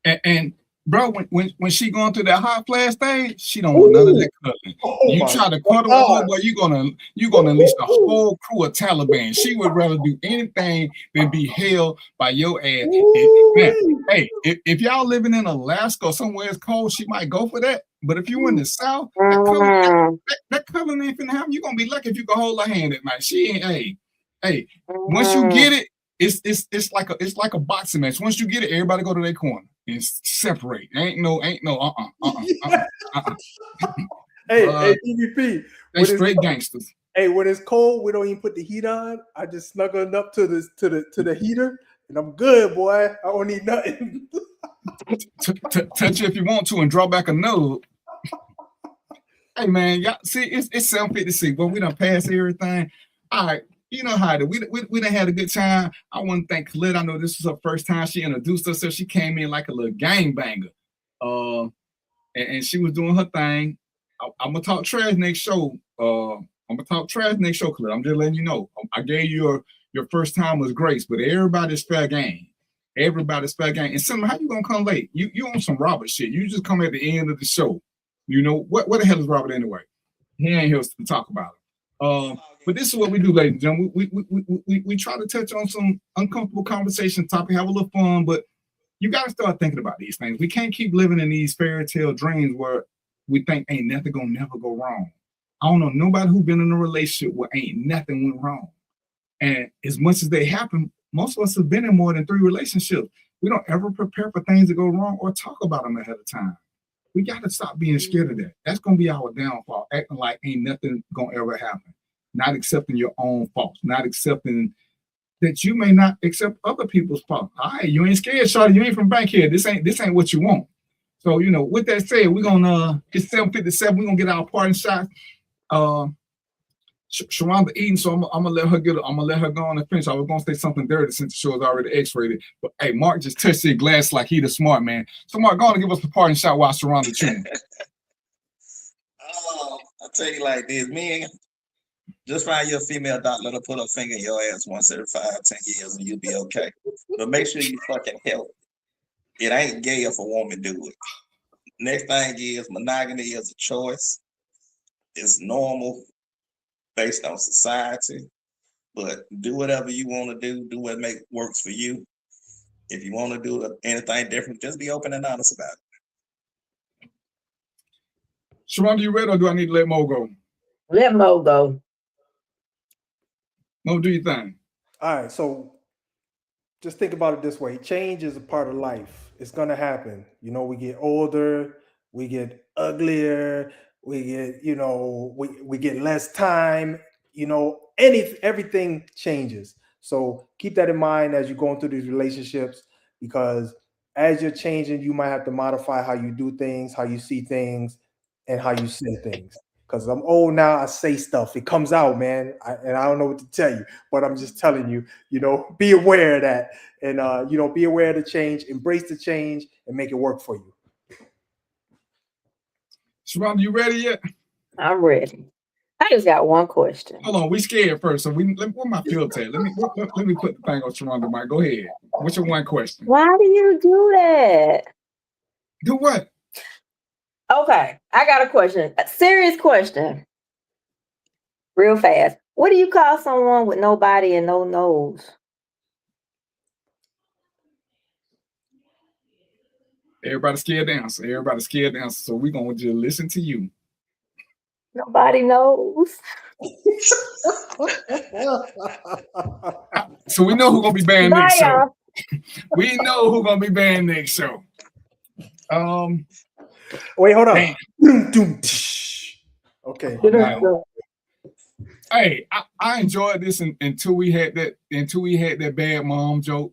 it. And bro, when she going through that hot flash stage, she don't want none of that cuddling. You try to cuddle with her, boy, you gonna unleash the whole crew of Taliban. She would rather do anything than be held by your ass. Man, hey, if y'all living in Alaska or somewhere it's cold, she might go for that. But if you in the South, that cuddling ain't finna happen. You gonna be lucky if you can hold her hand at night. She ain't. Hey, once you get it, it's like a boxing match. Once you get it, everybody go to their corner and separate. Ain't no Hey, DVP. They straight gangsters. Hey, when it's cold, we don't even put the heat on. I just snuggle up to the heater, and I'm good, boy. I don't need nothing. Touch it if you want to, and draw back a nub. Hey man, y'all see, it's 7:56, but we done passed everything. All right, you know how we done had a good time. I want to thank Khalid. I know this was her first time. She introduced herself. She came in like a little gangbanger. And she was doing her thing. I'm gonna talk trash next show. I'm gonna talk trash next show, Khalid. I'm just letting you know. I gave you your first time was grace, but everybody's fair game. Everybody's fair game. And Cinnamon, how you gonna come late? You on some Robert shit. You just come at the end of the show. You know what the hell is Robert anyway? He ain't here to talk about it. But this is what we do, ladies and gentlemen. We try to touch on some uncomfortable conversation topic, have a little fun, but you got to start thinking about these things. We can't keep living in these fairy tale dreams where we think ain't nothing gonna never go wrong. I don't know nobody who been in a relationship where ain't nothing went wrong. And as much as they happen, most of us have been in more than 3 relationships. We don't ever prepare for things to go wrong or talk about them ahead of time. We got to stop being scared of that. That's going to be our downfall, acting like ain't nothing going to ever happen. Not accepting your own faults, not accepting that you may not accept other people's faults. All right, you ain't scared, shawty. You ain't from Bankhead. This ain't what you want. So, you know, with that said, we're going to, it's 7:57. We're going to get our parting shots. Sharonda eating, so I'm gonna let her I'm gonna let her go on and finish. I was gonna say something dirty since the show is already X-rated, but hey, Mark just touched his glass like he the smart man. So Mark, go on and give us the parting shot while Sharonda chewing. I'll tell you like this, man. Just find your female doctor, let her put her finger in your ass once every 5-10 years, and you'll be okay. But make sure you fucking healthy. It ain't gay if a woman do it. Next thing is monogamy is a choice. It's normal based on society, but do whatever you want to do what works for you. If you want to do anything different, just be open and honest about it. Sharonda, you ready, or do I need to let Mo go? Let Mo go. Mo, do your thing. All right, so just think about it this way. Change is a part of life. It's gonna happen. You know, we get older, we get uglier, we get, you know, we get less time, you know, everything changes. So keep that in mind as you're going through these relationships, because as you're changing, you might have to modify how you do things, how you see things, and how you say things. Because I'm old now, I say stuff. It comes out, man. And I don't know what to tell you, but I'm just telling you, you know, be aware of that. And, you know, be aware of the change, embrace the change, and make it work for you. Sharonda, you ready yet? I'm ready. I just got one question. Hold on, we scared first. So where my filter at? Let me put the thing on Sharonda, Mike. Go ahead. What's your one question? Why do you do that? Do what? Okay, I got a question. A serious question. Real fast. What do you call someone with no body and no nose? Everybody's scared to answer. Everybody's scared to answer. So we're going to just listen to you. Nobody knows. So we know who's going to be banned next show. We know who's going to be banned next show. Wait, hold on. Okay. Now, hey, I enjoyed this until we had that bad mom joke.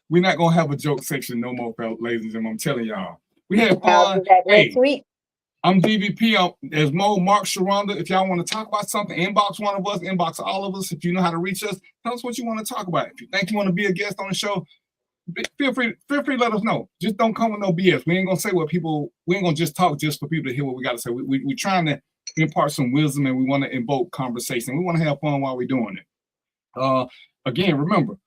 We're not gonna have a joke section no more, ladies and gentlemen. I'm telling y'all. We had fun. Hey, I'm DVP. There's Mo, Mark, Sharonda. If y'all want to talk about something, inbox one of us, inbox all of us. If you know how to reach us, tell us what you want to talk about. If you think you want to be a guest on the show, feel free to let us know. Just don't come with no BS. We ain't gonna say we ain't gonna just talk just for people to hear what we gotta say. We're trying to impart some wisdom, and we want to invoke conversation. We want to have fun while we're doing it. Again, remember,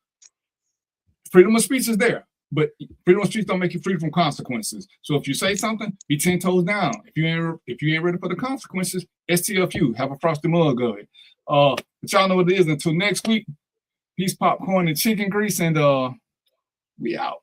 freedom of speech is there, But freedom on the streets don't make you free from consequences. So if you say something, be 10 toes down. If you ain't ready for the consequences, STFU, have a frosty mug of it. But y'all know what it is. Until next week, peace, popcorn, and chicken grease, and we out.